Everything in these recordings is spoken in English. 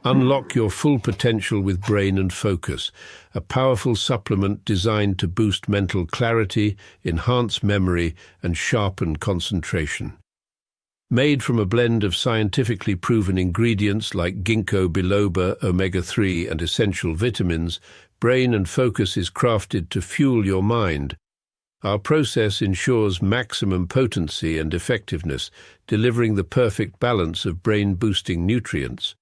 Unlock your full potential with Brain and Focus, a powerful supplement designed to boost mental clarity, enhance memory, and sharpen concentration. Made from a blend of scientifically proven ingredients like ginkgo biloba, omega-3, and essential vitamins, Brain and Focus is crafted to fuel your mind. Our process ensures maximum potency and effectiveness, delivering the perfect balance of brain-boosting nutrients.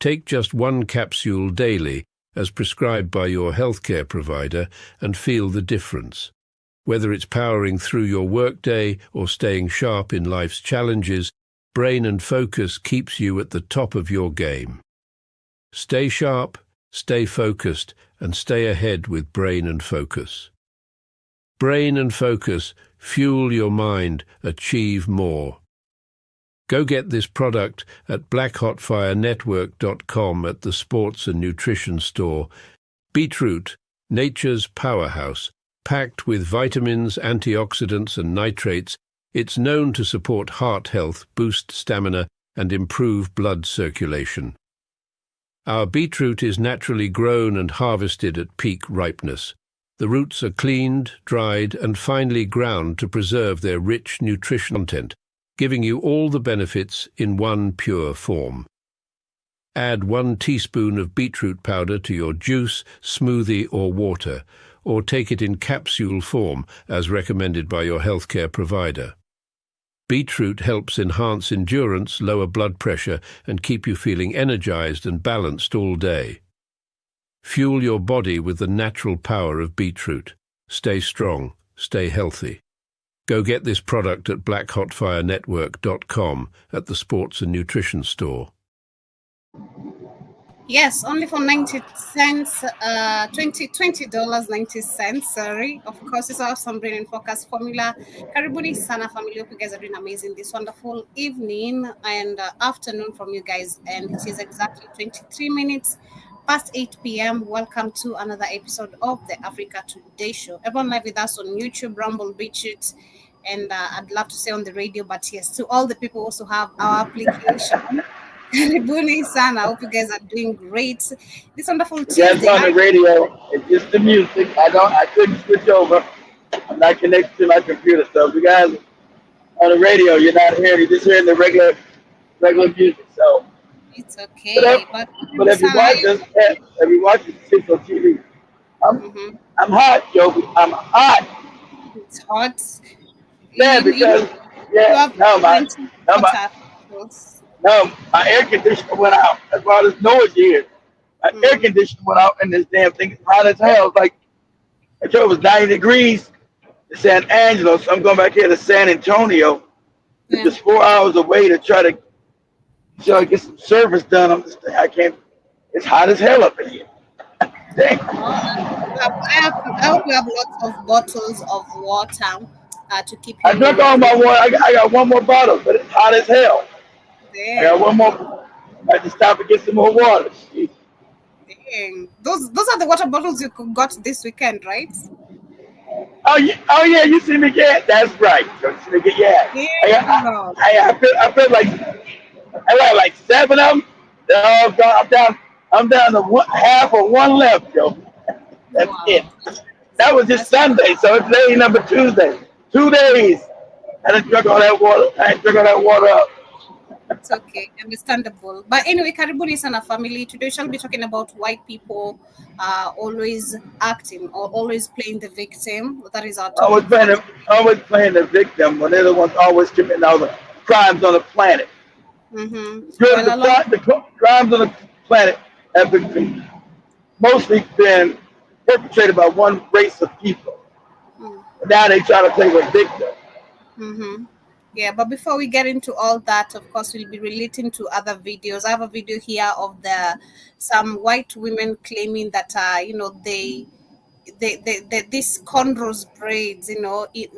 Take just one capsule daily, as prescribed by your healthcare provider, and feel the difference. Whether it's powering through your workday or staying sharp in life's challenges, Brain and Focus keeps you at the top of your game. Stay sharp, stay focused, and stay ahead with Brain and Focus. Brain and Focus, fuel your mind, achieve more. Go get this product at blackhotfirenetwork.com at the Sports and Nutrition Store. Beetroot, nature's powerhouse, packed with vitamins, antioxidants, and nitrates, it's known to support heart health, boost stamina, and improve blood circulation. Our beetroot is naturally grown and harvested at peak ripeness. The roots are cleaned, dried, and finely ground to preserve their rich nutrition content, giving you all the benefits in one pure form. Add 1 teaspoon of beetroot powder to your juice, smoothie, or water, or take it in capsule form as recommended by your healthcare provider. Beetroot helps enhance endurance, lower blood pressure, and keep you feeling energized and balanced all day. Fuel your body with the natural power of beetroot. Stay strong, stay healthy. Go get this product at blackhotfirenetwork.com at the Sports and Nutrition Store. Yes, only for 90 cents, $20.90, sorry. Of course, it's awesome Brain and Focus formula. Karibuni sana family. Hope you guys are doing amazing this wonderful evening and afternoon from you guys. And it is exactly 23 minutes past 8 p.m. Welcome to another episode of the Africa Today Show. Everyone live with us on YouTube, Rumble, BitChute, and I'd love to say on the radio, but yes, to all the people who also have our application. Karibuni sana. I hope you guys are doing great. This wonderful Tuesday. Yes, on the radio. It's just the music. I couldn't switch over. I'm not connected to my computer. So if you guys on the radio, you're not hearing, you're just hearing the regular music. So it's okay. But if you watch this, if you watch this on TV, I'm hot, Joby. I'm hot. It's hot. Yeah, because my air conditioner went out. That's why there's noise here. My air conditioner went out, and this damn thing is hot as hell. It's like I told it was 90 degrees in San Angelo, so I'm going back here to San Antonio, just 4 hours away to try to get some service done. I can't. It's hot as hell up in here. Dang. I hope you have lots of bottles of water to keep you. I drank all my water. I got one more bottle, but it's hot as hell. Dang. I got one more. I just stop and get some more water. Dang. Those are the water bottles you got this weekend, right? Oh yeah, you see me get? That's right. You see me get? Yeah. I feel like I got like 7 of them. They're all gone. I'm down to half or one left, yo. That's it. That was just Sunday, so it's day number Tuesday. 2 days. I didn't drink all that water. Up. It's okay, understandable. But anyway, Karibuni sana family. Today we shall be talking about white people always acting or always playing the victim. That is our topic. Always playing the victim when they're the ones always committing all the crimes on the planet. The crimes on the planet have mostly been perpetrated by one race of people. Now they try to play the victim. Yeah, but before we get into all that, of course, we'll be relating to other videos. I have a video here of some white women claiming that these cornrows braids,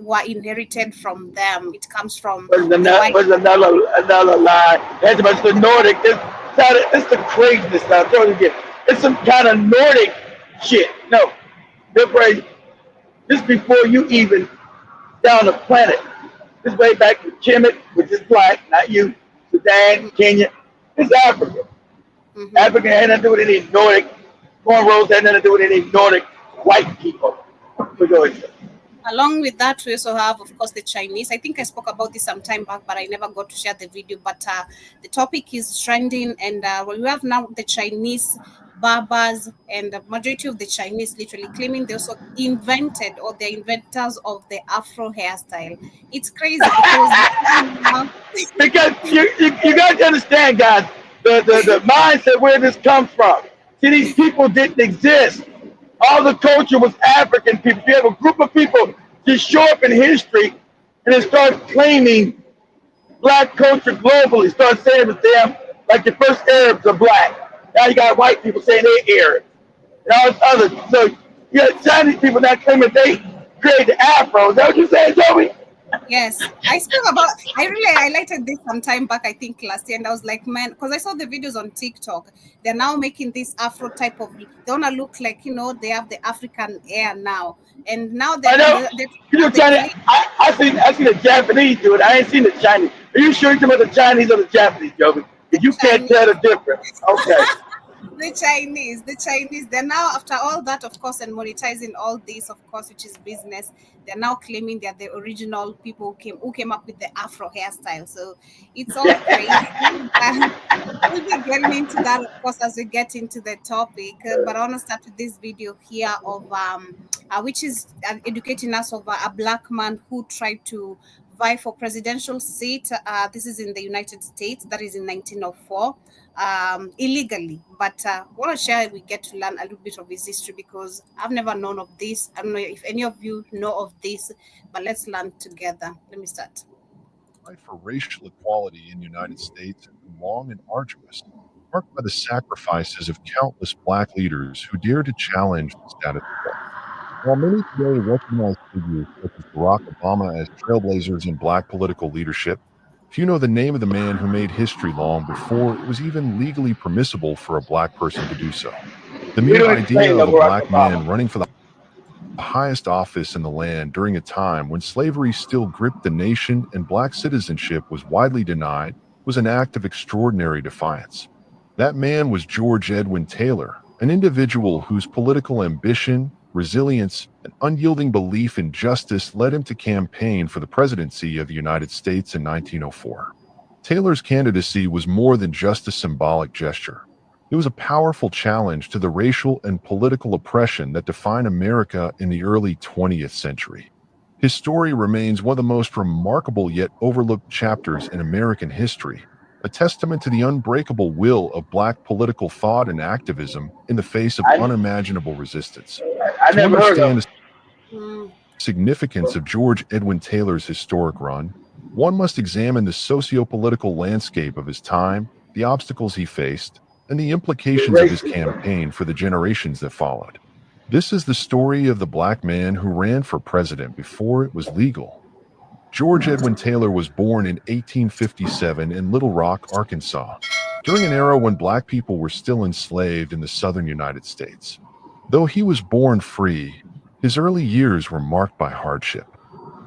were inherited from them. It comes from another lie. That's about the Nordic. It's the craziness. I told you again. It's some kind of Nordic shit. No, they're crazy. This before you even down the planet. This way back to Kemet, which is black, not you. Sudan, Kenya. It's Africa. Hmm. African had nothing to do with any Nordic. Cornrows had nothing to do with any Nordic white people. We go into Along with that, we also have, of course, the Chinese. I think I spoke about this some time back, but I never got to share the video. But the topic is trending, and we have now the Chinese barbers, and the majority of the Chinese literally claiming they also invented or they're inventors of the Afro hairstyle. It's crazy because now, because you got to understand, guys, the mindset where this comes from. See, these people didn't exist. All the culture was African people. You have a group of people just show up in history and then start claiming black culture globally. Start saying it was them, like the first Arabs are black. Now you got white people saying they're Arabs and all this other. So you got Chinese people now claiming they created the Afro. Is that what you're saying, Joey? yes, I spoke about. I really highlighted this some time back. I think last year, and I was like, man, because I saw the videos on TikTok. They're now making this Afro type of. They wanna look like they have the African hair now, and now I know. they You know, now they China. claim. I seen the Japanese do it. I ain't seen the Chinese. Are you sure you're talking about the Chinese or the Japanese, Joey? The Because you can't tell Chinese. the difference. Okay. The Chinese, they're now, after all that, of course, and monetizing all this, of course, which is business, they're now claiming they're the original people who came up with the Afro hairstyle. So it's all crazy. We'll be getting into that, of course, as we get into the topic. But I want to start with this video here of which is educating us of a black man who tried to vie for presidential seat. This is in the United States. That is in 1904, illegally. But I want to share. We get to learn a little bit of his history because I've never known of this. I don't know if any of you know of this, but let's learn together. Let me start. Fight for racial equality in the United States has been long and arduous, marked by the sacrifices of countless black leaders who dared to challenge the status quo. While many today recognize figures such as Barack Obama as trailblazers in black political leadership, few know the name of the man who made history long before it was even legally permissible for a black person to do so. The You mere don't idea explain no of a Barack black man Obama. running for the highest office in the land during a time when slavery still gripped the nation and black citizenship was widely denied was an act of extraordinary defiance. That man was George Edwin Taylor, an individual whose political ambition, resilience, and unyielding belief in justice led him to campaign for the presidency of the United States in 1904. Taylor's candidacy was more than just a symbolic gesture. It was a powerful challenge to the racial and political oppression that defined America in the early 20th century. His story remains one of the most remarkable yet overlooked chapters in American history, a testament to the unbreakable will of Black political thought and activism in the face of I unimaginable resistance. I To never heard of understand him. the Mm, significance of George Edwin Taylor's historic run, one must examine the socio-political landscape of his time, the obstacles he faced, and the He's implications of his racist. campaign for the generations that followed. This is the story of the black man who ran for president before it was legal. George Edwin Taylor was born in 1857 in Little Rock, Arkansas, during an era when black people were still enslaved in the southern United States. Though he was born free, his early years were marked by hardship.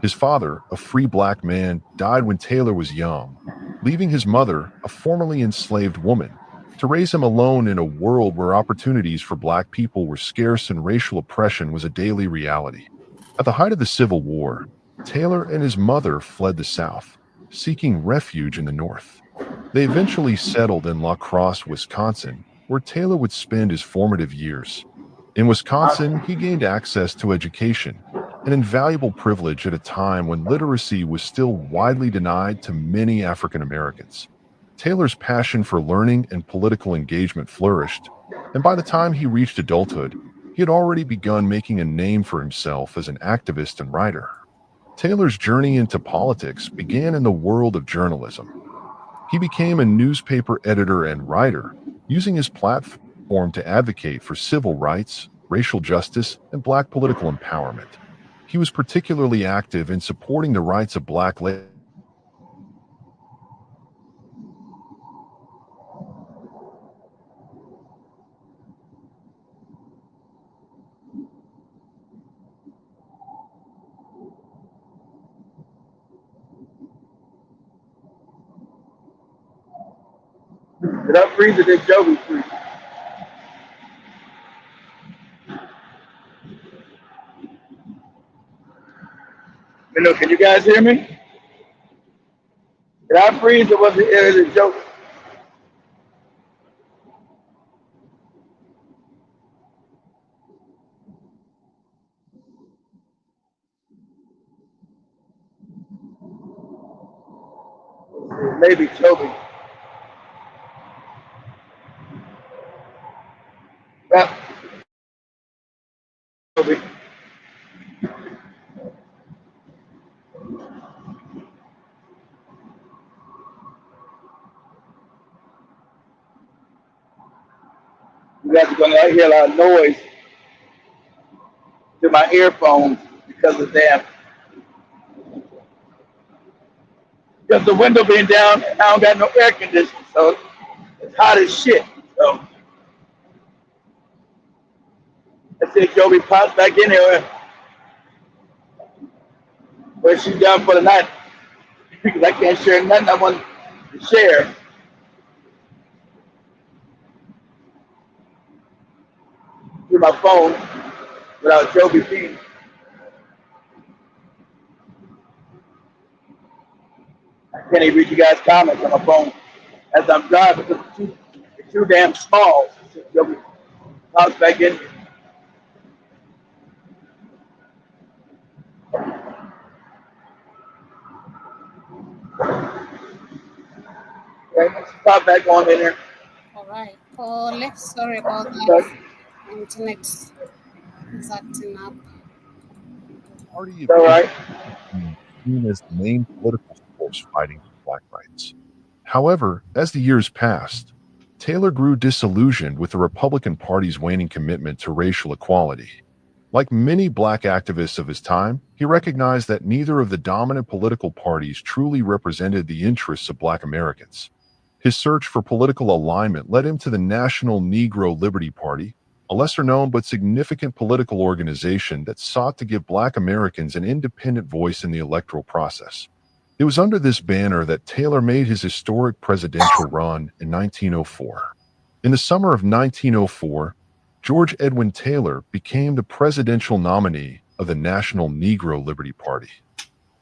His father, a free black man, died when Taylor was young, leaving his mother, a formerly enslaved woman, to raise him alone in a world where opportunities for black people were scarce and racial oppression was a daily reality. At the height of the Civil War, Taylor and his mother fled the South, seeking refuge in the North. They eventually settled in La Crosse, Wisconsin, where Taylor would spend his formative years. In Wisconsin, he gained access to education, an invaluable privilege at a time when literacy was still widely denied to many African Americans. Taylor's passion for learning and political engagement flourished, and by the time he reached adulthood, he had already begun making a name for himself as an activist and writer. Taylor's journey into politics began in the world of journalism. He became a newspaper editor and writer, using his platform to advocate for civil rights, racial justice, and black political empowerment. He was particularly active in supporting the rights of black Did I freeze or did Joby freeze? Can you guys hear me? Did I freeze or was it Joby? Maybe Joby. Well, Joby. You guys are going to hear a lot of noise through my earphones because of that. Because the window being down, and I don't got no air conditioning, so it's hot as shit. So let's see if Joby pops back in here where she's done for the night. Because I can't share nothing I want to share. Through my phone without Joby being. I can't even read you guys' comments on my phone as I'm driving because it's too damn small. Joby pops back in. Okay, let's pop back on in there. All right. Oh, let's sorry about that. Internet is acting up. Party All right. seen as the main political force fighting for black rights. However, as the years passed, Taylor grew disillusioned with the Republican Party's waning commitment to racial equality. Like many black activists of his time, he recognized that neither of the dominant political parties truly represented the interests of black Americans. His search for political alignment led him to the National Negro Liberty Party, a lesser-known but significant political organization that sought to give black Americans an independent voice in the electoral process. It was under this banner that Taylor made his historic presidential run in 1904. In the summer of 1904, George Edwin Taylor became the presidential nominee of the National Negro Liberty Party.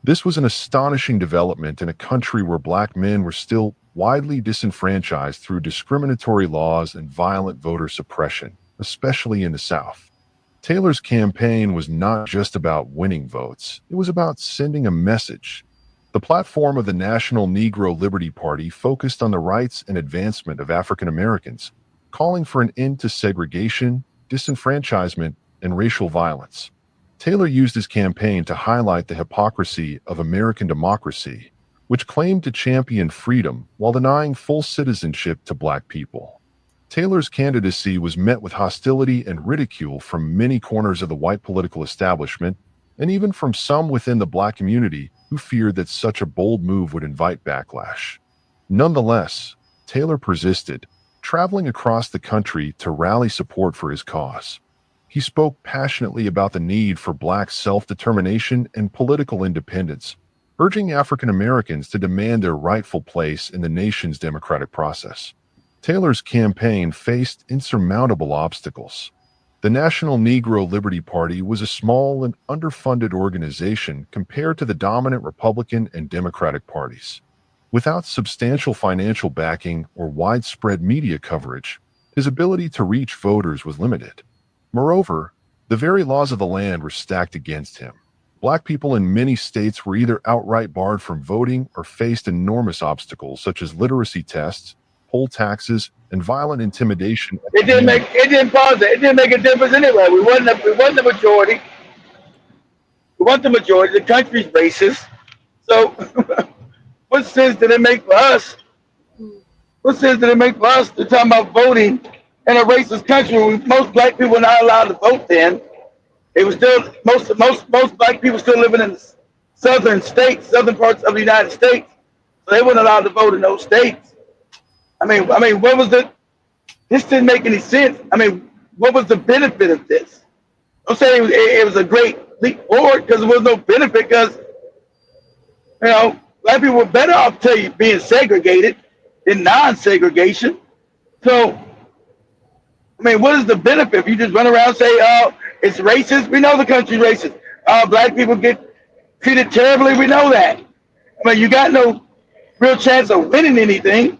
This was an astonishing development in a country where black men were still widely disenfranchised through discriminatory laws and violent voter suppression, especially in the South. Taylor's campaign was not just about winning votes, it was about sending a message. The platform of the National Negro Liberty Party focused on the rights and advancement of African Americans, calling for an end to segregation, disenfranchisement, and racial violence. Taylor used his campaign to highlight the hypocrisy of American democracy, which claimed to champion freedom while denying full citizenship to black people. Taylor's candidacy was met with hostility and ridicule from many corners of the white political establishment, and even from some within the black community who feared that such a bold move would invite backlash. Nonetheless, Taylor persisted, traveling across the country to rally support for his cause. He spoke passionately about the need for black self-determination and political independence, urging African Americans to demand their rightful place in the nation's democratic process. Taylor's campaign faced insurmountable obstacles. The National Negro Liberty Party was a small and underfunded organization compared to the dominant Republican and Democratic parties. Without substantial financial backing or widespread media coverage, his ability to reach voters was limited. Moreover, the very laws of the land were stacked against him. Black people in many states were either outright barred from voting or faced enormous obstacles such as literacy tests, poll taxes, and violent intimidation. It didn't make a difference anyway. We wasn't the majority. We weren't the majority. The country's racist. So what sense did it make for us? What sense did it make for us to talk about voting in a racist country when most black people were not allowed to vote then? It was still most black people still living in southern states, southern parts of the United States. So they weren't allowed to vote in those states. I mean, what was this didn't make any sense. I mean, what was the benefit of this? I'm saying it was a great leap forward because there was no benefit because, black people were better off being segregated than non-segregation. So, I mean, what is the benefit if you just run around and say, "Oh, it's racist"? We know the country's racist. Black people get treated terribly. We know that. I mean, you got no real chance of winning anything.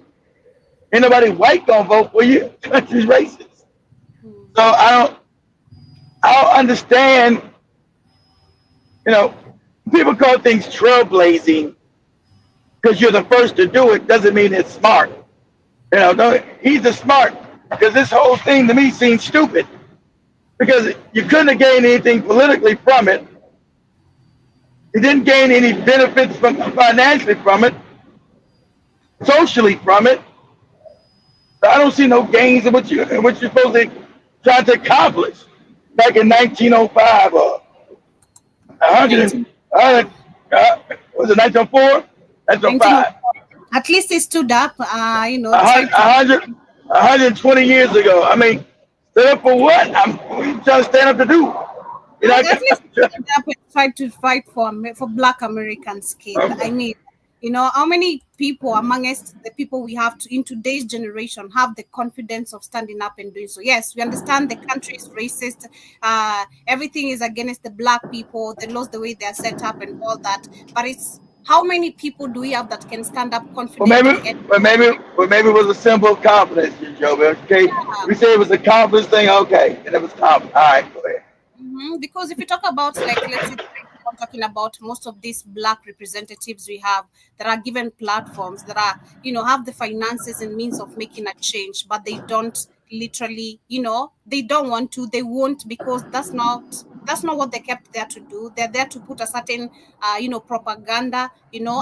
Ain't nobody white gonna vote for you. The country's racist. So I don't understand. You know, people call things trailblazing because you're the first to do it. Doesn't mean it's smart. You know, no, he's the smart because this whole thing to me seems stupid because you couldn't have gained anything politically from it. You didn't gain any benefits from financially from it, socially from it. So I don't see no gains in what you're supposed to try to accomplish back in 1905 or 100. Was it 1904? 1905. At least he stood up, 120 years ago. I mean, stood up for what? What are you trying to stand up to do? You know, at least stood up and tried to fight for Black Americans' kids. I mean, how many people amongst the people we have in today's generation have the confidence of standing up and doing so? Yes, we understand the country is racist. Everything is against the Black people, the laws, the way they are set up and all that. But it's how many people do we have that can stand up confidently? Well, maybe it was a symbol of confidence, Joe. Okay, yeah. We say it was a confidence thing. Okay, and it was confidence. All right, go ahead. Because if you talk about, like, let's say, I'm talking about most of these Black representatives we have that are given platforms that are, have the finances and means of making a change, but they don't literally, they don't want to, they won't, because that's not what they kept there to do. They're there to put a certain, propaganda,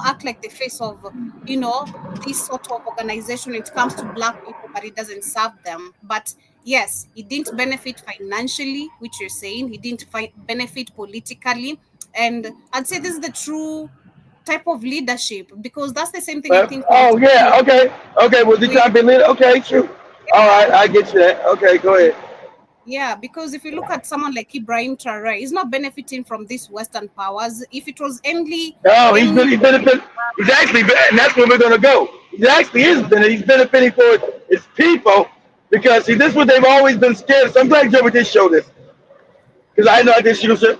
act like the face of, this sort of organization when it comes to Black people, but it doesn't serve them. But yes, it didn't benefit financially, which you're saying. It didn't benefit politically. And I'd say this is the true type of leadership, because that's the same thing I think. Oh, yeah. Okay. Was he trying to be leader? Okay, true. All right, I get you that. Okay, go ahead. Yeah, because if you look at someone like Ibrahim Traoré, he's not benefiting from these Western powers. If it was only... No, he's benefiting. He's actually, and that's where we're going to go. He actually is benefiting. He's benefiting for his people, because, see, this is what they've always been scared of. So I'm glad Joe did show this, because I know I did show this.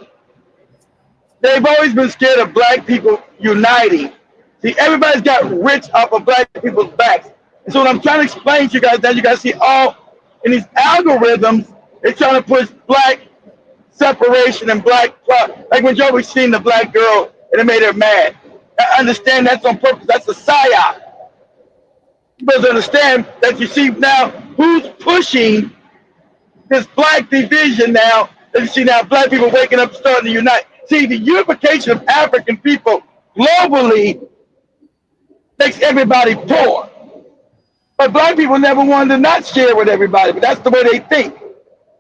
They've always been scared of Black people uniting. See, everybody's got rich off of Black people's backs. And so what I'm trying to explain to you guys, that you guys see all in these algorithms, they're trying to push Black separation and Black, like when Joey seen the Black girl and it made her mad. I understand that's on purpose. That's a psyop. You must understand that you see now who's pushing this Black division now. That you see now Black people waking up, starting to unite. See, the unification of African people globally makes everybody poor. But Black people never wanted to not share with everybody, but that's the way they think.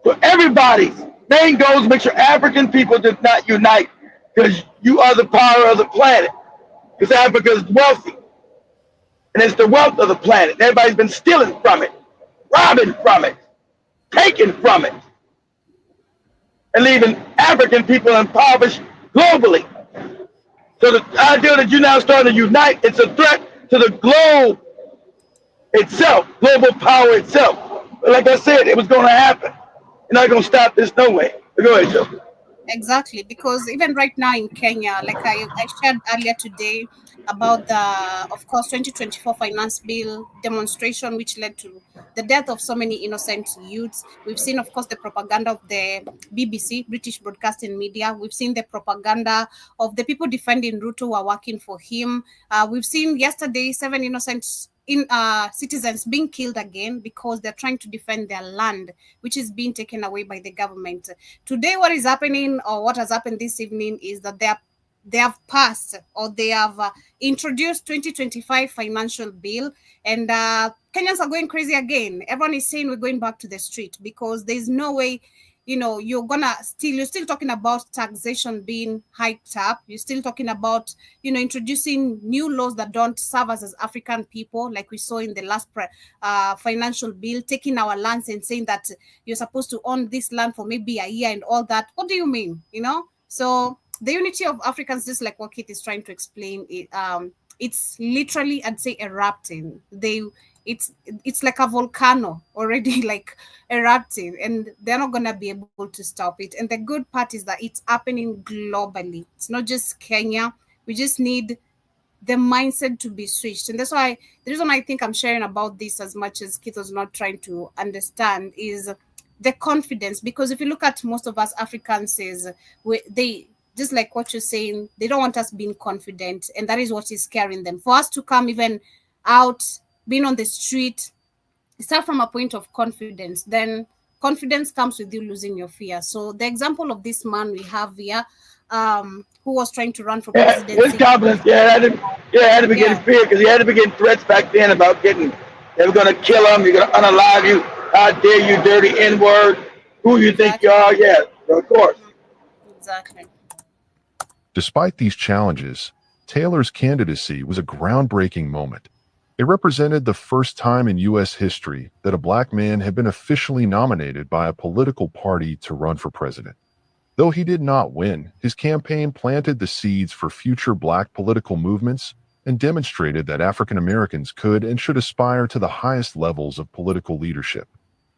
So everybody's main goal is to make sure African people do not unite, because you are the power of the planet. Because Africa is wealthy. And it's the wealth of the planet. Everybody's been stealing from it, robbing from it, taking from it, and leaving African people impoverished globally. So the idea that you're now starting to unite, it's a threat to the globe itself, global power itself. But like I said, it was going to happen. You're not going to stop this no way. Go ahead, Joe. Exactly, because even right now in Kenya, like I shared earlier today about the, of course, 2024 finance bill demonstration, which led to the death of so many innocent youths. We've seen, of course, the propaganda of the BBC, British Broadcasting Media. We've seen the propaganda of the people defending Ruto who are working for him. We've seen yesterday 7 innocent citizens being killed again because they're trying to defend their land, which is being taken away by the government. Today, what is happening, or what has happened this evening, is that they have passed, or they have introduced 2025 financial bill, and Kenyans are going crazy again. Everyone is saying we're going back to the street, because there's no way, you're still talking about taxation being hiked up. You're still talking about, introducing new laws that don't serve us as African people, like we saw in the last financial bill, taking our lands and saying that you're supposed to own this land for maybe a year and all that. What do you mean? So the unity of Africans, just like what Kate is trying to explain, it's literally, I'd say, erupting. it's like a volcano already like erupting, and they're not gonna be able to stop it. And the good part is that it's happening globally. It's not just Kenya. We just need the mindset to be switched. And that's why the reason I think I'm sharing about this as much as Keith was not trying to understand is the confidence. Because if you look at most of us Africans, they just like what you're saying, they don't want us being confident, and that is what is scaring them. For us to come even out, being on the street, start from a point of confidence, then confidence comes with you losing your fear. So the example of this man we have here, who was trying to run for presidency. With confidence, had to be getting fear, because he had to be getting threats back then about they were going to kill him, you're going to unalive you, how dare you, dirty N-word, who you think you are, of course. Exactly. Despite these challenges, Taylor's candidacy was a groundbreaking moment. It represented the first time in U.S. history that a black man had been officially nominated by a political party to run for president. Though he did not win, his campaign planted the seeds for future black political movements and demonstrated that African Americans could and should aspire to the highest levels of political leadership.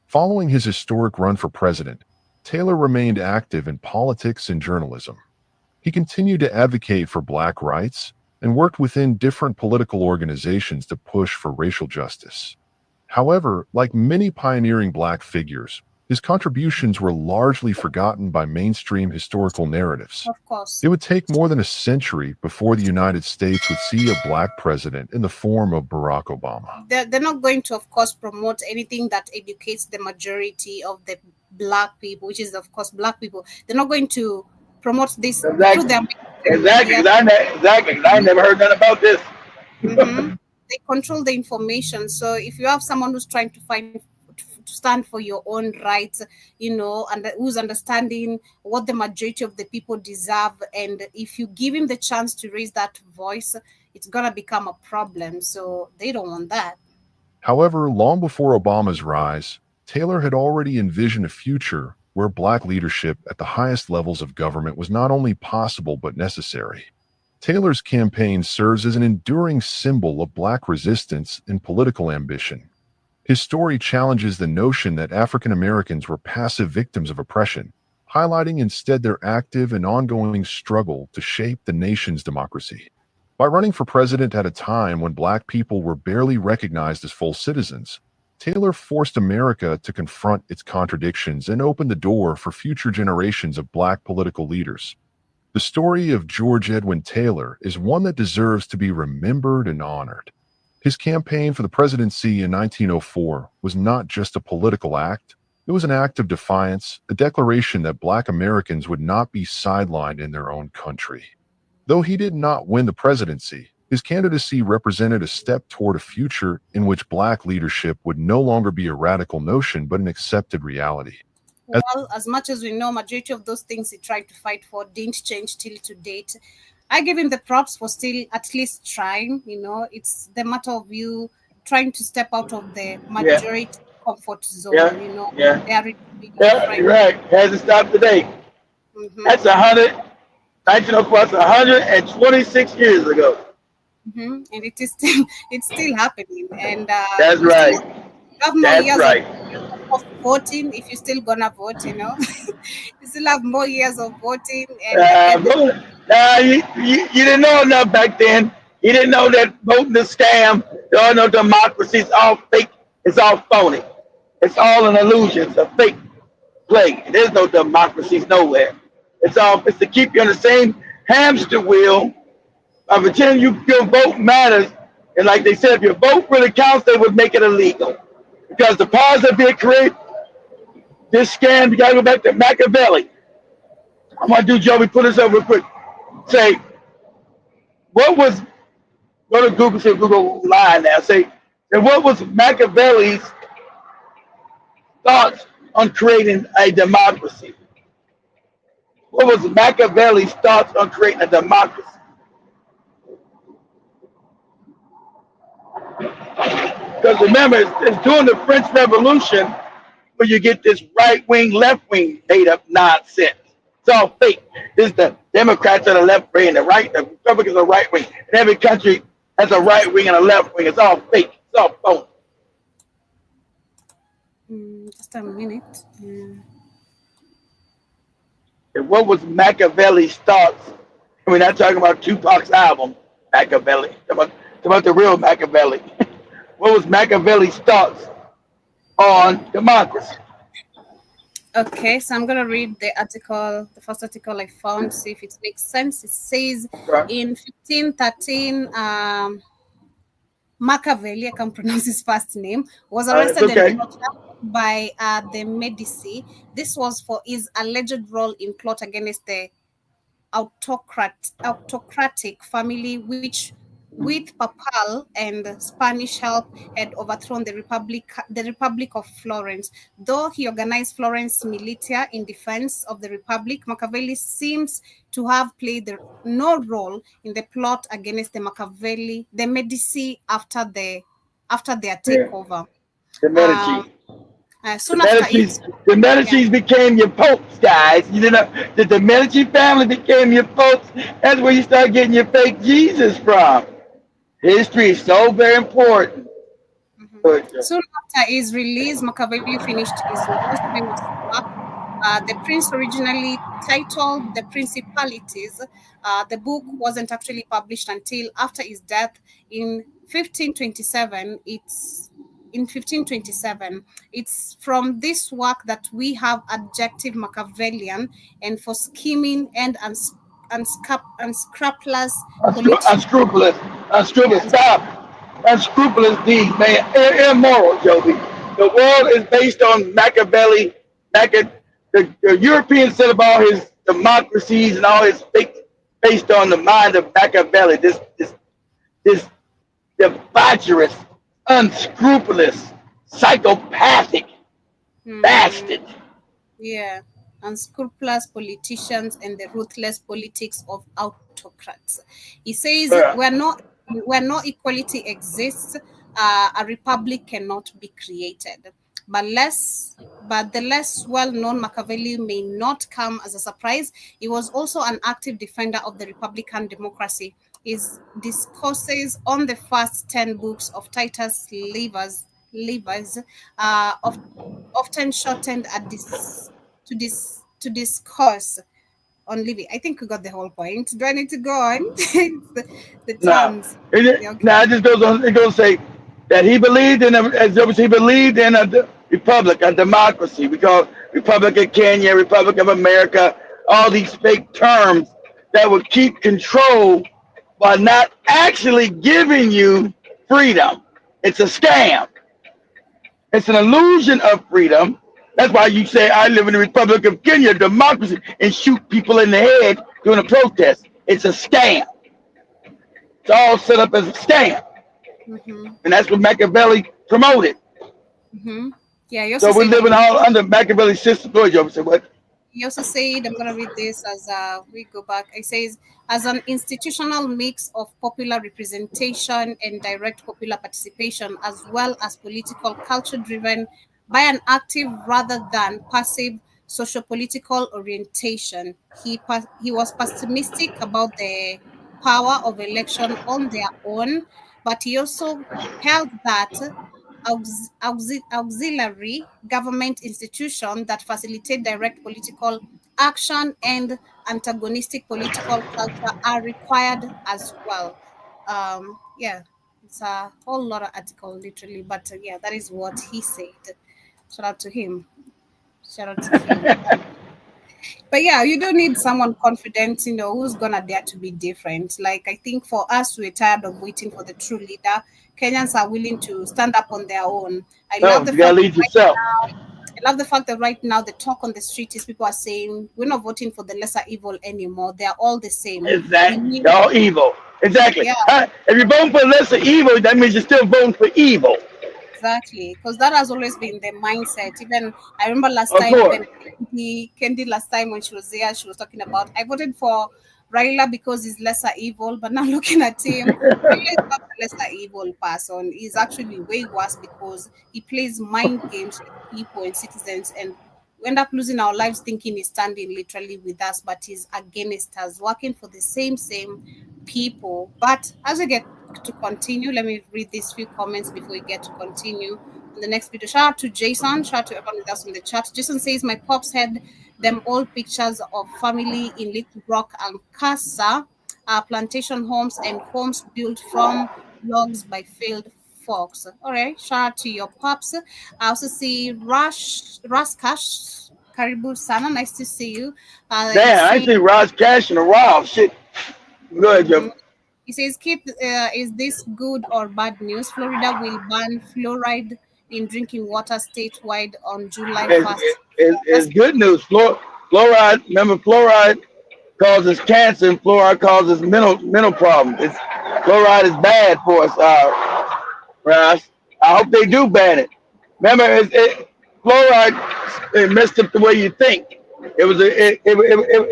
Following his historic run for president, Taylor remained active in politics and journalism. He continued to advocate for black rights and worked within different political organizations to push for racial justice. However, like many pioneering black figures, his contributions were largely forgotten by mainstream historical narratives. Of course. It would take more than a century before the United States would see a black president in the form of Barack Obama. They're not going to, of course, promote anything that educates the majority of the black people, which is, of course, black people. They're not going to promote this through them. Exactly. I never heard nothing about this. Mm-hmm. They control the information. So if you have someone who's trying to stand for your own rights, and who's understanding what the majority of the people deserve, and if you give him the chance to raise that voice, it's gonna become a problem. So they don't want that. However, long before Obama's rise, Taylor had already envisioned a future where black leadership at the highest levels of government was not only possible but necessary. Taylor's campaign serves as an enduring symbol of black resistance and political ambition. His story challenges the notion that African Americans were passive victims of oppression, highlighting instead their active and ongoing struggle to shape the nation's democracy. By running for president at a time when black people were barely recognized as full citizens, Taylor forced America to confront its contradictions and open the door for future generations of black political leaders. The story of George Edwin Taylor is one that deserves to be remembered and honored. His campaign for the presidency in 1904 was not just a political act, it was an act of defiance, a declaration that black Americans would not be sidelined in their own country. Though he did not win the presidency, his candidacy represented a step toward a future in which black leadership would no longer be a radical notion but an accepted reality. Well, as much as we know, majority of those things he tried to fight for didn't change till to date. I give him the props for still at least trying. It's the matter of you trying to step out of the majority comfort zone. They are really you're right. Hasn't stopped today. Mm-hmm. That's 126 years ago. Mm-hmm. And it's still happening. And that's right. That's right. Of voting, if you're still gonna vote, you still have more years of voting. And you didn't know enough back then. You didn't know that voting is a scam. There are no democracies. All fake. It's all phony. It's all an illusion. It's a fake play. There's no democracies nowhere. It's to keep you on the same hamster wheel of pretending your vote matters. And like they said, if your vote really counts, they would make it illegal. Because the powers that be create this scam, you gotta go back to Machiavelli. I'm gonna do, Joey, put this up real quick. Say, go to Google, say Google line now. Say, and what was Machiavelli's thoughts on creating a democracy? What was Machiavelli's thoughts on creating a democracy? Because remember, it's during the French Revolution where you get this right wing, left wing made up nonsense. It's all fake. This is the Democrats are the left wing, the Republicans are right wing. And every country has a right wing and a left wing. It's all fake. It's all phony. Just a minute. And what was Machiavelli's thoughts? We're not talking about Tupac's album, Machiavelli. Talking about the real Machiavelli. What was Machiavelli's thoughts on democracy? Okay, so I'm gonna read the article, the first article I found, see if it makes sense. It says Right. in 1513, Machiavelli, I can't pronounce his first name, was It's arrested okay. and brought up by the Medici. This was for his alleged role in plot against the autocratic family, which, with papal and Spanish help, had overthrown the Republic of Florence. Though he organized Florence militia in defense of the Republic, Machiavelli seems to have played no role in the plot against the Medici after their Yeah. takeover. The Medici. Soon after it, The Medicis became your popes, guys. You know that the Medici family became your popes. That's where you start getting your fake Jesus from. History is so very important. soon after his release, Machiavelli finished his most famous work, The Prince, originally titled The Principalities. The book wasn't actually published until after his death in 1527. It's from this work that we have adjective Machiavellian and for scheming and unscrupulous Unscrupulous, unscrupulous, yeah, stop. Unscrupulous deeds, man. Immoral, Joby. The world is based on Machiavelli. The Europeans set up all his democracies and all his fake based on the mind of Machiavelli. This debaucherous, unscrupulous, psychopathic bastard. yeah, unscrupulous politicians and the ruthless politics of autocrats. He says Yeah. where no equality exists, a republic cannot be created. But the less well-known Machiavelli may not come as a surprise. He was also an active defender of the Republican democracy. His discourses on the first 10 books of Titus Livius, often shortened to discourse on Livy. I think we got the whole point. Do I need to go on? the No. terms. It, Yeah, okay. now it just goes on. It goes to say that he believed in he believed in a republic, a democracy. Because Republic of Kenya, Republic of America, all these fake terms that would keep control while not actually giving you freedom. It's a scam. It's an illusion of freedom. That's why you say I live in the Republic of Kenya, democracy, and shoot people in the head during a protest. It's a scam. It's all set up as a scam. And that's what Machiavelli promoted. Yeah, you So also we're said, living all under Machiavelli's system. Go ahead, Joe. Say what? he also said, I'm going to read this as we go back. It says, as an institutional mix of popular representation and direct popular participation, as well as political culture driven by an active rather than passive socio-political orientation. He was pessimistic about the power of election on their own, but he also held that auxiliary government institutions that facilitate direct political action and antagonistic political culture are required as well. Yeah, it's a whole lot of article, literally, but yeah, that is what he said. Shout out to him. Shout out to him. But yeah, you don't need someone confident, who's gonna dare to be different. Like, I think for us, we're tired of waiting for the true leader. Kenyans are willing to stand up on their own. I No, love the you gotta fact lead that right yourself. now, I love the fact that right now the talk on the street is people are saying we're not voting for the lesser evil anymore. They're all the same. We Exactly. need, You're all evil. Exactly. yeah, If you're voting for lesser evil, that means you're still voting for evil. exactly. Because that has always been the mindset. Even I remember last Of time, course. even Kendi last time when she was there, she was talking about I voted for Raila because he's lesser evil, but now looking at him, Raila is not a lesser evil person. He's actually way worse because he plays mind games with people and citizens, and we end up losing our lives thinking he's standing literally with us, but he's against us, working for the same people. But as we get to continue, let me read these few comments before we get to continue. in the next video. Shout out to Jason. Shout out to everyone with us in the chat. Jason says, my pops had them old pictures of family in Little Rock and Casa, plantation homes and homes built from logs by failed folks. All right, shout out to your pops. I also see Raskash, Karibu Sana. Nice to see you. Damn, I see Raj Cash in a while. Shit. Go ahead, Joe. He says, Kip, is this good or bad news? Florida will ban fluoride in drinking water statewide on July 1st. It's good news. Fluoride, remember, fluoride causes cancer and fluoride causes mental problems. Fluoride is bad for us, Raj. I hope they do ban it. Remember, fluoride it messed up the way you think. It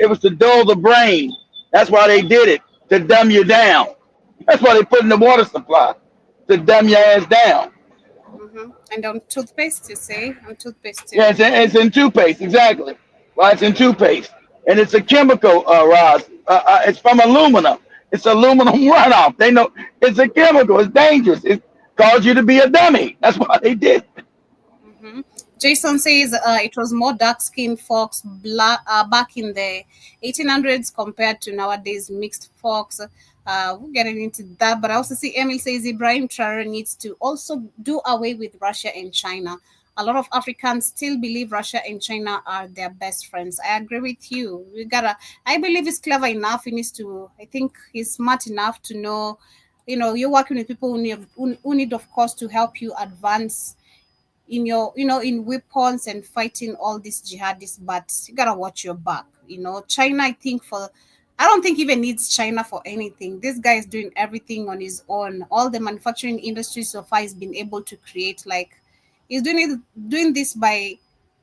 was to dull the brain. That's why they did it, to dumb you down. That's why they put in the water supply, to dumb your ass down. And on toothpaste, you say? On toothpaste, too. Yeah, it's in toothpaste, exactly. Well, it's in toothpaste. And it's a chemical, Roz. It's from aluminum. It's aluminum runoff. They know it's a chemical. It's dangerous. It caused you to be a dummy. That's why they did. Jason says it was more dark-skinned folks back in the 1800s compared to nowadays mixed folks. We're getting into that, but I also see Emil says Ibrahim Traore needs to also do away with Russia and China. A lot of Africans still believe Russia and China are their best friends. I agree with you. I believe he's clever enough. I think he's smart enough to know, you're working with people who need, of course, to help you advance in your, in weapons and fighting all these jihadists, but you gotta watch your back. China, I don't think even needs China for anything. This guy is doing everything on his own. All the manufacturing industry so far has been able to create, he's doing this by,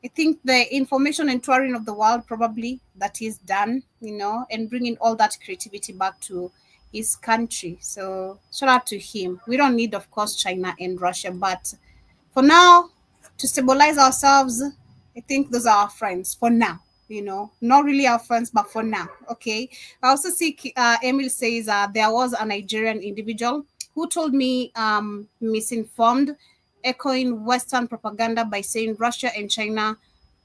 I think, the information and touring of the world probably that he's done, and bringing all that creativity back to his country. So shout out to him. We don't need, of course, China and Russia, but for now, to stabilize ourselves, I think those are our friends for now. Not really our friends, but for now, okay? I also see Emil says there was a Nigerian individual who told me misinformed, echoing Western propaganda by saying Russia and China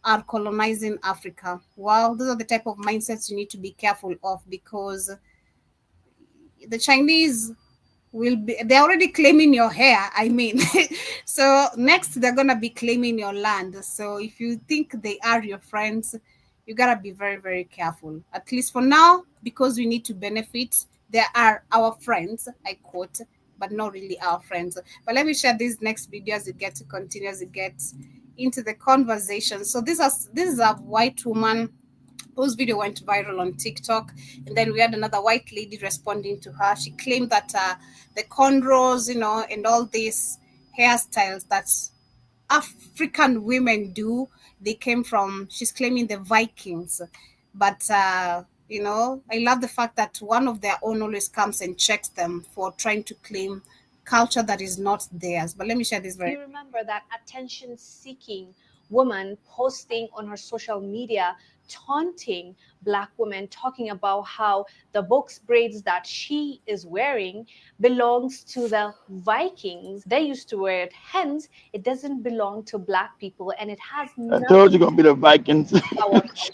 are colonizing Africa. Well, those are the type of mindsets you need to be careful of, because the Chinese they're already claiming your hair, so next they're gonna be claiming your land. So if you think they are your friends, you gotta be very, very careful, at least for now, because we need to benefit. They are our friends, I quote, but not really our friends. But let me share this next video as you get to continue, as you get into the conversation. So this is a white woman whose video went viral on TikTok, and then we had another white lady responding to her. She claimed that the cornrows, and all these hairstyles that African women do, they came from, she's claiming, the Vikings. But I love the fact that one of their own always comes and checks them for trying to claim culture that is not theirs. But let me share this Do you remember that attention-seeking woman posting on her social media, taunting Black women, talking about how the box braids that she is wearing belongs to the Vikings? They used to wear it, hence it doesn't belong to Black people, and it has I told you gonna be the Vikings.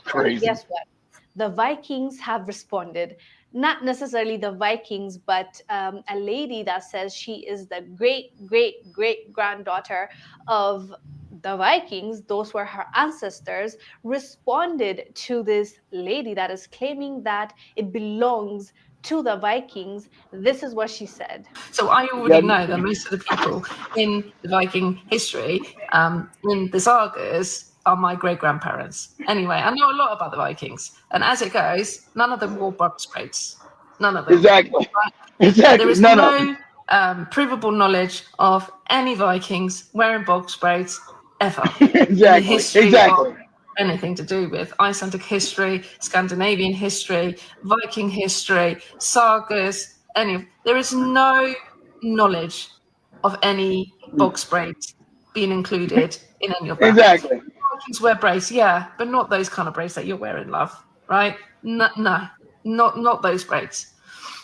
Crazy. Guess what? The Vikings have responded. Not necessarily the Vikings, but a lady that says she is the great granddaughter of the Vikings, those were her ancestors, responded to this lady that is claiming that it belongs to the Vikings. This is what she said. So I already know that most of the people in the Viking history, in the sagas, are my great-grandparents. Anyway, I know a lot about the Vikings. And as it goes, none of them wore box braids. None of them. Exactly. There is no provable knowledge of any Vikings wearing box braids ever. Exactly. Anything to do with Icelandic history, Scandinavian history, Viking history, sagas, there is no knowledge of any box braids being included in any of that. Exactly. Vikings wear braids, yeah, but not those kind of braids that you're wearing, love, right? No, not those braids.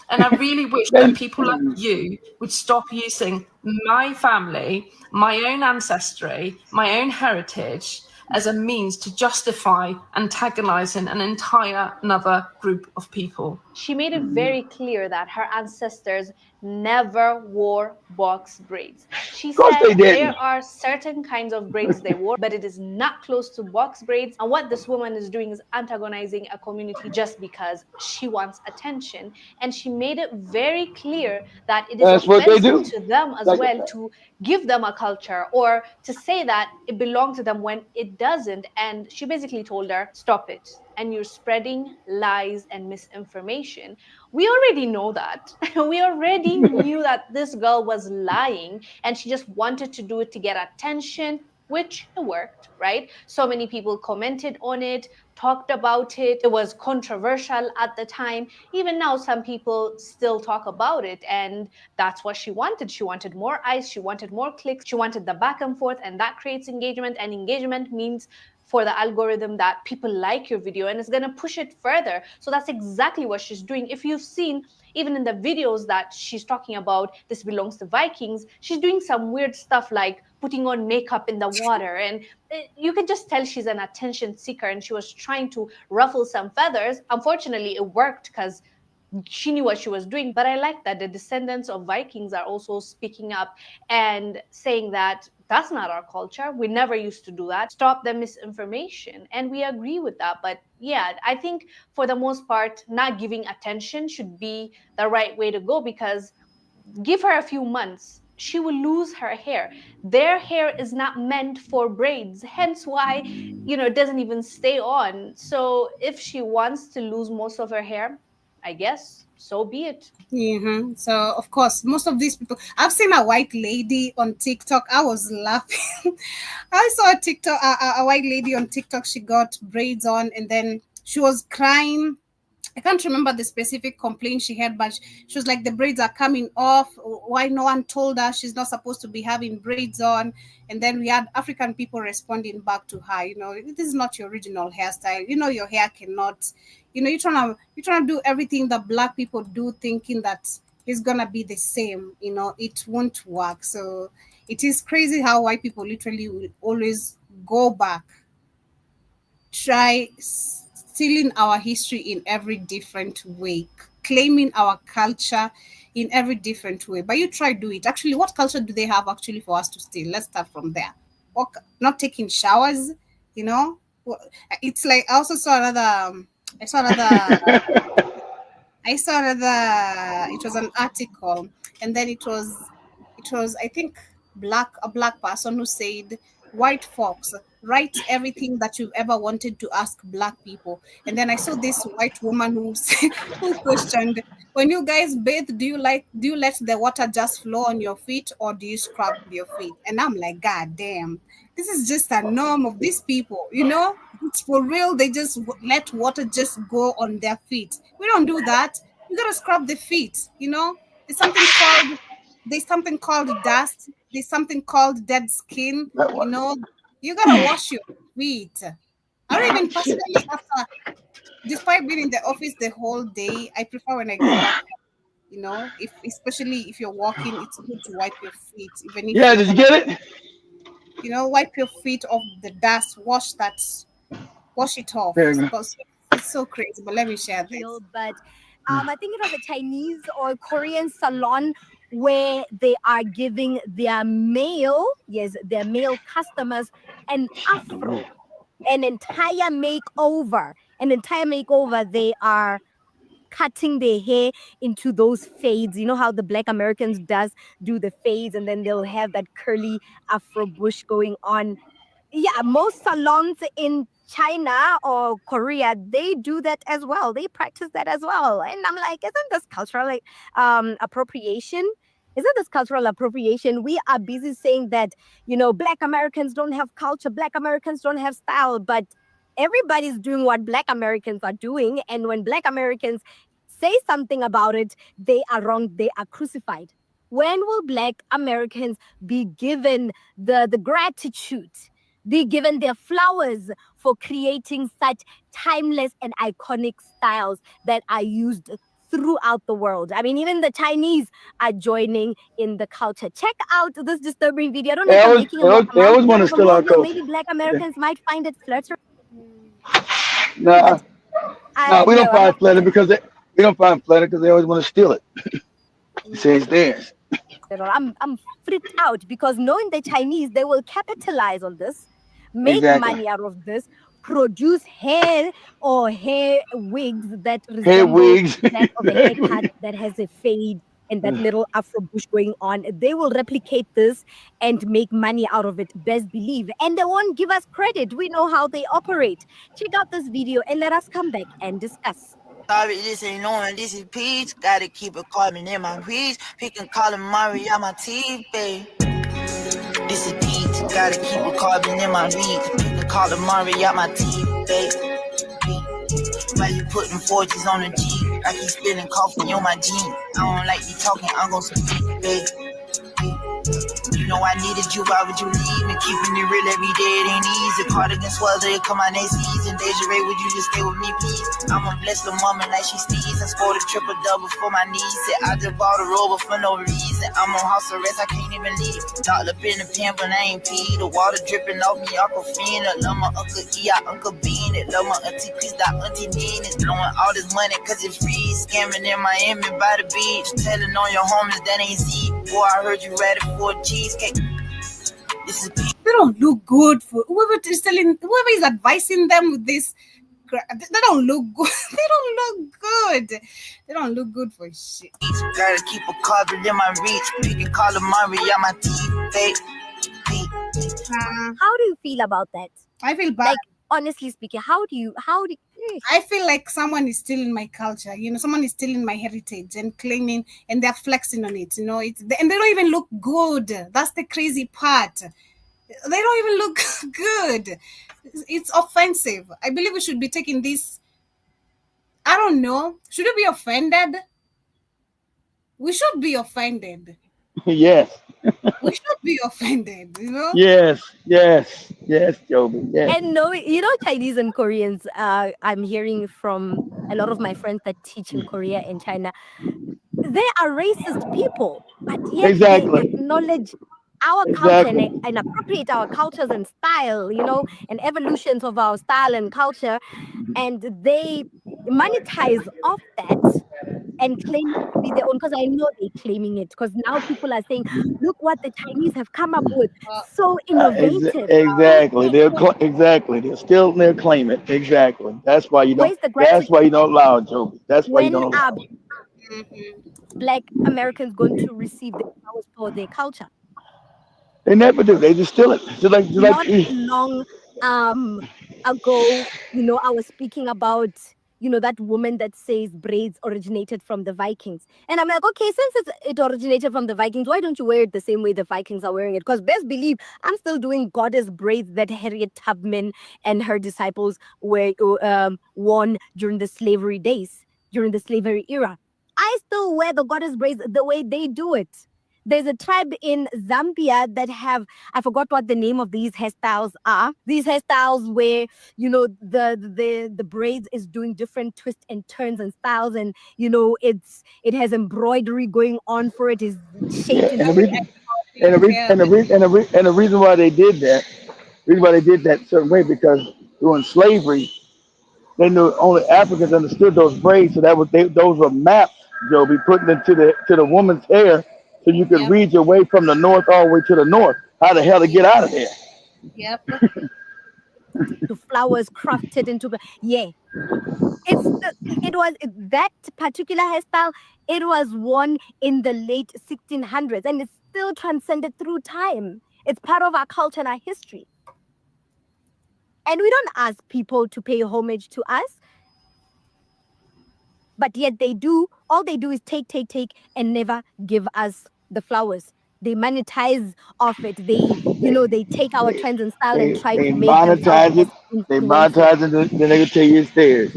And I really wish that people like you would stop using my family, my own ancestry, my own heritage as a means to justify antagonizing an entire another group of people. She made it very clear that her ancestors never wore box braids. She Of course said they didn't. there are certain kinds of braids they wore, but it is not close to box braids. And what this woman is doing is antagonizing a community just because she wants attention. And she made it very clear that it is That's what they do. offensive to them as Like well that. to give them a culture or to say that it belongs to them when it doesn't. And she basically told her, stop it. And you're spreading lies and misinformation. We already know that. We already knew that this girl was lying and she just wanted to do it to get attention, which it worked, right? So many people commented on it, talked about it. It was controversial at the time. Even now, some people still talk about it, and that's what she wanted. She wanted more eyes, she wanted more clicks, she wanted the back and forth, and that creates engagement, and engagement means for the algorithm that people like your video and it's going to push it further. So that's exactly what she's doing. If you've seen, even in the videos that she's talking about, this belongs to Vikings, she's doing some weird stuff like putting on makeup in the water. And you can just tell she's an attention seeker and she was trying to ruffle some feathers. Unfortunately, it worked because she knew what she was doing. But I like that the descendants of Vikings are also speaking up and saying that that's not our culture. We never used to do that. Stop the misinformation. And we agree with that. But yeah, I think for the most part, not giving attention should be the right way to go, because give her a few months, she will lose her hair. Their hair is not meant for braids, hence why, it doesn't even stay on. So if she wants to lose most of her hair, I guess so be it. Mm-hmm. So of course, most of these people, I've seen a white lady on TikTok. I was laughing. I saw a TikTok, a white lady on TikTok. She got braids on, and then she was crying. I can't remember the specific complaint she had, but she was like, the braids are coming off. Why no one told her she's not supposed to be having braids on? And then we had African people responding back to her, this is not your original hairstyle. Your hair cannot, you're trying to do everything that Black people do, thinking that it's gonna be the same. It won't work. So it is crazy how white people literally will always go back, try stealing our history in every different way, claiming our culture in every different way. But you try do it. Actually, what culture do they have actually for us to steal? Let's start from there. Not taking showers, It's like I also saw another. I saw another. It was an article, and then it was I think a black person who said, white folks, write everything that you've ever wanted to ask Black people. And then I saw this white woman who questioned, when you guys bathe, do you let the water just flow on your feet, or do you scrub your feet? And I'm like, God damn, this is just a norm of these people, it's for real. They just let water just go on their feet. We don't do that. You gotta scrub the feet. There's something called dust. There's something called dead skin. You gotta wash your feet. I don't even personally, despite being in the office the whole day, I prefer when I go back. Especially if you're walking, it's good to wipe your feet. Even if did you get it? Wipe your feet off the dust. Wash it off. Because it's so crazy. But let me share this. But I think it was a Chinese or Korean salon where they are giving their male customers an afro, an entire makeover. They are cutting their hair into those fades. You know how the Black Americans do the fades, and then they'll have that curly afro bush going on. Yeah, most salons in China or Korea, they do that as well. They practice that as well. And I'm like, isn't this cultural appropriation? Isn't this cultural appropriation? We are busy saying that, Black Americans don't have culture, Black Americans don't have style, but everybody's doing what Black Americans are doing. And when Black Americans say something about it, they are wrong, they are crucified. When will Black Americans be given the gratitude, be given their flowers for creating such timeless and iconic styles that are used throughout the world. I mean, even the Chinese are joining in the culture. Check out this disturbing video. I don't know if I'm making a They always want to steal our culture. maybe Black Americans might find it flattering. No, we don't find flattering because we always want to steal it. Say it's theirs. I'm freaked out because knowing the Chinese, they will capitalize on this, make money out of this, produce hair or hair wigs that resemble that of a haircut that has a fade and that little afro bush going on. They will replicate this and make money out of it, best believe. And they won't give us credit. We know how they operate. Check out this video and let us come back and discuss. Sorry, this ain't knowing, this is Peach. Gotta keep it carbon in my reach. Picking calamari on my teeth, babe. This is Peach. Gotta keep it carbon in my reach. Picking calamari on my teeth, babe. Why you putting forges on the G? I keep spilling coffee on my jeans. I don't like you talking, I'm gonna speak, babe. You know I needed you, why would you leave me? Keeping it real every day, it ain't easy. Cardigan swells, it come out next season. Deja Ray, would you just stay with me, please? I'm a blessed little woman like she sneezes. And scored a triple-double for my niece. Said I just bought a rover for no reason. I'm on house arrest, I can't even leave. Docked up in the pen, but I ain't pee. The water dripping off me, Aquafina. Love my Uncle E, Uncle Bean. It love my Auntie Chris, Auntie Nene. It's blowing all this money cause it's free. Scamming in Miami by the beach. Telling on your homies that ain't see. Boy, I heard you ready for a cheesecake. They don't look good for whoever is telling, whoever is advising them with this. They don't look good. They don't look good. They don't look good for shit. Gotta keep a carbon in my reach. Picking calamari on my teeth. How do you feel about that? I feel bad. Like, honestly speaking, how do you I feel like someone is stealing my culture, someone is stealing my heritage and claiming, and they're flexing on it, and they don't even look good. That's the crazy part. They don't even look good. It's offensive. I believe we should be taking this. I don't know. Should we be offended? We should be offended. Yes. We should be offended, Yes, Joby. Yes. And no, Chinese and Koreans, I'm hearing from a lot of my friends that teach in Korea and China, they are racist people, but yet they acknowledge our culture and appropriate our cultures and style, and evolutions of our style and culture, and they monetize off that and claim it to be their own, because I know they're claiming it, because now people are saying, look what the Chinese have come up with, so innovative. Exactly. They're still there claiming it. Exactly. That's why you don't. That's why you don't allow it, Joby. That's why you don't allow it. Black Americans going to receive the powers for their culture. They never do. They just steal it. Not long ago, I was speaking about, that woman that says braids originated from the Vikings. And I'm like, okay, since it originated from the Vikings, why don't you wear it the same way the Vikings are wearing it? Because best believe I'm still doing goddess braids that Harriet Tubman and her disciples were worn during the slavery days, during the slavery era. I still wear the goddess braids the way they do it. There's a tribe in Zambia that have, I forgot what the name of these hairstyles are. These hairstyles where, the braids is doing different twists and turns and styles, and, it has embroidery going on for it, is shaped. And the reason why they did that certain way, because during slavery, they knew only Africans understood those braids, so those were maps, Joby, putting into the woman's hair. So you could read your way from the north all the way to the north. How the hell to get out of there? Yep. The flowers crafted into it was that particular hairstyle. It was worn in the late 1600s, and it's still transcended through time. It's part of our culture and our history. And we don't ask people to pay homage to us, but yet they do. All they do is take, and never give us the flowers. They monetize off it. They take our trends and style and try to make monetize it. They monetize it, then they tell you it's theirs.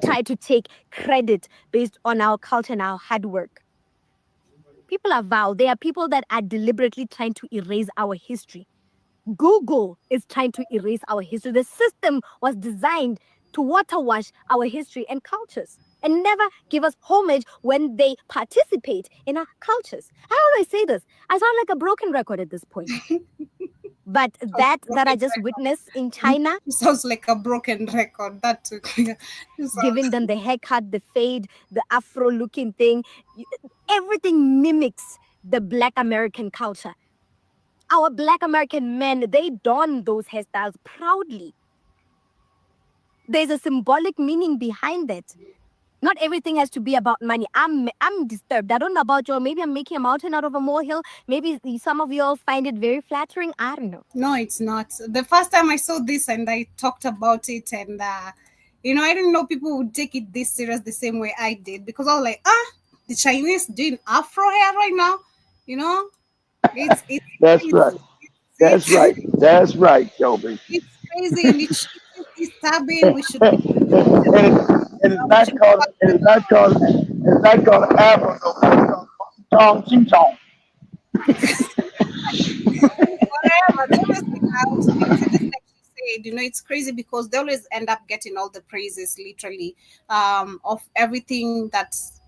Try to take credit based on our culture and our hard work. People are vowed. There are people that are deliberately trying to erase our history. Google is trying to erase our history. The system was designed to water wash our history and cultures and never give us homage when they participate in our cultures. How do I say this? I sound like a broken record at this point. But that I just witnessed in China, It sounds like a broken record. That took me. giving them the haircut, the fade, the afro-looking thing, everything mimics the Black American culture. Our Black American men, they don those hairstyles proudly. There's a symbolic meaning behind that. Not everything has to be about money. I'm disturbed. I don't know about you. Maybe I'm making a mountain out of a molehill. Maybe some of you all find it very flattering. I don't know. No, it's not. The first time I saw this and I talked about it, and I didn't know people would take it this serious the same way I did, because I was like, the Chinese doing Afro hair right now, it's That's crazy. right. That's right. That's right, Joby. It's crazy and it's disturbing. We should And it's not called Afro. It's called Ching Chong. whatever. They always think out. Just like you said, it's crazy because they always end up getting all the praises, literally, of everything that's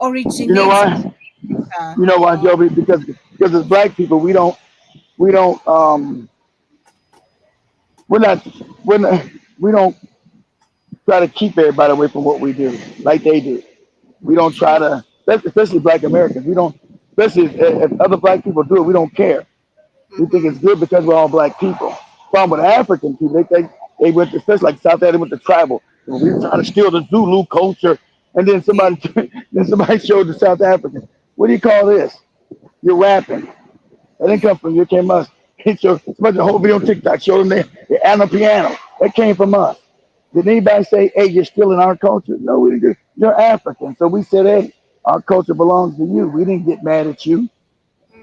originates. You know why? You know why, Joby? Because as black people, we don't try to keep everybody away from what we do like they do. We don't try to, especially Black Americans. We don't, especially if other black people do it, we don't care. We think it's good because we're all black people. Problem with African people, they think they went to, especially like South Africa, they went to tribal. And we were trying to steal the Zulu culture, and then somebody showed the South Africans, what do you call this? You're rapping. That didn't come from you, it came us. Somebody, the whole video on TikTok showed them the piano. That came from us. Did anybody say, hey, you're stealing our culture? No, we didn't. You're African. So we said, hey, our culture belongs to you. We didn't get mad at you.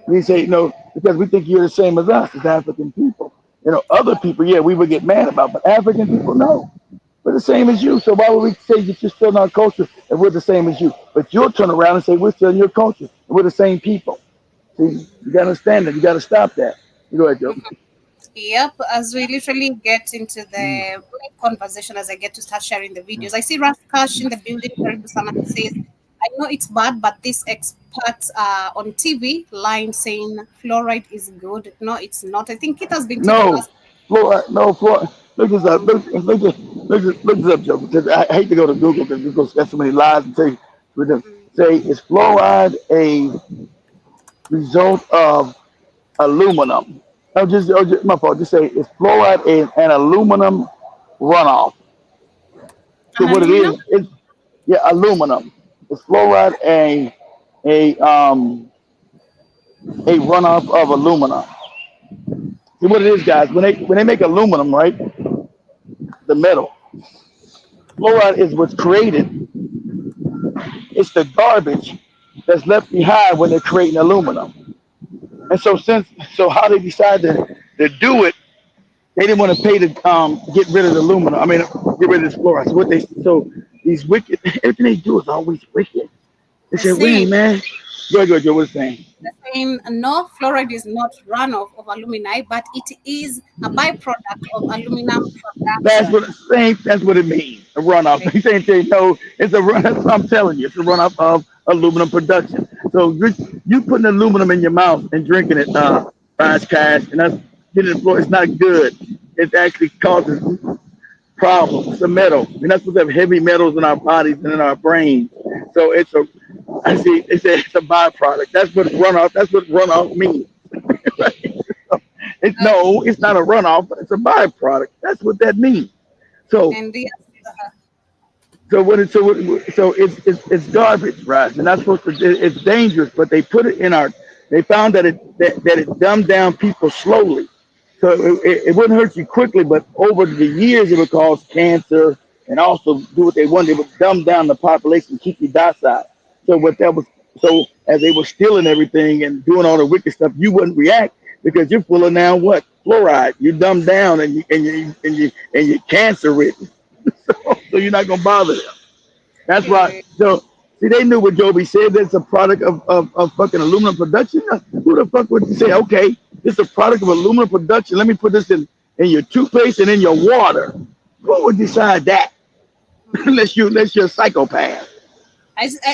We say, no, because we think you're the same as us, as African people. Other people, yeah, we would get mad about, but African people, no. We're the same as you. So why would we say that you're stealing our culture if we're the same as you? But you'll turn around and say, we're stealing your culture, and we're the same people. See, you got to understand that. You got to stop that. You go ahead, Joe. Yep, as we literally get into the conversation, as I get to start sharing the videos, I see Raskash in the building. Karibu Sana says, I know it's bad, but this expert on TV line saying fluoride is good. No, it's not. I think it has been No, fluoride. Look this up. Look this up, Joe. Because I hate to go to Google because Google's got so many lies and say, is fluoride a result of aluminum? My fault. Just say, is fluoride an aluminum runoff? So what aluminum? it is, aluminum. Is fluoride a runoff of aluminum? See what it is, guys. When they make aluminum, right, the metal, fluoride is what's created. It's the garbage that's left behind when they're creating aluminum. And so how they decided to do it, they didn't want to pay to get rid of the aluminum. I mean, get rid of this fluoride. So these wicked, everything they do is always wicked. They say, wait, man. Go ahead, Joe. What's saying? They're saying no, fluoride is not runoff of alumini, but it is a byproduct of aluminum production. That's what it means. A runoff. They saying no, it's a run. That's what I'm telling you. It's a runoff of aluminum production. So you putting aluminum in your mouth and drinking it, Cash, and that's getting it. It's not good. It actually causes problems. It's a metal. We're not supposed to have heavy metals in our bodies and in our brains. So it's a byproduct. That's what runoff. That's what runoff means. It's not a runoff, but it's a byproduct. That's what that means. So it's garbage, right? And that's supposed to. It's dangerous, but they put it in our. They found that it dumbed down people slowly, so it wouldn't hurt you quickly, but over the years it would cause cancer and also do what they wanted. They would dumb down the population, keep you docile. So as they were stealing everything and doing all the wicked stuff, you wouldn't react because you're full of now what? Fluoride. You're dumbed down and you're cancer ridden. So you're not gonna bother them. That's why. So see, they knew what Joby said. That's a product of fucking aluminum production. Who the fuck would say, okay, this is a product of aluminum production. Let me put this in your toothpaste and in your water. Who would decide that? unless you're a psychopath.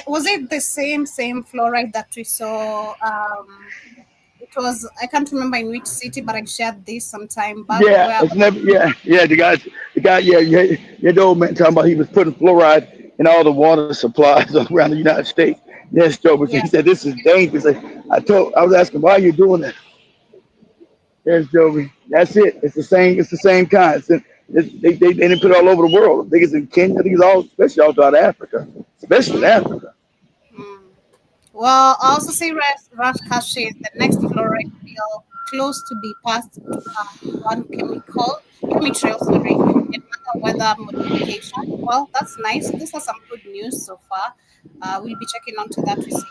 Was it the same fluoride that we saw? It was, I can't remember in which city, but I shared this sometime back. Yeah, Where it's never. Yeah. The guy. Yeah. The old man talking about he was putting fluoride in all the water supplies around the United States. Yes, Joe. But yeah, he said this is dangerous. I was asking why are you doing that. Yes, Joey. That's it. It's the same. It's the same kind. They didn't put it all over the world. I think it's in Kenya. I think it's all, especially all throughout Africa, especially in Africa. mm. Well, I also see Raj Kashe is the next fluoride bill close to be passed on chemical, sorry, in other weather modification. Well, that's nice. This is some good news so far. We'll be checking onto that to see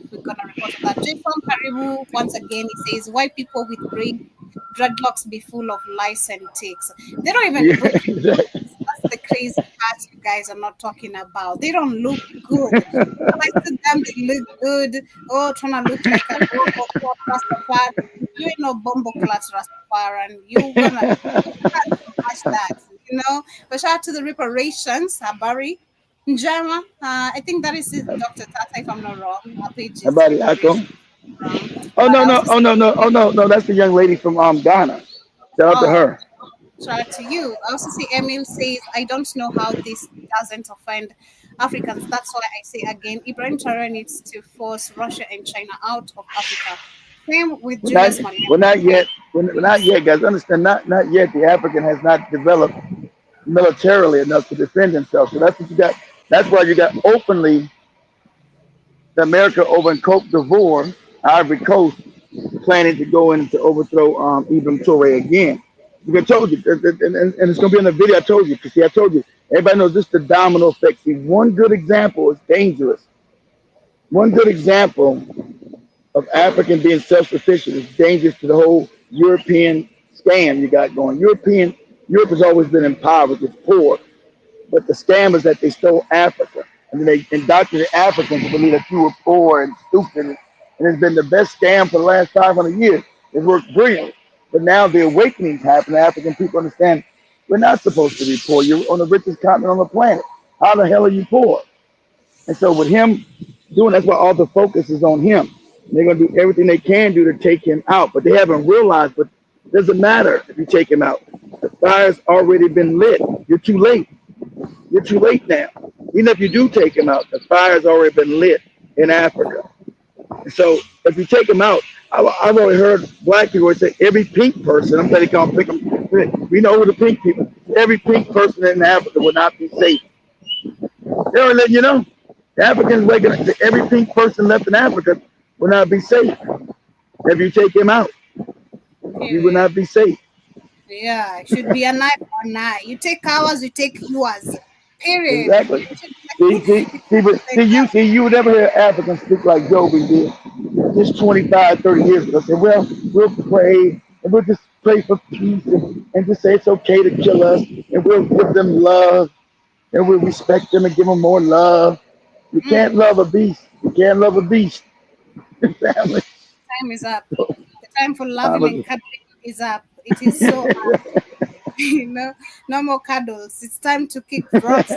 if we're gonna report on that. Jason Karibu once again he says why people with braid dreadlocks be full of lice and ticks. They don't even Yeah, look. exactly. That's the crazy part you guys are not talking about. They don't look good. Like to them, they look good. Oh, trying to look like a bombo clot Rastafari. You ain't no bombo clot Rastafari, and you can't match that, you know. But shout out to the reparations, Barry. Njama, I think that is it, Dr. Tata, if I'm not wrong. Our page is Somebody echo. reparations wrong. Oh no I no also oh see, no no oh no, that's the young lady from Ghana. Shout out to oh, her. shout out to you. I also see Emil says, I don't know how this doesn't offend Africans. That's why I say again, Ibrahim Traore needs to force Russia and China out of Africa. Same with We're not Julius Malema. we're not yet we're not yet, guys. Understand? Not yet. The African has not developed militarily enough to defend himself. So that's what you got. That's why you got openly America over in Cote d'Ivoire, Ivory Coast, planning to go in to overthrow Ibn Toure again. Because I told you, and it's going to be in the video I told you. Because see, I told you, everybody knows this is the domino effect. See, one good example is dangerous. One good example of African being self-sufficient is dangerous to the whole European scam you got going. Europe has always been impoverished, it's poor. But the scam is that they stole Africa. And then they indoctrinated Africans to believe that you were poor and stupid. And it's been the best scam for the last 500 years. It worked brilliantly. But now the awakening's happening. African people understand we're not supposed to be poor. You're on the richest continent on the planet. How the hell are you poor? And so with him doing, that's why all the focus is on him. And they're going to do everything they can do to take him out. But they haven't realized, but it doesn't matter if you take him out. The fire's already been lit. You're too late. You're too late now. Even if you do take him out, the fire's already been lit in Africa. So if you take him out, I've already heard black people say every pink person, I'm saying they can't pick them. We know who the pink people, every pink person in Africa will not be safe. They don't let you know. The Africans waking up, every pink person left in Africa will not be safe. If you take him out, you will not be safe. Yeah, it should be a knife or knife. You take ours, you take yours. Period. Exactly. You would never hear Africans speak like Joby did just 25, 30 years ago. Say, well, we'll pray and we'll just pray for peace and just say it's okay to kill us and we'll give them love and we'll respect them and give them more love. You can't love a beast. You can't love a beast. Family. Time is up. The time for loving and cuddling is up. It is so no more cuddles. It's time to kick rocks.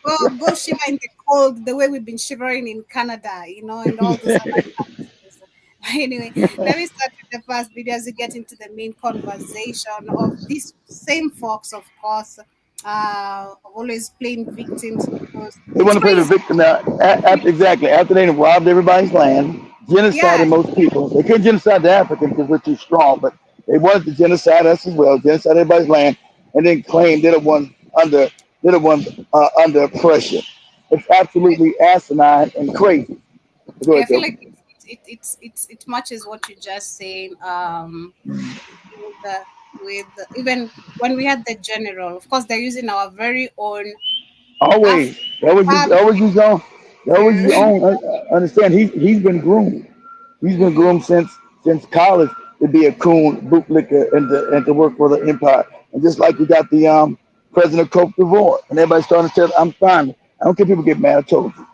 Go shiver in the cold the way we've been shivering in Canada, and all those other countries. Anyway, let me start with the first video as we get into the main conversation of these same folks, of course, always playing victims because they want to play the victim now. Exactly. After they robbed everybody's land, genocided most people. They couldn't genocide the Africans because we're too strong, but they wanted to genocide us as well, genocide everybody's land, and then claim they're the ones under oppression. It's absolutely asinine and crazy. I feel like it matches what you just saying. With even when we had the general, of course, they're using our very own. Always, that was his own. That was his own. Understand? He's been groomed. He's been groomed since college to be a coon bootlicker and to work for the empire. And just like you got the president of Cote d'Ivoire, and everybody's starting to tell, I'm fine. I don't care if people get mad. I told you.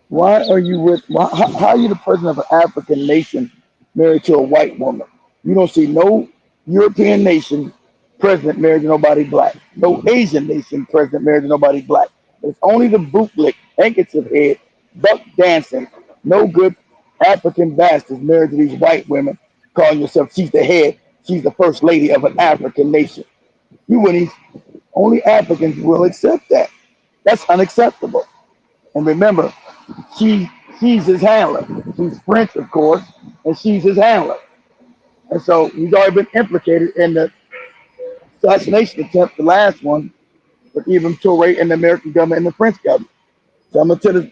Why are you how are you the president of an African nation married to a white woman? You don't see no European nation president married to nobody black. No Asian nation president married to nobody black. It's only the bootlick, handkerchief head, buck dancing, no good African bastards married to these white women, calling yourself she's the head, she's the first lady of an African nation. You wouldn't. Only Africans will accept that. That's unacceptable. And remember, she's his handler. She's French, of course, and she's his handler. And so he's already been implicated in the assassination attempt, the last one, with Ibn Touré and the American government and the French government. So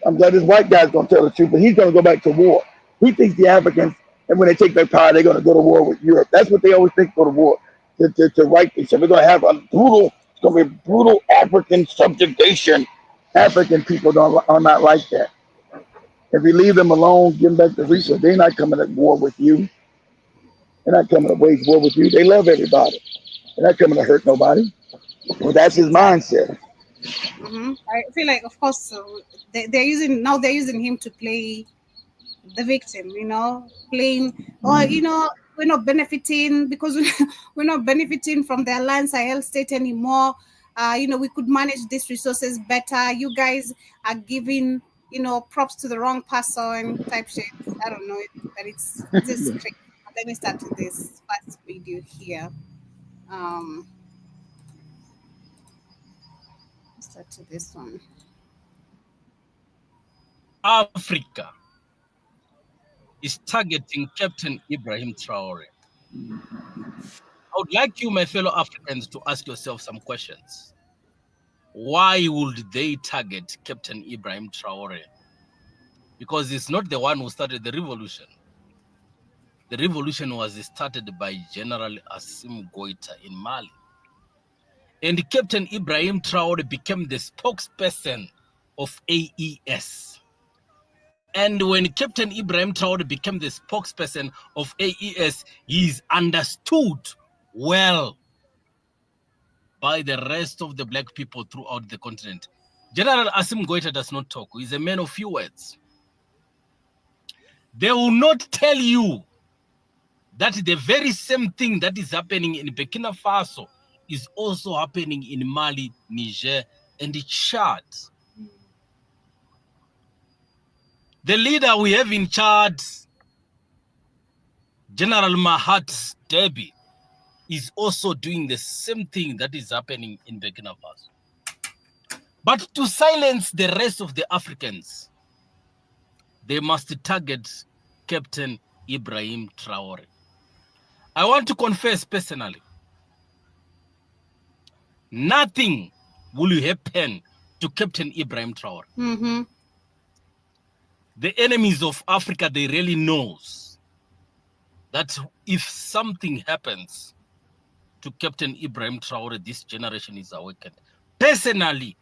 I'm glad this white guy's gonna tell the truth, but he's gonna go back to war. He thinks the Africans, and when they take their power, they're gonna go to war with Europe. That's what they always think, go to war to right each other. We're gonna have it's gonna be brutal African subjugation. African people are not like that. If you leave them alone, give them back the resources, they're not coming to war with you. They're not coming to wage war with you. They love everybody. They're not coming to hurt nobody. Well, that's his mindset. I feel like, of course, they're using him to play the victim. Playing, we're not benefiting because we're not benefiting from the Alliance Sahel state anymore. We could manage these resources better. You guys are giving, props to the wrong person type shit. I don't know, but it's just crazy. Let me start with this first video here. Start to this one. Africa is targeting Captain Ibrahim Traore. I would like you, my fellow Africans, to ask yourself some questions. Why would they target Captain Ibrahim Traore? Because it's not the one who started the revolution. The revolution was started by General Assimi Goïta in Mali. And Captain Ibrahim Traore became the spokesperson of AES. And when Captain Ibrahim Traore became the spokesperson of AES, he is understood well by the rest of the black people throughout the continent. General Assimi Goïta does not talk. He's a man of few words. They will not tell you that the very same thing that is happening in Burkina Faso is also happening in Mali, Niger, and Chad. The leader we have in Chad, General Mahat Deby, is also doing the same thing that is happening in Burkina Faso. But to silence the rest of the Africans, they must target Captain Ibrahim Traore. I want to confess personally, nothing will happen to Captain Ibrahim Traore. The enemies of Africa, they really knows that if something happens to Captain Ibrahim Traore, this generation is awakened. Personally,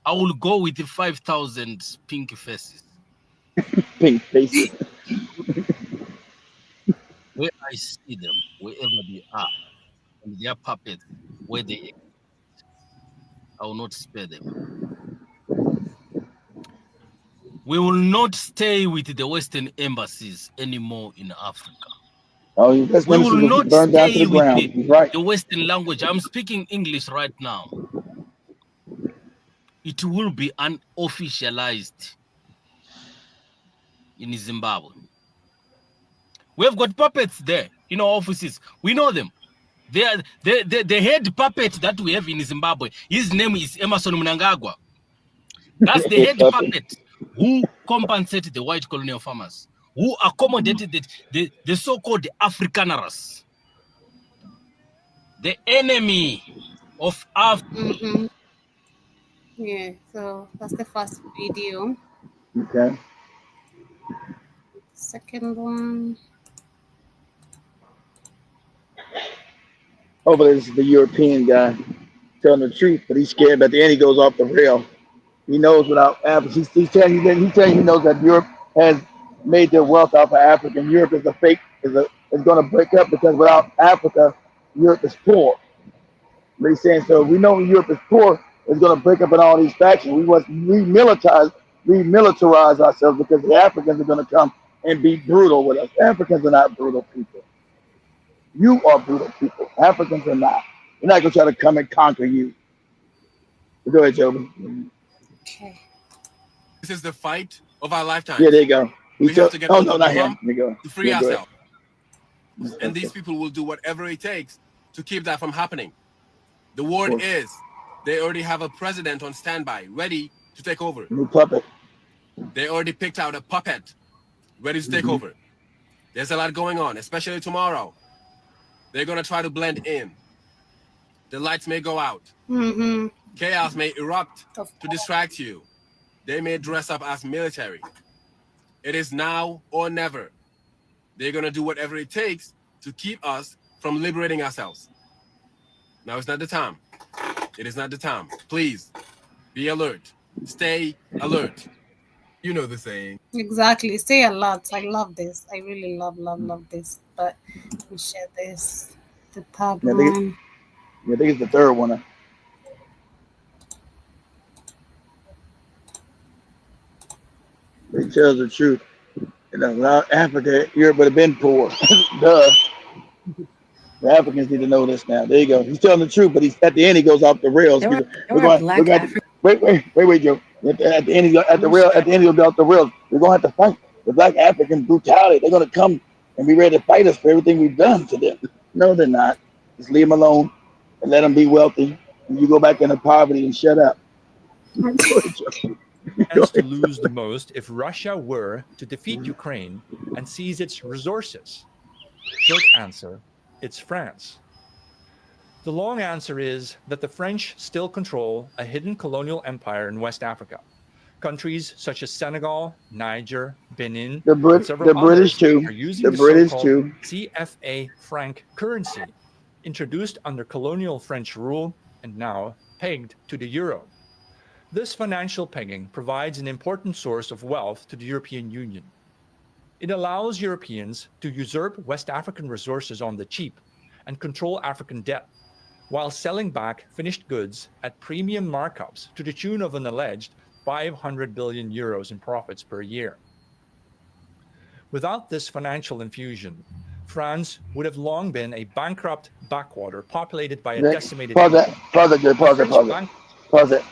I will go with the 5,000 pink faces. Pink faces. Where I see them, wherever they are, and their puppets, where they exist, I will not spare them. We will not stay with the Western embassies anymore in Africa. Oh, we will not stay with the Western language. I'm speaking English right now. It will be unofficialized in Zimbabwe. We have got puppets there in our offices. We know them. The head puppet that we have in Zimbabwe, his name is Emmerson Mnangagwa. That's the head puppet who compensated the white colonial farmers, who accommodated the so-called Afrikaners, the enemy of Africa. Yeah, so that's the first video. Okay. Second one. Hopefully this is the European guy telling the truth, but he's scared. But at the end, he goes off the rail. He knows without Africa. He's telling you he knows that Europe has made their wealth off of Africa. And Europe is a fake, is going to break up because without Africa, Europe is poor. But he's saying, so we know Europe is poor, it's going to break up in all these factions. We must remilitarize ourselves because the Africans are going to come and be brutal with us. Africans are not brutal people. You are brutal people. Africans are not. We're not gonna try to come and conquer you. Go ahead, Joby. Okay. This is the fight of our lifetimes. Yeah, there you go. We have to get oh over no, the not him. hump There you go. to free Yeah, go ahead. ourselves. And these people will do whatever it takes to keep that from happening. The word Cool. is they already have a president on standby, ready to take over. New puppet. They already picked out a puppet, ready to take Mhm. over. There's a lot going on, especially tomorrow. They're going to try to blend in. The lights may go out. Mm-hmm. Chaos may erupt Of to distract you. They may dress up as military. It is now or never. They're going to do whatever it takes to keep us from liberating ourselves. Now it's not the time. It is not the time. Please be alert. Stay alert. You know the saying. Exactly. Stay alert. I love this. I really love this. But we share this. The third Yeah, one. I think it's the third one. It tells the truth. You know, Africa, Europe would have been poor. Duh. The Africans need to know this now. There you go. He's telling the truth, but he's at the end he goes off the rails. We're going. Wait, Joe. At the end, at the end he'll go off the rails. We're gonna have to fight the black African brutality. They're gonna come and be ready to fight us for everything we've done to them. No, they're not. Just leave them alone and let them be wealthy. And you go back into poverty and shut up. Stands to lose the most if Russia were to defeat Ukraine and seize its resources? Short answer, it's France. The long answer is that the French still control a hidden colonial empire in West Africa. Countries such as Senegal, Niger, Benin, and several British others too. are using The the British so-called too. CFA franc currency, introduced under colonial French rule and now pegged to the euro. This financial pegging provides an important source of wealth to the European Union. It allows Europeans to usurp West African resources on the cheap and control African debt, while selling back finished goods at premium markups to the tune of an alleged 500 billion euros in profits per year. Without this financial infusion, France would have long been a bankrupt backwater populated by a decimated Pause it.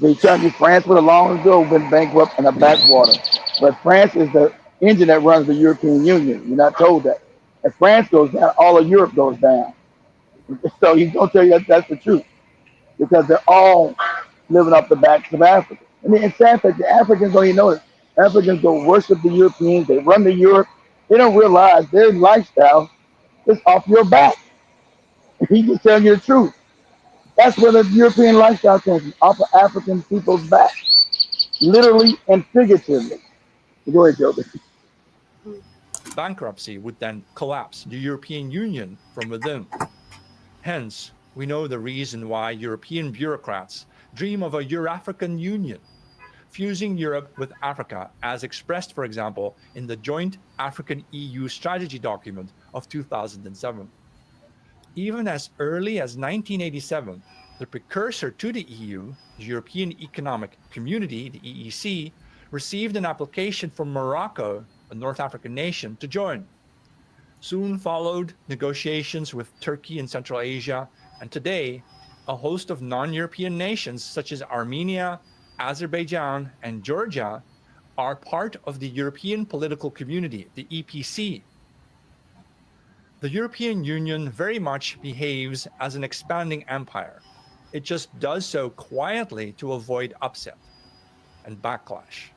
They tell you France would have long ago been bankrupt in a backwater. But France is the engine that runs the European Union. You're not told that. If France goes down, all of Europe goes down. So he's going to tell you that's the truth. Because they're all living off the backs of Africa. I mean, it's sad that the Africans don't even know it. Africans go worship the Europeans. They run to Europe. They don't realize their lifestyle is off your back. He's just telling you the truth. That's where the European lifestyle comes from, off of African people's back. Literally and figuratively. Go ahead, Joe. Bankruptcy would then collapse the European Union from within. Hence, we know the reason why European bureaucrats dream of a Euro-African Union, fusing Europe with Africa, as expressed, for example, in the joint African-EU strategy document of 2007. Even as early as 1987, the precursor to the EU, the European Economic Community, the EEC, received an application from Morocco, a North African nation, to join. Soon followed negotiations with Turkey and Central Asia, and today, a host of non-European nations such as Armenia, Azerbaijan, and Georgia are part of the European Political Community, the EPC. The European Union very much behaves as an expanding empire. It just does so quietly to avoid upset and backlash.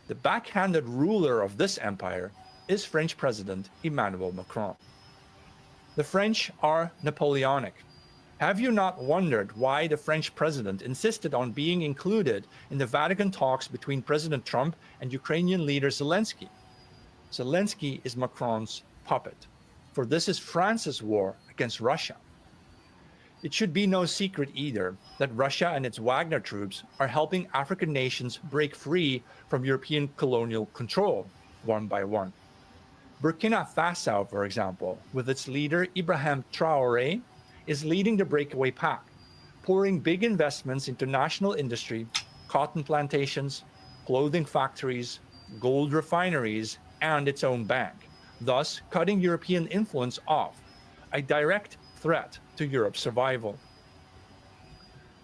The backhanded ruler of this empire is French President Emmanuel Macron. The French are Napoleonic. Have you not wondered why the French president insisted on being included in the Vatican talks between President Trump and Ukrainian leader Zelensky? Zelensky is Macron's puppet, for this is France's war against Russia. It should be no secret either that Russia and its Wagner troops are helping African nations break free from European colonial control, one by one. Burkina Faso, for example, with its leader Ibrahim Traoré, is leading the breakaway pack, pouring big investments into national industry, cotton plantations, clothing factories, gold refineries, and its own bank, thus cutting European influence off a direct threat to Europe's survival.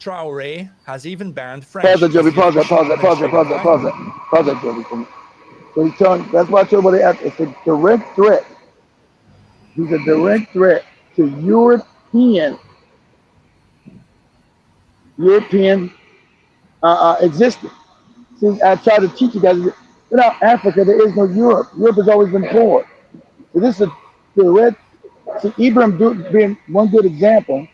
Traoré has even banned French. Pause it, as Joby. the Pause it. official Pause it. Pause it. administrative Pause it. language. Pause it. Pause it, Joby. For me. So he's telling. That's why I told you about it's a direct threat. He's a direct threat to European existence. See, I try to teach you guys. Without Africa, there is no Europe. Europe has always been poor. So this is a direct. See, Ibrahim being one good example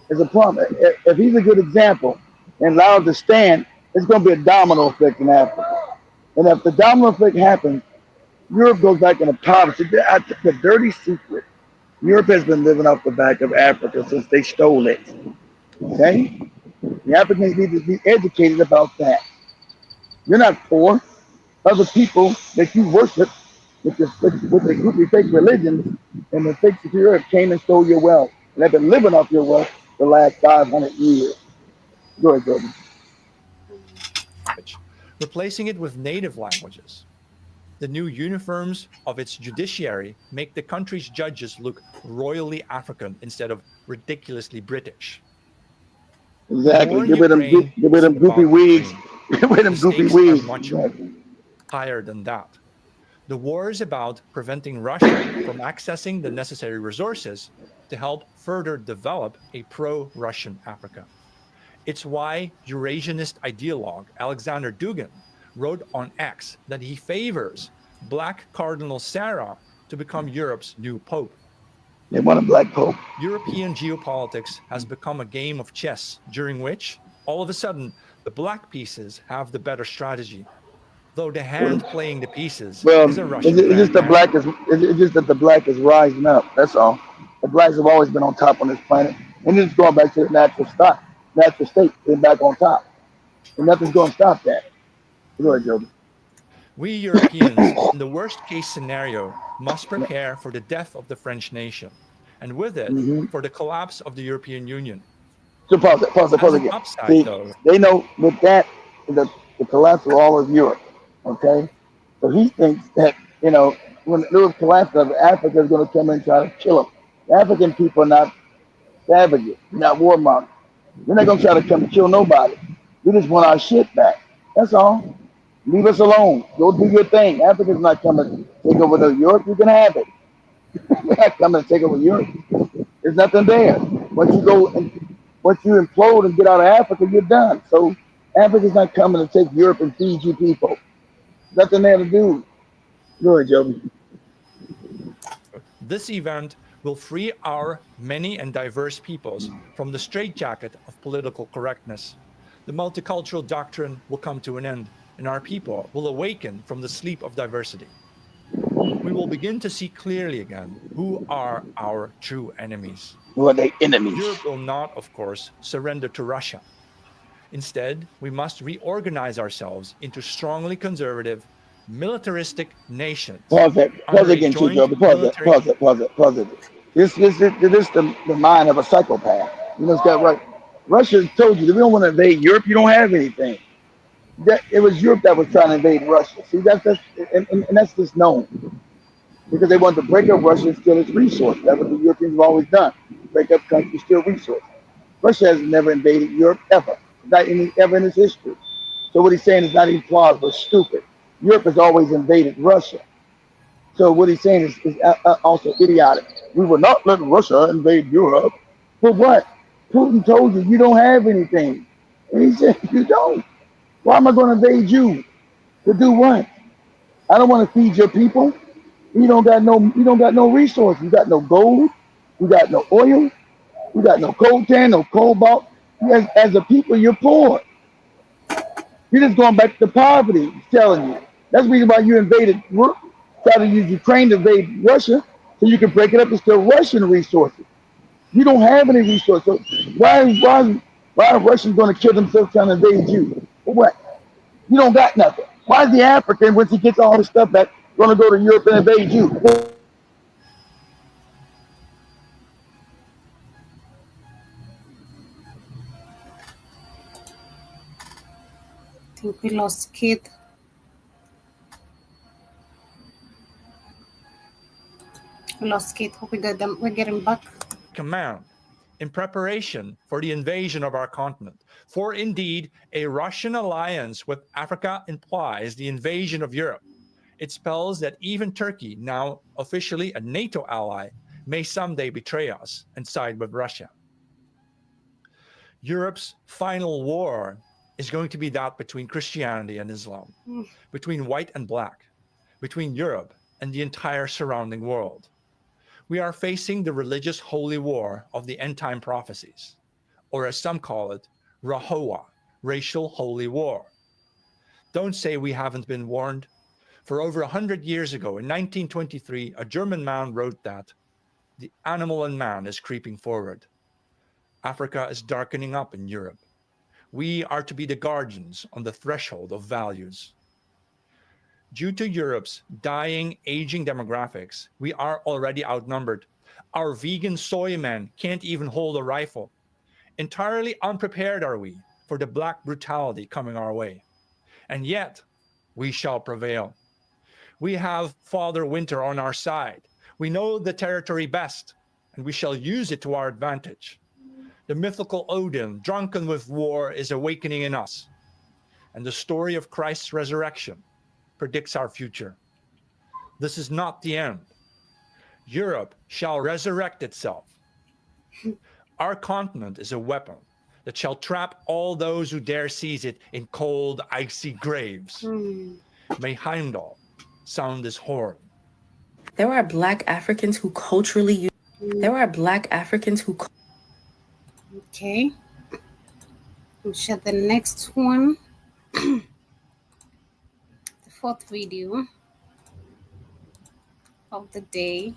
is a problem. If he's a good example and allowed to stand, it's going to be a domino effect in Africa. And if the domino effect happens, Europe goes back into poverty. The dirty secret. Europe has been living off the back of Africa since they stole it. Okay? The Africans need to be educated about that. You're not poor. Other people that you worship with the goofy fake religions and the fake superior came and stole your wealth. And they've been living off your wealth the last 500 years. Go ahead, Jordan. Replacing it with native languages. The new uniforms of its judiciary make the country's judges look royally African instead of ridiculously British. Exactly. Give it them goofy wigs. Give it them goofy wigs. Much higher than that. The war is about preventing Russia from accessing the necessary resources to help further develop a pro-Russian Africa. It's why Eurasianist ideologue Alexander Dugin wrote on X that he favors Black Cardinal Sarah to become Europe's new pope. They want a black pope. European geopolitics has become a game of chess during which, all of a sudden, the black pieces have the better strategy. Though the hand playing the pieces is a Russian it's just that the black is rising up. That's all. The blacks have always been on top on this planet. And it's going back to the natural state. They're back on top. And nothing's going to stop that. Go ahead, Joby. We Europeans, in the worst case scenario, must prepare for the death of the French nation, and with it, for the collapse of the European Union. So pause it again. Upside, See, though, they know with that, the collapse of all of Europe, okay? So he thinks that, when there was collapse of Africa is going to come in and try to kill them. The African people are not savages, not warmongers. They're not going to try to come kill nobody. We just want our shit back. That's all. Leave us alone. Go do your thing. Africa's not coming to take over Europe. You can have it. We're not coming to take over Europe. There's nothing there. Once you implode and get out of Africa, you're done. So Africa's not coming to take Europe and feed you people. Nothing there to do. Go ahead, Joby. This event will free our many and diverse peoples from the straitjacket of political correctness. The multicultural doctrine will come to an end, and our people will awaken from the sleep of diversity. We will begin to see clearly again who are our true enemies. Who are they enemies? Europe will not, of course, surrender to Russia. Instead, we must reorganize ourselves into strongly conservative, militaristic nations. Pause again, too, Joby. Pause it. This is the mind of a psychopath. You know, it's got right. Russia told you, if you don't want to invade Europe, you don't have anything. It was Europe that was trying to invade Russia. See, that's just known. Because they wanted to break up Russia and steal its resources. That's what the Europeans have always done. Break up countries, steal resources. Russia has never invaded Europe, ever. Not ever in its history. So what he's saying is not even plausible, it's stupid. Europe has always invaded Russia. So what he's saying is also idiotic. We will not let Russia invade Europe. For what? Putin told you don't have anything. And he said, you don't. Why am I going to invade you? To do what? I don't want to feed your people. You don't got no resources. You got no gold. You got no oil. You got no coltan, no cobalt. As a people, you're poor. You're just going back to poverty, I'm telling you. That's the reason why you invaded, try to use Ukraine to invade Russia, so you can break it up and steal Russian resources. You don't have any resources. So why are Russians going to kill themselves trying to invade you? For what? You don't got nothing. Why is the African, once he gets all his stuff back, going to go to Europe and invade you? I think we lost Keith. We lost Keith. Hope we got them. We're getting back. Command in preparation for the invasion of our continent. For indeed, a Russian alliance with Africa implies the invasion of Europe. It spells that even Turkey, now officially a NATO ally, may someday betray us and side with Russia. Europe's final war is going to be that between Christianity and Islam, between white and black, between Europe and the entire surrounding world. We are facing the religious holy war of the end-time prophecies, or as some call it, Rahowa, racial holy war. Don't say we haven't been warned. For over 100 years ago, in 1923, a German man wrote that the animal in man is creeping forward. Africa is darkening up in Europe. We are to be the guardians on the threshold of values. Due to Europe's dying, aging demographics, we are already outnumbered. Our vegan soy men can't even hold a rifle. Entirely unprepared are we for the black brutality coming our way. And yet, we shall prevail. We have Father Winter on our side. We know the territory best, and we shall use it to our advantage. The mythical Odin, drunken with war, is awakening in us. And the story of Christ's resurrection predicts our future. This is not the end. Europe shall resurrect itself. Our continent is a weapon that shall trap all those who dare seize it in cold, icy graves. May Heimdall sound his horn. There are Black Africans who culturally Okay. We'll share the next one. The fourth video of the day.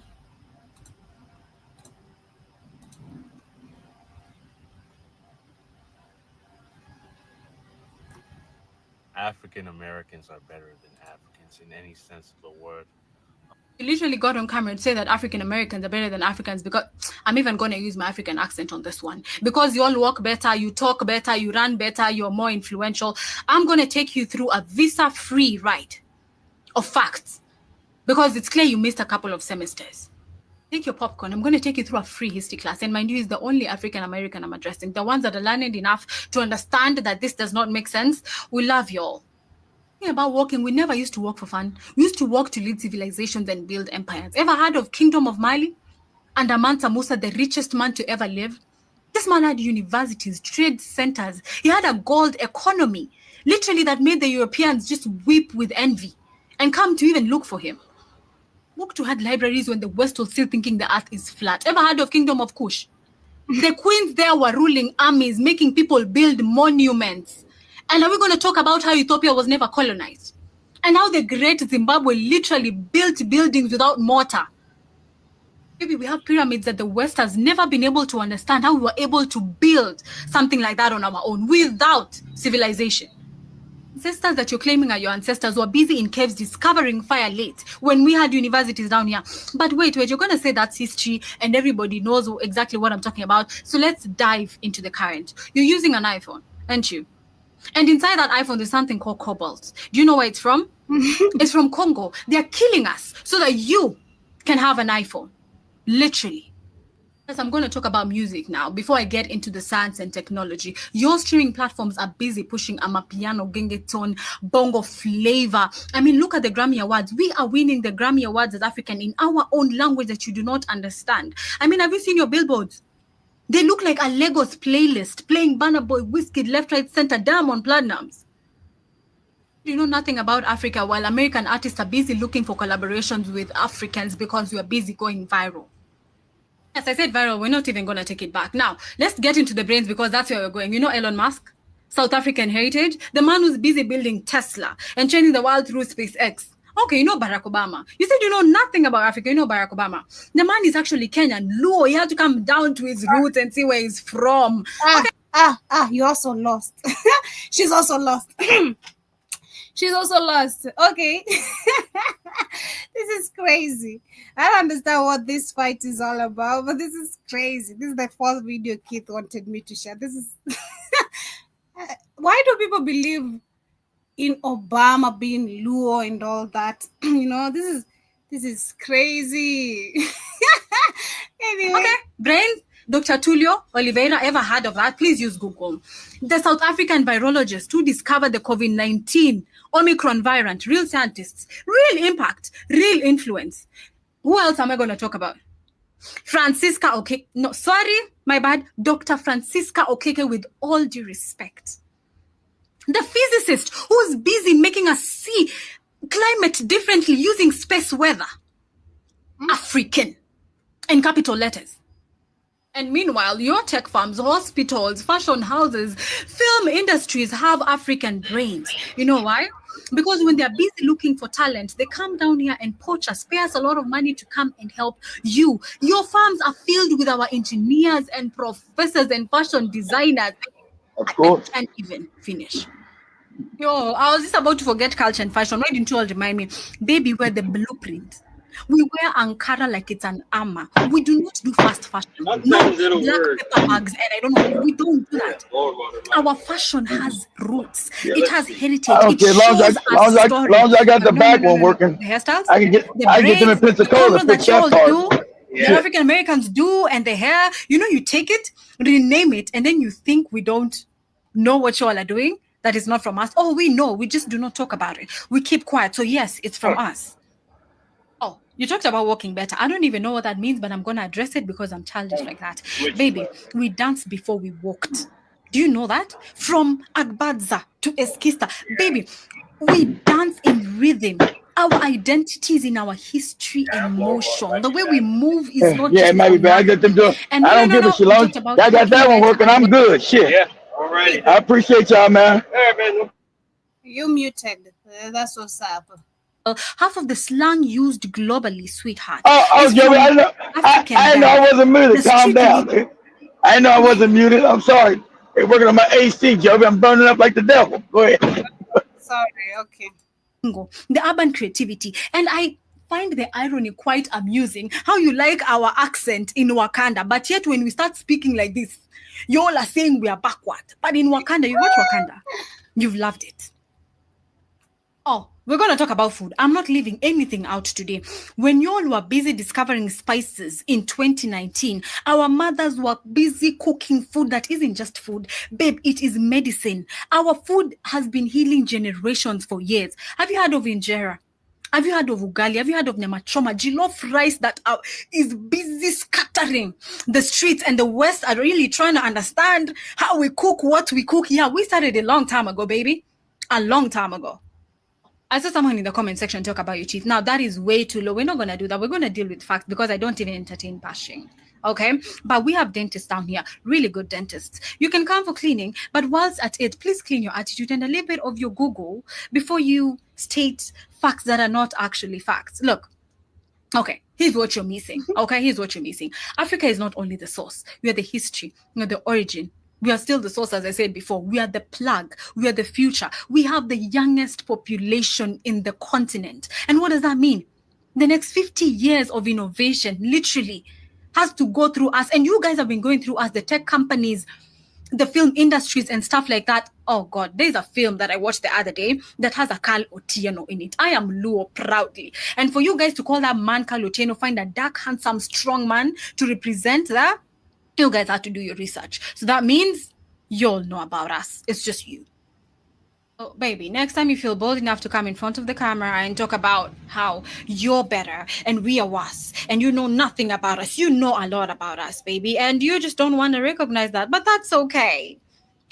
African Americans are better than Africans in any sense of the word. You literally got on camera and say that African Americans are better than Africans, because I'm even going to use my African accent on this one. Because you all walk better, you talk better, you run better, you're more influential. I'm going to take you through a visa-free ride of facts, because it's clear you missed a couple of semesters. Take your popcorn. I'm going to take you through a free history class. And mind you, is the only African American I'm addressing. The ones that are learned enough to understand that this does not make sense. We love you all. About walking, we never used to walk for fun. We used to walk to lead civilizations and build empires. Ever heard of Kingdom of Mali? Under Mansa Musa, the richest man to ever live? This man had universities, trade centers. He had a gold economy, literally, that made the Europeans just weep with envy and come to even look for him. Muktu had libraries when the West was still thinking the earth is flat. Ever heard of Kingdom of Kush? The queens there were ruling armies, making people build monuments. And are we going to talk about how Ethiopia was never colonized? And how the great Zimbabwe literally built buildings without mortar? Maybe we have pyramids that the West has never been able to understand, how we were able to build something like that on our own without civilization. Ancestors that you're claiming are your ancestors were busy in caves discovering fire late when we had universities down here. But wait, you're going to say that's history and everybody knows exactly what I'm talking about. So let's dive into the current. You're using an iPhone, aren't you? And inside that iPhone, there's something called cobalt. Do you know where it's from? It's from Congo. They're killing us so that you can have an iPhone. Literally. Yes, I'm going to talk about music now before I get into the science and technology. Your streaming platforms are busy pushing Amapiano, Gengeton, Bongo Flavor. I mean, look at the Grammy Awards. We are winning the Grammy Awards as African in our own language that you do not understand. I mean, have you seen your billboards? They look like a Lagos playlist, playing Burna Boy, Wizkid, left, right, center, Diamond Platnumz. You know nothing about Africa, while American artists are busy looking for collaborations with Africans because we are busy going viral. Yes, I said viral. We're not even going to take it back. Now, let's get into the brains, because that's where we're going. You know Elon Musk? South African heritage? The man who's busy building Tesla and changing the world through SpaceX. Okay, you know Barack Obama. You said you know nothing about Africa. You know Barack Obama. The man is actually Kenyan. Luo, you have to come down to his roots and see where he's from. You're also lost. She's also lost. She's also lost. Okay. This is crazy. I don't understand what this fight is all about, but this is crazy. This is the fourth video Keith wanted me to share. This is... Why do people believe in Obama being Luo and all that? You know, this is crazy. Anyway. Okay, brain. Dr. Tulio Oliveira, ever heard of that? Please use Google. The South African virologist who discovered the COVID-19 Omicron variant, real scientists, real impact, real influence. Who else am I going to talk about? Francisca Okeke. No, sorry, my bad. Dr. Francisca Okeke, with all due respect. The physicist who's busy making us see climate differently using space weather. African, in capital letters. And meanwhile, your tech firms, hospitals, fashion houses, film industries have African brains. You know why? Because when they're busy looking for talent, they come down here and poach us, pay us a lot of money to come and help you. Your farms are filled with our engineers and professors and fashion designers. Of course. I can't even finish. Yo, I was just about to forget culture and fashion. Why didn't you all remind me? Baby, we're the blueprint. We wear Ankara like it's an armor. We do not do fast fashion. No black paper bags, and I don't know. We don't do that. Our fashion has roots. It has heritage. Okay, as long as I got the back one working, the hairstyles, I can get them in Pensacola. The that y'all do, the African Americans do, and the hair. You know, you take it, rename it, and then you think we don't know what y'all are doing. That is not from us. Oh, we know. We just do not talk about it. We keep quiet. So yes, it's from us. You talked about walking better. I don't even know what that means, but I'm going to address it because I'm childish like that. Baby, we danced before we walked. Do you know that? From Agbadza to Eskista. Baby, we dance in rhythm. Our identity is in our history and motion. The way we move is not just... Yeah, maybe, but I get them doing... I don't give a shit. I got that one working. I'm good. Shit. Yeah, alrighty. I appreciate y'all, man. You muted. That's what's up. Half of the slang used globally, sweetheart. Joey, I know I wasn't muted. Calm down. I know I wasn't muted. I'm sorry. They're working on my AC, Joey. I'm burning up like the devil. Go ahead. Sorry, okay. The urban creativity. And I find the irony quite amusing, how you like our accent in Wakanda, but yet when we start speaking like this, you all are saying we are backward. But in Wakanda, you watch Wakanda, you've loved it. Oh, we're going to talk about food. I'm not leaving anything out today. When y'all were busy discovering spices in 2019, our mothers were busy cooking food that isn't just food. Babe, it is medicine. Our food has been healing generations for years. Have you heard of injera? Have you heard of ugali? Have you heard of nemachoma? Jollof rice that is busy scattering the streets, and the West are really trying to understand how we cook, what we cook. Yeah, we started a long time ago, baby. A long time ago. I saw someone in the comment section talk about your teeth. Now, that is way too low. We're not going to do that. We're going to deal with facts because I don't even entertain bashing. Okay? But we have dentists down here. Really good dentists. You can come for cleaning, but whilst at it, please clean your attitude and a little bit of your Google before you state facts that are not actually facts. Look. Okay, here's what you're missing. Okay, here's what you're missing. Africa is not only the source. We are the history. We are the origin. We are still the source, as I said before. We are the plug. We are the future. We have the youngest population in the continent. And what does that mean? The next 50 years of innovation literally has to go through us. And you guys have been going through us, the tech companies, the film industries and stuff like that. Oh God, there's a film that I watched the other day that has a Carl Otieno in it. I am Luo proudly. And for you guys to call that man Carl Otieno, find a dark, handsome, strong man to represent that, you guys have to do your research. So that means you'll know about us. It's just you. Oh, baby, next time you feel bold enough to come in front of the camera and talk about how you're better and we are worse and you know nothing about us. You know a lot about us, baby, and you just don't want to recognize that. But that's okay.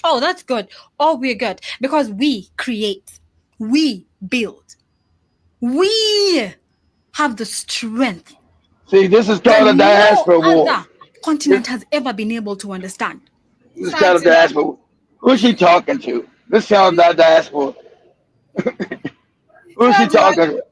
Oh, that's good. Oh, we're good because we create, we build, we have the strength. See, this is called a diaspora war. Continent has ever been able to understand. This is kind of diaspora. Who's she talking to? This sounds like diaspora. Who's she talking to?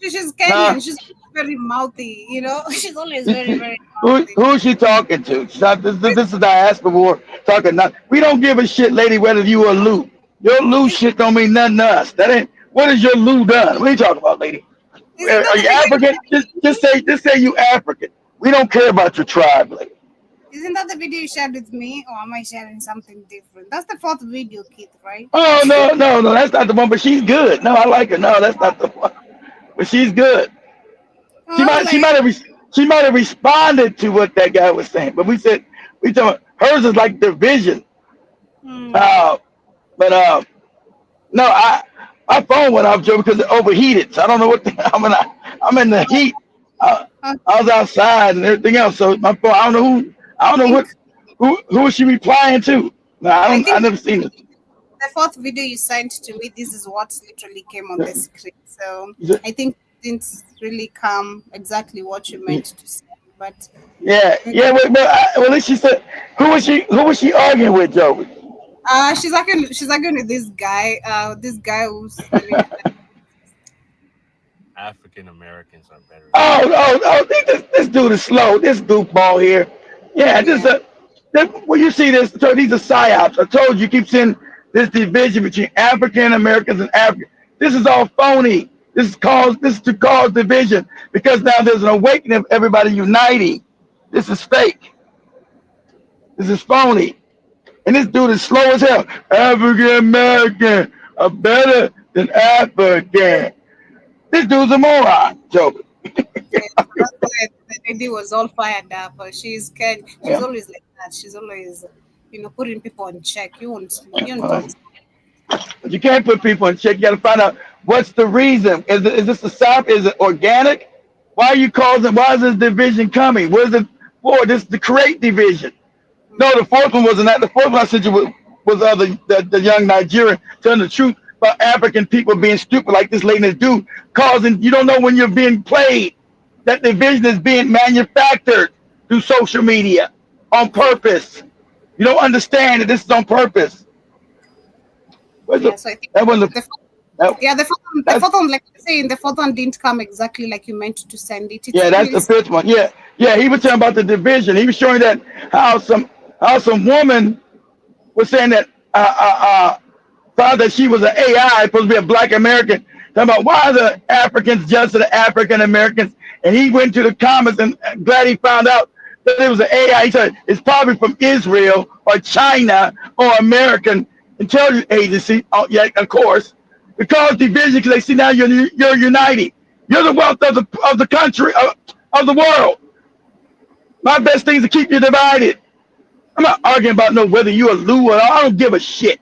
She's Kenyan. She's very mouthy, you know. She's always very, very mouthy. Who's she talking to? This is diaspora war talking. Not, we don't give a shit, lady, whether you a Lou. Your Lou shit don't mean nothing to us. That ain't. What is your Lou done? What are you talking about, lady? Are you African? Just say you African. We don't care about your tribe, lady. Isn't that the video you shared with me, or am I sharing something different? That's the fourth video, Keith, right? Oh no, that's not the one. But she's good. No, I like her. No, that's not the one. But she's good. She might she might have responded to what that guy was saying, but we thought hers is like division. But no, my phone went off, Joe, because it overheated. So I don't know what I'm in the heat. I was outside and everything else, so my phone. I don't know who is she replying to. No, I never seen it. The fourth video you sent to me, this is what literally came on the screen. So I think it didn't really come exactly what you meant to say, but yeah. Well, at least she said, who was she arguing with, Joe? She's arguing with this guy who's African Americans are better. This dude is slow. This goofball here. Yeah, when you see this, so these are psyops. I told you, keep seeing this division between African Americans and Africans. This is all phony. This is to cause division because now there's an awakening of everybody uniting. This is fake. This is phony. And this dude is slow as hell. African American are better than African. This dude's a moron, Joe. The lady was all fired up. She's scared. She's always like that. She's always, putting people on check. You won't. You can't put people in check. You got to find out what's the reason. Is this the South? Is it organic? Why are you causing? Why is this division coming? What is it for? This is to create division. No, the fourth one wasn't that. The fourth one I said was the young Nigerian telling the truth about African people being stupid like this lady do, causing you don't know when you're being played. That division is being manufactured through social media on purpose. You don't understand that this is on purpose. The fourth one, like you're saying, the fourth one didn't come exactly like you meant to send it. That's the fifth one. Yeah, he was talking about the division. He was showing that how some woman was saying that thought that she was an AI, supposed to be a Black American, talking about why are the Africans just to the African Americans, and he went to the comments and glad he found out that it was an AI. He said it's probably from Israel or China or American intelligence agency. Oh, yeah, of course, because division because they see now you're uniting. You're the wealth of the country of the world. My best thing is to keep you divided. I'm not arguing about whether you're a Lou or I don't give a shit.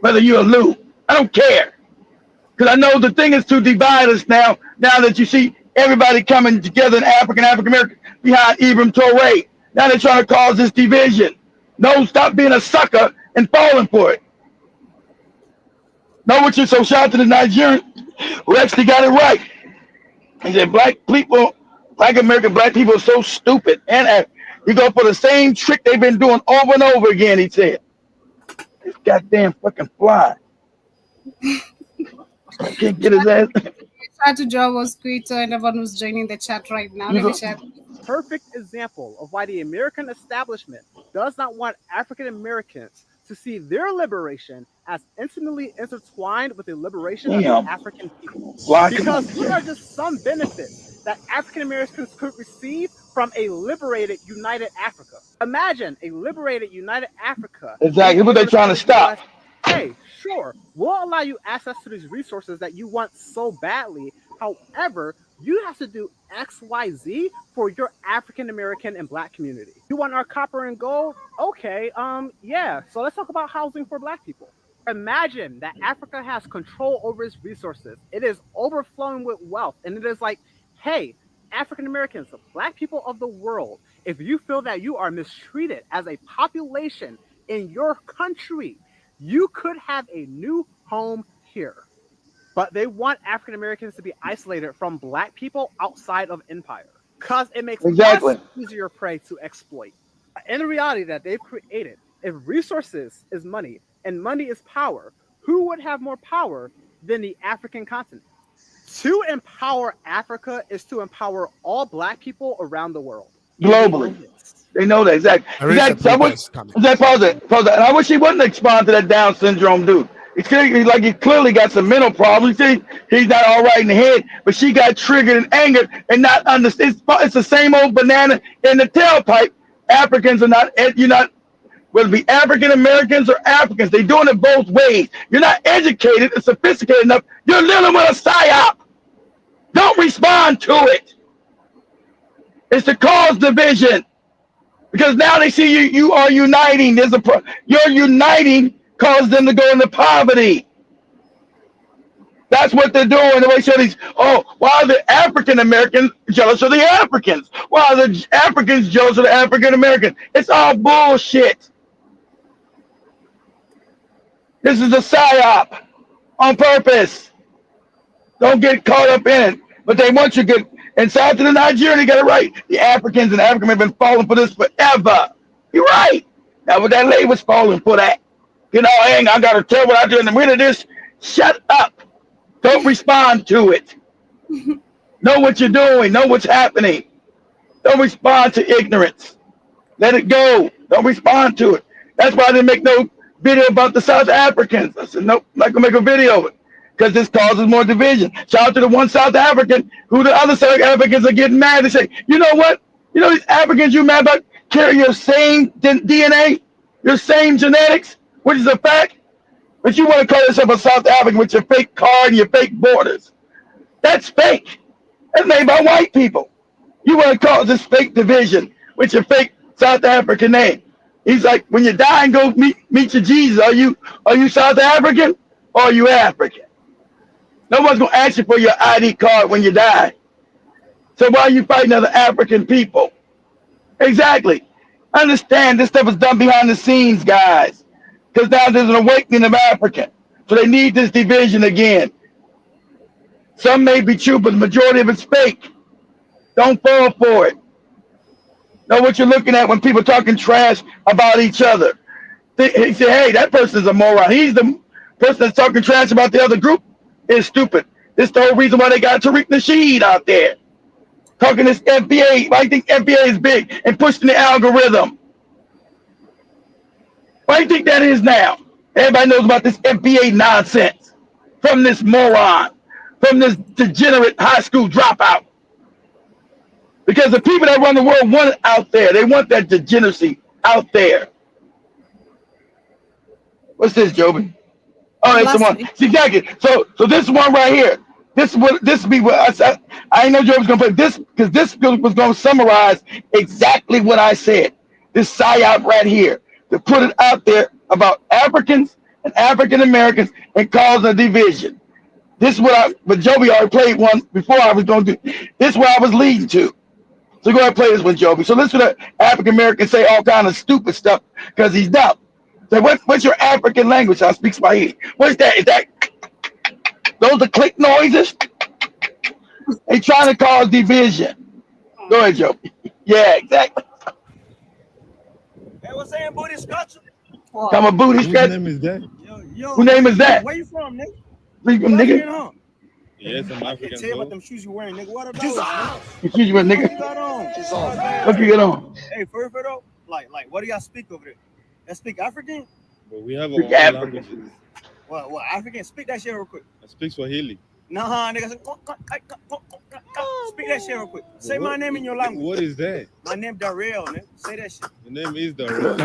Whether you're a Lou, I don't care. Because I know the thing is to divide us now that you see everybody coming together in African American behind Ibram Toure. Now they're trying to cause this division. No, stop being a sucker and falling for it. Know what you're so shout out to the Nigerian who actually got it right. He said Black people are so stupid. And you go for the same trick they've been doing over and over again, he said. This goddamn fucking fly. I can't get his ass. Shout to Joe Twitter and everyone who's joining the chat right now. Let me share. Perfect example of why the American establishment does not want African Americans to see their liberation as intimately intertwined with the liberation of the African people. Because what are just some benefits that African Americans could receive from a liberated, united Africa? Imagine a liberated, united Africa. Exactly what they're trying to stop. Hey, sure, we'll allow you access to these resources that you want so badly. However, you have to do XYZ for your African American and Black community. You want our copper and gold? Okay, yeah. So let's talk about housing for Black people. Imagine that Africa has control over its resources. It is overflowing with wealth. And it is like, hey, African Americans, Black people of the world, if you feel that you are mistreated as a population in your country, you could have a new home here. But they want African Americans to be isolated from Black people outside of empire because it makes us easier prey to exploit. In the reality that they've created, if resources is money and money is power, who would have more power than the African continent? To empower Africa is to empower all Black people around the world. Globally. They know that, exactly. Pause it. And I wish he wouldn't expand to that Down syndrome dude. It's like he clearly got some mental problems. See, he's not all right in the head, but she got triggered and angered and not understand. It's the same old banana in the tailpipe. Africans are not, whether it be African Americans or Africans, they're doing it both ways. You're not educated and sophisticated enough. You're living with a psyop. Don't respond to it. It's to cause division. Because now they see you are uniting. You're uniting causes them to go into poverty. That's what they're doing. They show these, why are the African Americans jealous of the Africans? Why are the Africans jealous of the African Americans? It's all bullshit. This is a psyop on purpose. Don't get caught up in it. But they want you to get, and south of the Nigerian, they got it right. The Africans and African have been falling for this forever. You're right. Now, what that lady was falling for that. You know, I got to tell what I do in the middle of this. Shut up. Don't respond to it. Know what you're doing. Know what's happening. Don't respond to ignorance. Let it go. Don't respond to it. That's why I didn't make no video about the South Africans. I said, nope, I'm not going to make a video of it because this causes more division. Shout out to the one South African who the other South Africans are getting mad. They say, you know what? You know these Africans you mad about carry your same DNA, your same genetics, which is a fact. But you want to call yourself a South African with your fake card and your fake borders. That's fake. That's made by white people. You want to cause this fake division with your fake South African name. He's like, when you die and go meet your Jesus, are you South African or are you African? No one's going to ask you for your ID card when you die. So why are you fighting other African people? Exactly. Understand this stuff is done behind the scenes, guys. Because now there's an awakening of African. So they need this division again. Some may be true, but the majority of it's fake. Don't fall for it. Know what you're looking at when people talking trash about each other. He say, hey, that person's a moron. He's the person that's talking trash about the other group is stupid. This is the whole reason why they got Tariq Nasheed out there. Talking this FBA. Why do you think FBA is big and pushing the algorithm? Why do you think that is now? Everybody knows about this FBA nonsense from this moron, from this degenerate high school dropout. Because the people that run the world want it out there. They want that degeneracy out there. What's this, Joby? Oh, that's the one. See, exactly. So this one right here. This be what I said. I ain't know Joby's gonna play this because this was gonna summarize exactly what I said. This psyop right here. To put it out there about Africans and African Americans and cause a division. This is but Joby already played one before I was going to do. This is where I was leading to. So go ahead and play this one, Joby. So listen to African Americans say all kind of stupid stuff because he's dumb. So what's your African language? I speak Swahili. What's that? Is that those are click noises? They trying to cause division. Go ahead, Joby. Yeah, exactly. Hey, what's saying, booty scratcher? I'm a booty scratcher. Whose name is that? Whose name is that? Where you from, nigga? Where you from, nigga? Yes, I'm African. Tell you about them shoes you wearing, nigga. What are those? Excuse me, nigga. What you got on? What you got on? Hey, for though, like, what do y'all speak over there? Y'all speak African? But we have Speak our own African. languages. What African? Speak that shit real quick. I speak Swahili. Nah, nigga. Speak that shit real quick. Say my name in your language. What is that? My name Darrell, nigga. Say that shit. The name is Darrell.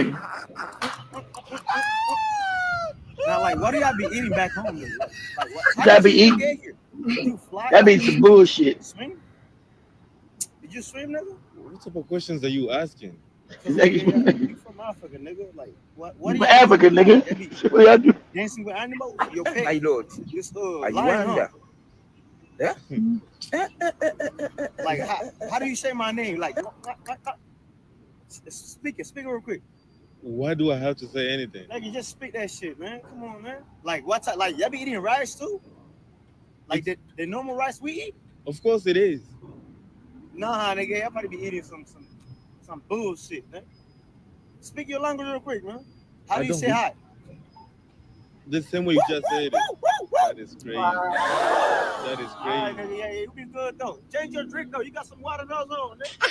Now, like, what do y'all be eating back home? Nigga? Like, what? How Y'all did be you eating? get here? Did you fly? That be some bullshit. Swim? Did you swim, nigga? What type of questions are you asking? You from Africa, nigga. Like, what do From you Africa, nigga. What y'all do? dancing with animals? Your pet? My lord. This Are you lion, huh? under? Yeah? Like, how do you say my name? Like, speak it real quick. Why do I have to say anything? Like, you just speak that shit, man. Come on, man. Like, what type? Like, y'all be eating rice too? Like the normal rice we eat? Of course it is. Nah, nigga, y'all probably be eating some bullshit, man. Speak your language real quick, man. How do you say hi? The same way you just said it. That is crazy. That is All right, crazy. nigga, yeah, you be good though. Change your drink though. You got some water nose on, nigga.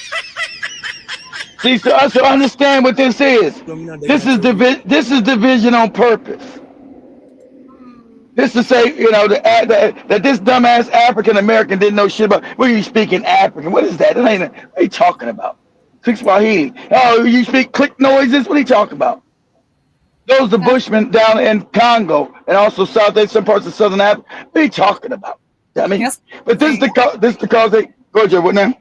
See, so understand what this is. This is division on purpose. This to say, you know, that this dumbass African American didn't know shit about. What are you speaking African? What is that? What are you talking about? Speak Swahili. Oh, you speak click noises? What are you talking about? Those the Bushmen down in Congo and also some parts of Southern Africa. What are you talking about? I mean, but this is the cause they go, Joe, what now?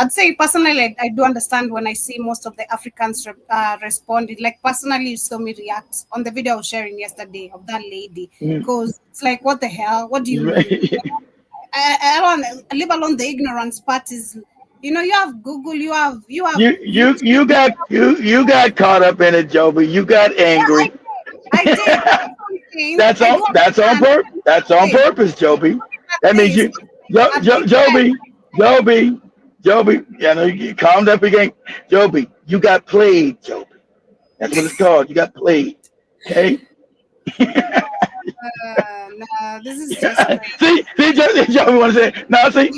I'd say personally, I do understand when I see most of the Africans responded. Like personally, you saw me react on the video I was sharing yesterday of that lady, because it's like, what the hell? What do you mean? I don't, leave alone the ignorance part is, you have Google, you have you got caught up in it, Joby. You got angry. I did. That's on purpose. That's on purpose, Joby. That means you, Joby. Yeah, no, you calmed up again, Joby. You got played, Joby. That's what it's called. You got played. Okay. No, this is just see, Joby want to say, no, see,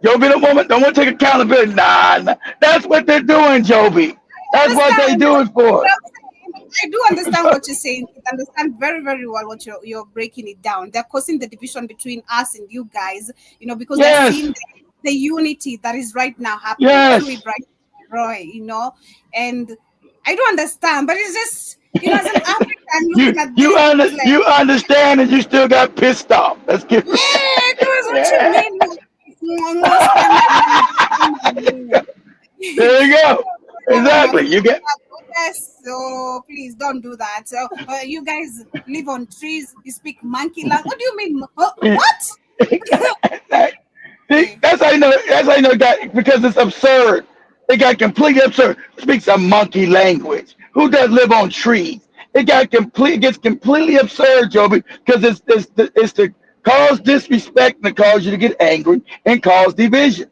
Joby don't want to take accountability. Nah, that's what they're doing, Joby. That's what they do it for. I do understand what you're saying. I understand very, very well what you're breaking it down. They're causing the division between us and you guys, because they're seeing the unity that is right now happening through Ibrahim Roy, and I do understand, but it's just, as an African looking at this, you understand, and you still got pissed off. That's good. Yeah, that was what you mean. There you go. Exactly. You get. Yes, so please don't do that. So you guys live on trees. You speak monkey language. What do you mean? What? See, that's how you know. That's how you know that, because it's absurd. It got completely absurd. Speaks a monkey language. Who does live on trees? It gets completely absurd, Joby, because it's to cause disrespect and to cause you to get angry and cause division.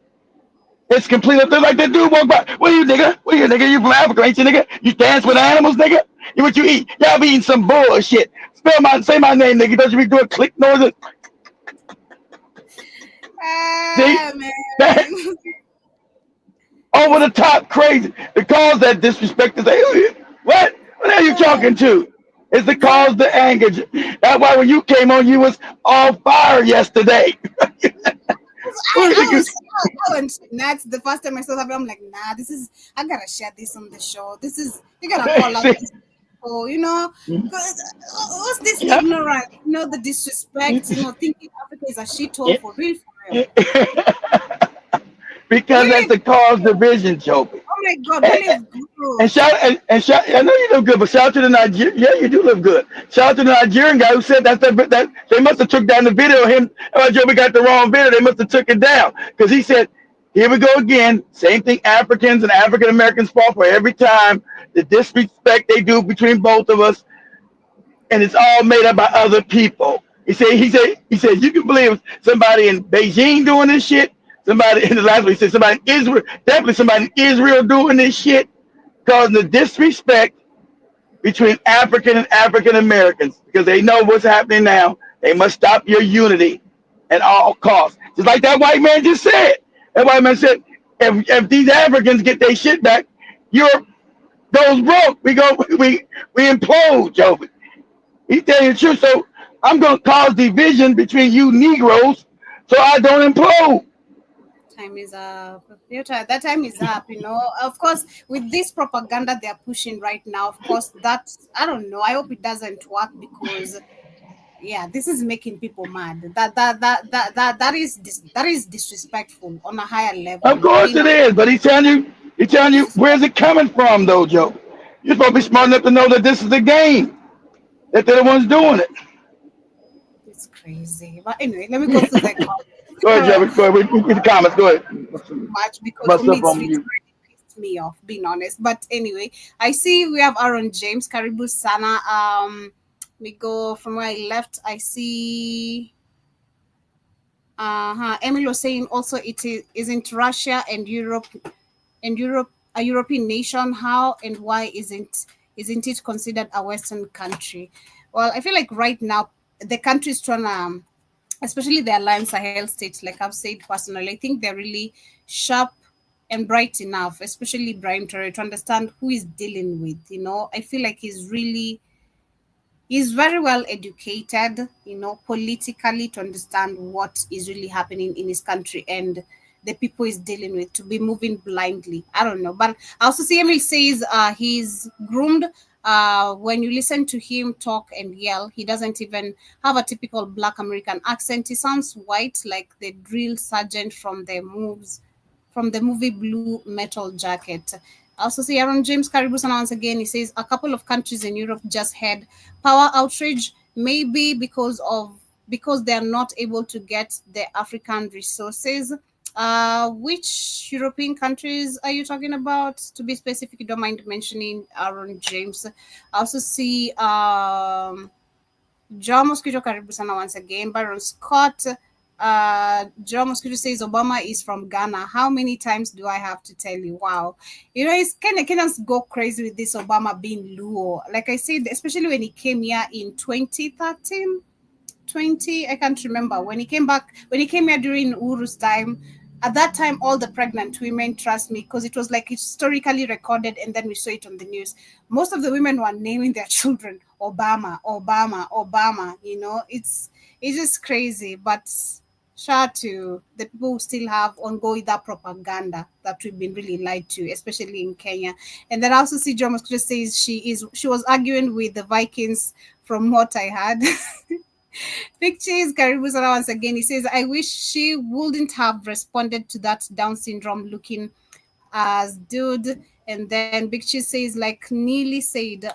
It's completely, they're like, the dude walk by. What are you, nigga? What are you, nigga? You from Africa, ain't you, nigga? You dance with animals, nigga? What you eat? Y'all be eating some bullshit. Say my name, nigga. Don't you be doing click noises? See? Over the top crazy. The cause that disrespect is like, what? What are you talking to? It's the cause the anger. That's why when you came on, you was on fire yesterday. I went nuts the first time I saw that. I'm like, nah, I gotta share this on the show. You gotta call out this people, what's this ignorant, the disrespect, thinking Africa is a shithole for real. Because that's the cause division, Joby. Oh my God, and shout, I know you live good, but shout out to the Nigerian. Yeah, you do live good. Shout out to the Nigerian guy who said that they must have took down the video of him. Joby got the wrong video. They must have took it down because he said, "Here we go again. Same thing Africans and African Americans fall for every time. The disrespect they do between both of us, and it's all made up by other people." He said, you can believe somebody in Beijing doing this shit. Somebody in the last one, he said somebody in Israel, definitely somebody in Israel doing this shit, causing the disrespect between African and African Americans because they know what's happening now. They must stop your unity at all costs. Just like that white man just said. That white man said, if these Africans get their shit back, Europe goes broke. We implode, Joby. He's telling you the truth. So I'm going to cause division between you Negroes so I don't implode. Time is up. That time is up, Of course, with this propaganda they're pushing right now, of course, I don't know. I hope it doesn't work because, this is making people mad. That is disrespectful on a higher level. Of course it is, but he's telling you where's it coming from, though, Joe? You're supposed to be smart enough to know that this is the game, that they're the ones doing it. It's crazy. But anyway, let me go through the comments. Go ahead, Joby. Go ahead. We read the comments. Go ahead. Much because for me it's really pissed me off, being honest. But anyway, I see we have Aaron James, Karibu Sana. We go from where I left. I see Emily was saying also isn't Russia and Europe a European nation? How and why isn't it considered a Western country? Well, I feel like right now the country is trying to, especially the Alliance Sahel states, like I've said personally, I think they're really sharp and bright enough, especially Ibrahim Traore, to understand who he's dealing with. I feel like he's very well educated, politically, to understand what is really happening in his country and the people he's dealing with, to be moving blindly. I don't know. But I also see Emily says he's groomed. When you listen to him talk and yell, he doesn't even have a typical Black American accent. He sounds white, like the drill sergeant from the movies from the movie Blue Metal Jacket. I also see Aaron James Karibu sana once again. He says a couple of countries in Europe just had power outrage, maybe because they are not able to get the African resources. Which European countries are you talking about? To be specific, you don't mind mentioning Aaron James. I also see John Mosquito Karibu sana once again. Byron Scott. John Mosquito says Obama is from Ghana. How many times do I have to tell you? Wow. You know, it's Kenyans go crazy with this Obama being Luo. Like I said, especially when he came here in 2013, I can't remember. When he came here during Uru's time, at that time, all the pregnant women, trust me, because it was like historically recorded and then we saw it on the news. Most of the women were naming their children Obama, Obama, Obama. You know, it's just crazy. But shout out to the people who still have ongoing that propaganda that we've been really lied to, especially in Kenya. And then I also see John Mosquito says she was arguing with the Vikings from what I had. Big Cheese Karibu sana once again. He says, I wish she wouldn't have responded to that Down syndrome looking as dude. And then Big Cheese says, like Neely said,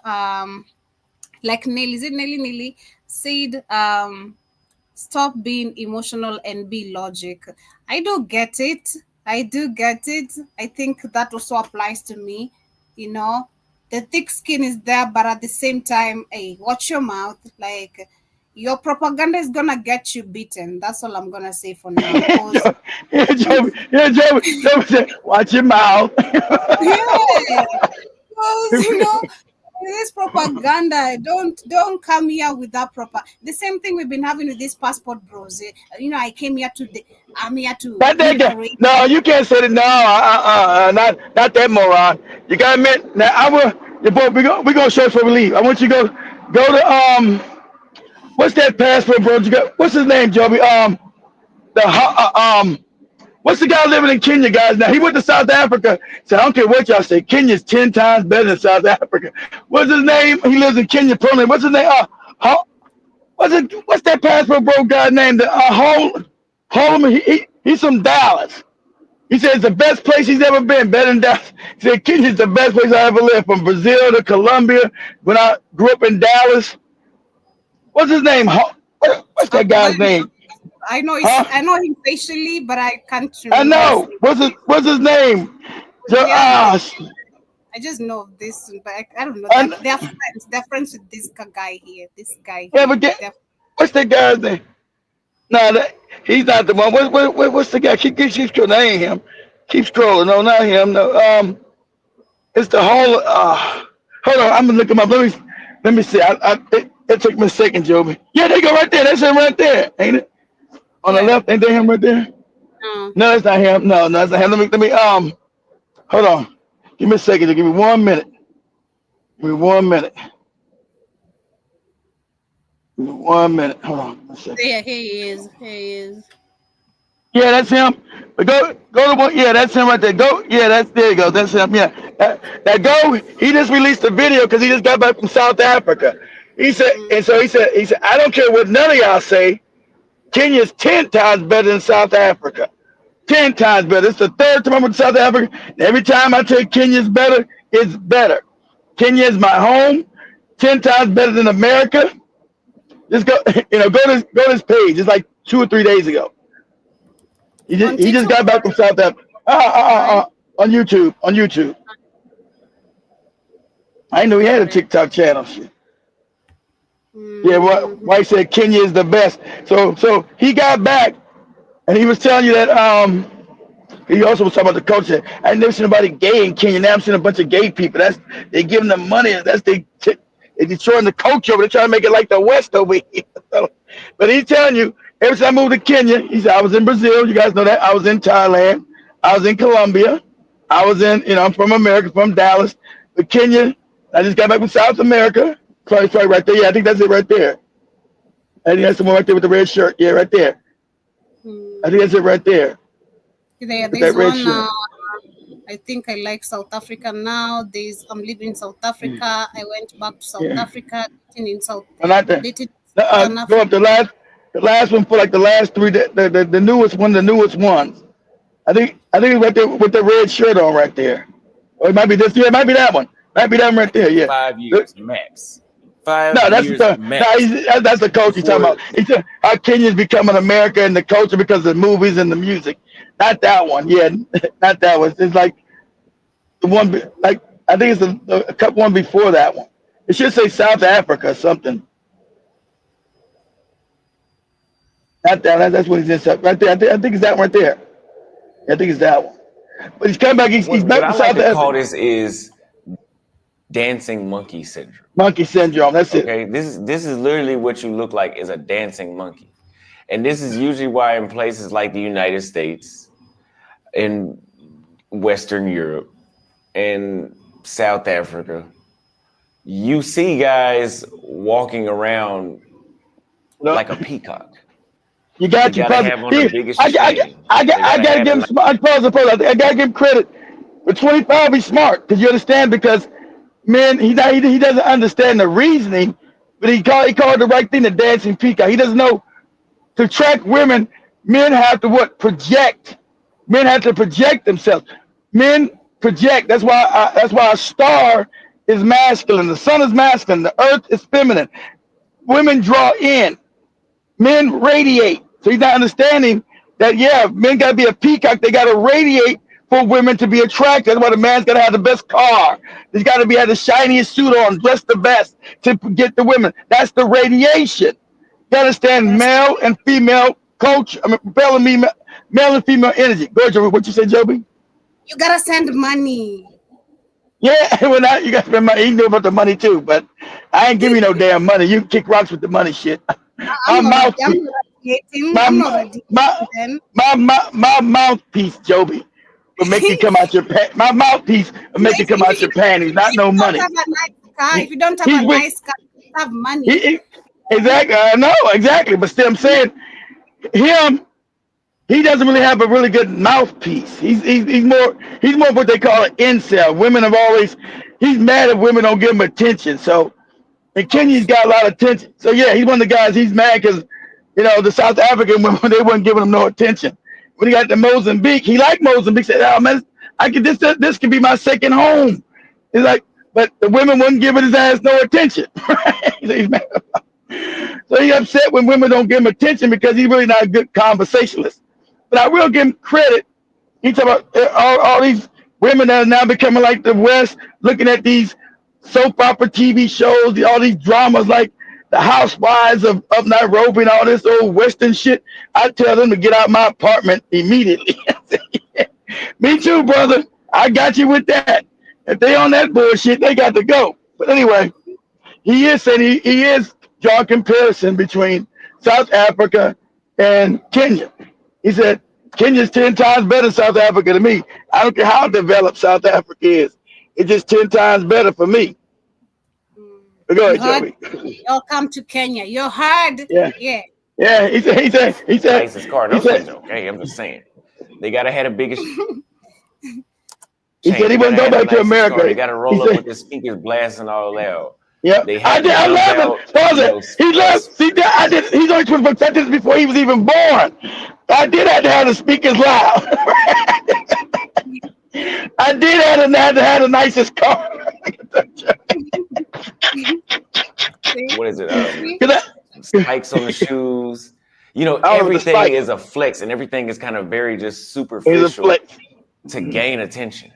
Neely said, stop being emotional and be logic. I do get it. I think that also applies to me. You know, the thick skin is there, but at the same time, hey, watch your mouth. Like, your propaganda is gonna get you beaten. That's all I'm gonna say for now. Joey said, watch your mouth. Yeah, because you know, this propaganda. Don't come here with that the same thing we've been having with this passport bros. You know, I'm here to. No, you can't say it. No, not that moron. You gotta admit. Now we gonna show us where we leave. I want you to go to what's that passport, bro? What's his name, Joby? What's the guy living in Kenya, guys? Now he went to South Africa. So I don't care what y'all say. Kenya's 10 times better than South Africa. What's his name? He lives in Kenya permanently. What's his name? What's that passport, bro? Guy named Holman. He's from Dallas. He said it's the best place he's ever been, better than Dallas. He said Kenya's the best place I ever lived, from Brazil to Colombia. When I grew up in Dallas. What's his name? What's that guy's name? I know him facially, but I can't remember. I know. What's his name? I just know this, but I don't know. They're friends. They're friends with this guy here. Yeah, but what's that guy's name? No, he's not the one. What's the guy? Keep scrolling. That ain't him. Keep scrolling. No, not him. No. It's the whole. Hold on. I'm gonna look him up. Let me see. It took me a second, Joby. Yeah, they go right there. That's him right there, ain't it? On the left, ain't that him right there? No, that's not him. No, that's not him. Let me hold on. Give me a second. Give me 1 minute. Give me 1 minute. Give me 1 minute. Hold on a second. Yeah, he is. Yeah, that's him. But go to one. Yeah, that's him right there. Go. Yeah, there you go. That's him. Yeah. That go. He just released a video because he just got back from South Africa. He said, and so he said, I don't care what none of y'all say. Kenya's 10 times better than South Africa. 10 times better. It's the third time I went to South Africa. And every time I tell Kenya's better, it's better. Kenya is my home. 10 times better than America. Just go to this page. It's like 2 or 3 days ago. He just got back from South Africa. On YouTube. I didn't know he had a TikTok channel. Yeah, why he said Kenya is the best. So he got back, and he was telling you that he also was talking about the culture. I never seen nobody gay in Kenya. Now I'm seeing a bunch of gay people. They giving them money. They destroying the culture. They're trying to make it like the West over here. But he's telling you, ever since I moved to Kenya, he said I was in Brazil. You guys know that. I was in Thailand. I was in Colombia. I was in, I'm from America, from Dallas. But Kenya, I just got back from South America. Sorry, right there. Yeah, I think that's it right there. I think that's the one right there with the red shirt. Yeah, right there. I think that's it right there. There's one. I think I like South Africa now. I'm living in South Africa. I went back to South Africa. In South. Go up the last one for like the last three. The newest one, the newest ones. I think it's right there with the red shirt on right there. Or it might be this. Yeah, it might be that one. Might be that one right there. Yeah. 5 years max. 5 No, that's years the max. that's the coach he's talking about. He said how Kenyans becoming America and the culture because of the movies and the music. Not that one. Yeah, not that one. It's like the one. Like I think it's a couple one before that one. It should say South Africa or something. Not that. That's what he's in right there. I think it's that one right there. I think it's that one. But he's coming back. He's back What to I like South to call Africa. this is dancing monkey syndrome. Monkey syndrome. That's it. Okay, this is literally what you look like is a dancing monkey, and this is usually why in places like the United States, in Western Europe, and South Africa, you see guys walking around like a peacock. You got They your gotta brother. have on the biggest I chain. gotta They gotta give have him it smart. I gotta give him credit. For 25, he's smart because you understand because man, he doesn't understand the reasoning, but he called the right thing the dancing peacock. He doesn't know to attract women. Men have to project. Men have to project themselves. Men project. That's why a star is masculine. The sun is masculine. The earth is feminine. Women draw in. Men radiate. So he's not understanding that, yeah, men got to be a peacock. They got to radiate for women to be attracted. That's why the man's got to have the best car. He's got to have the shiniest suit on, dress the best to get the women. That's the radiation. You understand male and female culture. I mean, male and female energy. Go ahead, Joby. What you say, Joby? You gotta send money. Yeah, well, now you got to spend money. You know about the money too, but I ain't giving you no damn money. You can kick rocks with the money shit. My mouthpiece, Joby, will make you come out your my mouthpiece will make you come out your panties. Not no money. If you don't have a nice car, you have money. Exactly, I know exactly. But still, I'm saying he doesn't really have a really good mouthpiece. He's more what they call an incel. Women have always he's mad if women don't give him attention. So. And Kenya's got a lot of attention. So, yeah, he's one of the guys, he's mad because, the South African women, they weren't giving him no attention. When he got to Mozambique, he liked Mozambique. Said, oh, man, this could be my second home. He's like, but the women wouldn't give his ass no attention. He's mad. So he's upset when women don't give him attention because he's really not a good conversationalist. But I will give him credit. He talk about all these women that are now becoming like the West, looking at these soap opera TV shows, all these dramas like the Housewives of Nairobi and all this old Western shit. I tell them to get out of my apartment immediately. Me too, brother. I got you with that. If they on that bullshit, they got to go. But anyway, he is saying he is drawing comparison between South Africa and Kenya. He said Kenya's 10 times better than South Africa to me. I don't care how developed South Africa is. It's just 10 times better for me. Go ahead, Joey. You'll come to Kenya. You're hard. Yeah. Yeah. He said. Nicest car, no sense, okay? I'm just saying. They gotta have the biggest. He said he wouldn't go back to America. They gotta roll up with the speakers blasting all out. Yeah, I love him. He loves. See, he's only 24. I did this before he was even born. I did have to have the speakers loud. I did have to have the nicest car. What is it? Spikes on the shoes. Everything is a flex, and everything is kind of very just superficial to gain attention.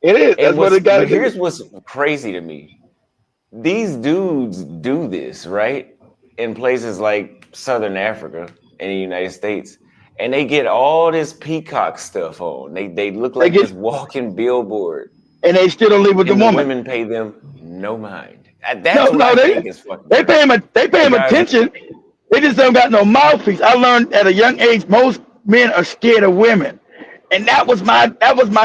It is. That's what it got. But here's what's crazy to me. These dudes do this, right? In places like Southern Africa and the United States. And they get all this peacock stuff on. They look like this walking billboard. And they still don't live with the woman. Women pay them no mind. That's what I think is fucking. They pay him attention. They just don't got no mouthpiece. I learned at a young age most men are scared of women. And that was my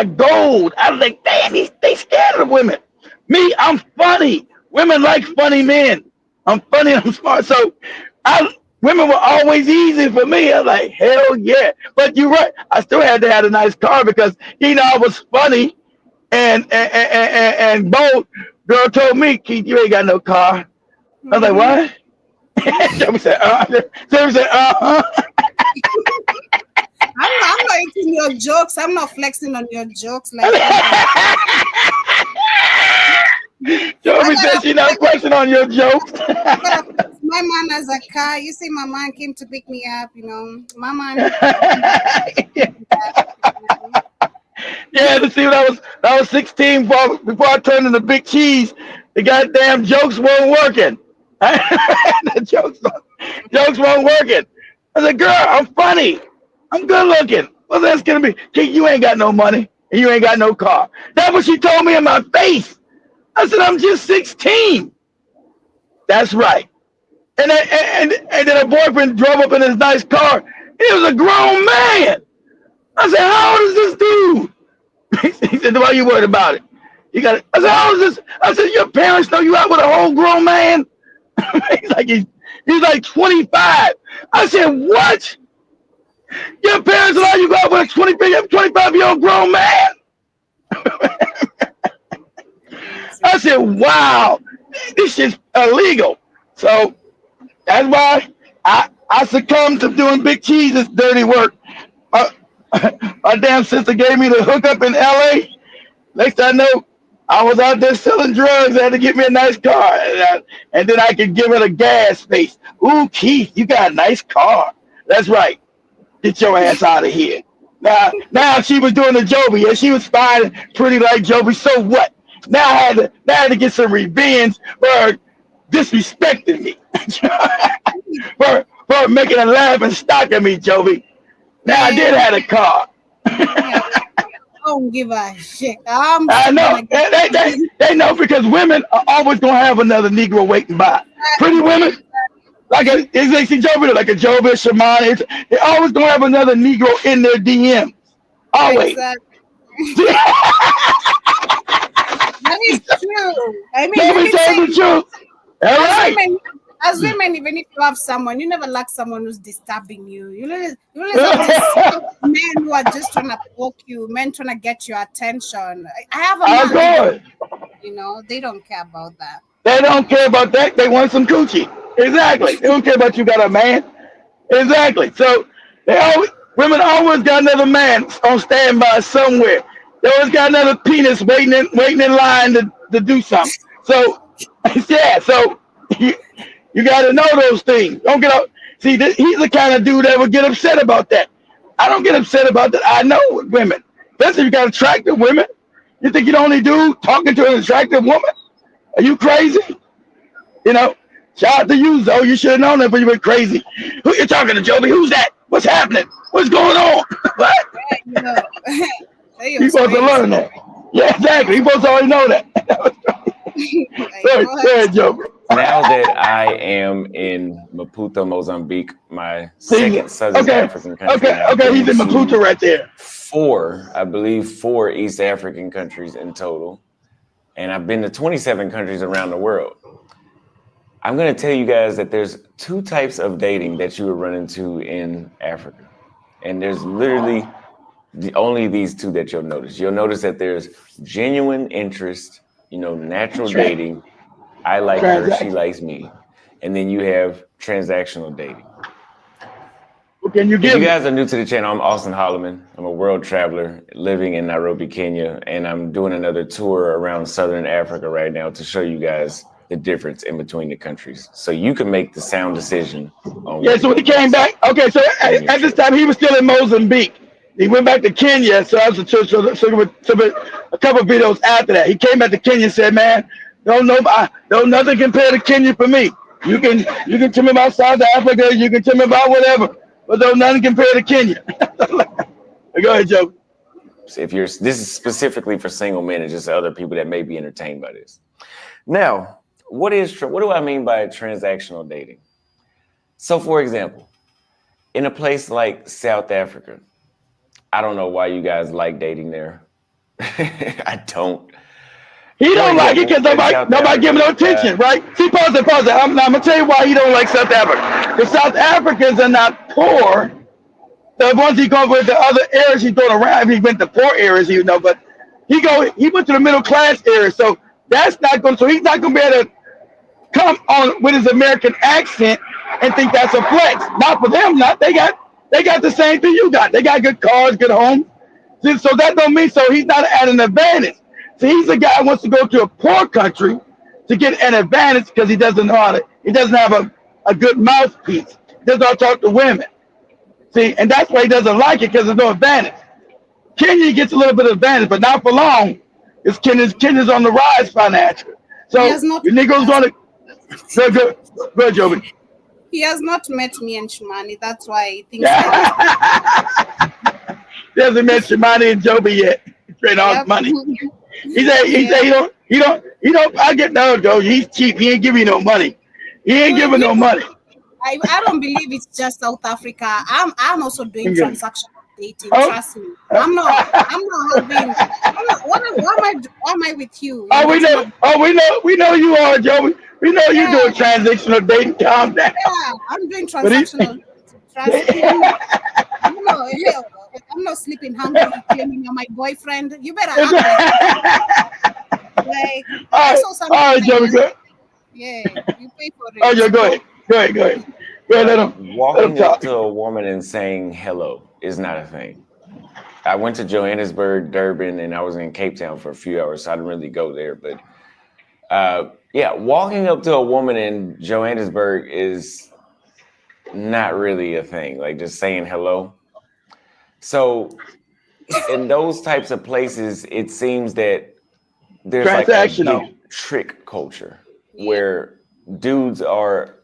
goal. I was like, damn, they scared of women. Me, I'm funny. Women like funny men. I'm funny and I'm smart. So women were always easy for me. I was like, hell yeah. But you're right. I still had to have a nice car because I was funny and bold. Girl told me, Keith, you ain't got no car. I was like, what? Somebody said, I'm not eating your jokes. I'm not flexing on your jokes like Joby said she's not flexing on your jokes. My man has a car. You see, my man came to pick me up. You know, my man. Yeah, to see when I was 16 before I turned into Big Cheese, the goddamn jokes weren't working. The jokes weren't working. I said, girl, I'm funny. I'm good looking. Well, that's gonna be. You ain't got no money and you ain't got no car. That's what she told me in my face. I said, I'm just 16. That's right. And then her boyfriend drove up in his nice car. He was a grown man. I said, how old is this dude? He said, why are you worried about it? You got it. I said, how old is this? I said, your parents know you out with a whole grown man? he's like 25. I said, what? Your parents allow you to go out with a 25-year-old grown man? I said, wow, this shit's illegal. So that's why I succumbed to doing Big Cheese's dirty work. My damn sister gave me the hookup in LA. Next I know, I was out there selling drugs. I had to get me a nice car. And then I could give her the gas face. Ooh, Keith, you got a nice car. That's right. Get your ass out of here. Now she was doing the Joby, and she was fine, pretty like Joby. So what? Now I had to get some revenge for her disrespecting me. for making a laugh and stalking me, Joby. Now I did have a car. I don't give a shit. I know. They know because women are always gonna have another Negro waiting by. Pretty women, like a Joby, like a Joby, Shamani, they're always gonna have another Negro in their DM. Always. Exactly. That is true. I mean, the truth. All right. As women, even if you have someone, you never like someone who's disturbing you. You always have these men who are just trying to poke you, men trying to get your attention. I have a man, you know, they don't care about that. They don't care about that. They want some coochie. Exactly. They don't care about you got a man. Exactly. So women always got another man on standby somewhere. They always got another penis waiting in line to do something. So yeah. So you got to know those things. Don't get up. See, he's the kind of dude that would get upset about that. I don't get upset about that. I know women. Especially if you got attractive women. You think you're the only dude talking to an attractive woman? Are you crazy? You know, shout out to you, Zoe. You should have known that, but you went crazy. Who you talking to, Joby? Who's that? What's happening? What's going on? What? You know, you're supposed to learn that. Yeah, exactly. You're supposed to already know that. Sorry, Joby. Now that I am in Maputo, Mozambique, my second Southern African country. Okay, he's in Maputo right there. I believe four East African countries in total. And I've been to 27 countries around the world. I'm going to tell you guys that there's two types of dating that you will run into in Africa. And there's literally only these two that you'll notice. You'll notice that there's genuine interest, natural dating. I like her, she likes me. And then you have transactional dating. Can you if you guys are new to the channel, I'm Austin Holloman. I'm a world traveler living in Nairobi, Kenya, and I'm doing another tour around Southern Africa right now to show you guys the difference in between the countries, so you can make the sound decision. So when he came back, so at this time he was still in Mozambique. He went back to Kenya, so I was a couple of videos after that. He came back to Kenya and said, "Man, don't nothing compare to Kenya for me. You can tell me about South Africa, you can tell me about whatever, but don't nothing compare to Kenya." Go ahead, Joe. This is specifically for single men and just other people that may be entertained by this. Now, what do I mean by transactional dating? So, for example, in a place like South Africa, I don't know why you guys like dating there. I don't. He don't like it because nobody giving no attention, right? See, pause it. I'm gonna tell you why he don't like South Africa. Because South Africans are not poor. The ones he goes with, the other areas he's going around, he went to poor areas, but he went to the middle class area. So that's not going. So he's not going to be able to come on with his American accent and think that's a flex. Not for them. They got They got the same thing you got. They got good cars, good homes. So that don't mean so he's not at an advantage. So he's a guy who wants to go to a poor country to get an advantage because he doesn't know how to. He doesn't have a good mouthpiece. He doesn't know how to talk to women. See, and that's why he doesn't like it because there's no advantage. Kenya gets a little bit of advantage, but not for long. Kenya's on the rise financially. So your Negro's going to go, Joby. He has not met me and Shumani. That's why he thinks. He hasn't met Shumani and Joby yet. He's trading all his money. He said he don't. I get no, Joe. He's cheap. He ain't giving you no money. He ain't giving no money. I don't believe it's just South Africa. I'm also doing transactional dating. Trust me. I'm not having. Why am I with you? We know you are, Joey. We know you're doing transactional dating. Calm down. Yeah, I'm doing transactional. Trust me. I'm not sleeping hungry claiming you're my boyfriend. You better act like I saw something. All right, Joey, go. Yeah, you pay for it. Oh, yeah, go ahead. Go ahead, let him. Walking up to a woman and saying hello is not a thing. I went to Johannesburg, Durban, and I was in Cape Town for a few hours, so I didn't really go there. But yeah, walking up to a woman in Johannesburg is not really a thing. Like just saying hello. So in those types of places, it seems that there's like a big trick culture where dudes are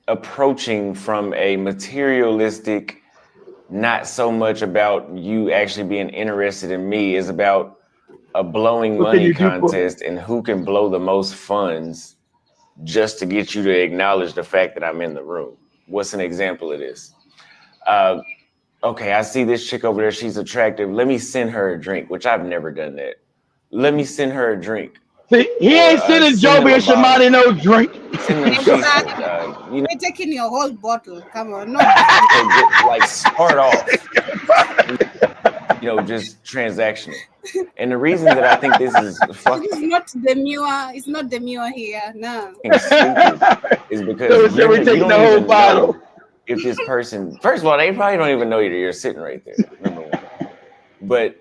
approaching from a materialistic, not so much about you actually being interested in me, is about a blowing money contest and who can blow the most funds just to get you to acknowledge the fact that I'm in the room. What's an example of this? Okay, I see this chick over there. She's attractive. Let me send her a drink, which I've never done that. Let me send her a drink. See, he ain't sending Joby and Shumani no drink. You're taking your whole bottle. Come on, no. Like start off, just transactional. And the reason that I think this is fucking it's not demure. It's not demure here. No. Is because you don't even know if this person. First of all, they probably don't even know you're sitting right there. Number one, but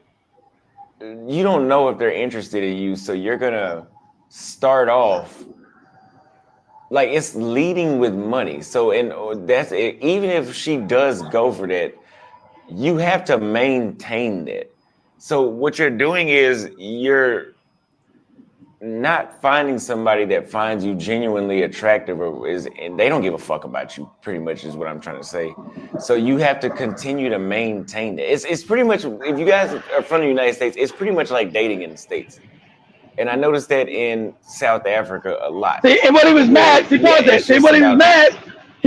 you don't know if they're interested in you, so you're gonna start off like it's leading with money. So, and that's it. Even if she does go for that, you have to maintain that. So what you're doing is you're not finding somebody that finds you genuinely attractive and they don't give a fuck about you, pretty much is what I'm trying to say. So you have to continue to maintain that. It's pretty much, if you guys are from the United States, it's pretty much like dating in the States. And I noticed that in South Africa a lot. See, and when he was mad, he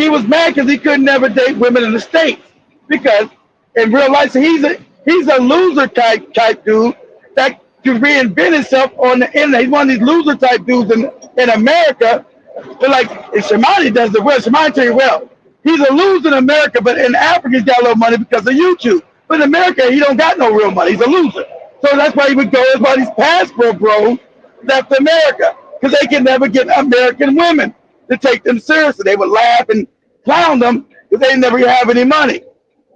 was mad because he could never date women in the States. Because in real life, he's a loser type dude that to reinvent himself on the internet. He's one of these loser type dudes in America. But like, if Shumani does it well, Shumani tell you well, he's a loser in America, but in Africa he's got a little money because of YouTube. But in America, he don't got no real money. He's a loser. So that's why he would go, that's why these passport bros left America. Because they can never get American women to take them seriously. They would laugh and clown them because they never have any money.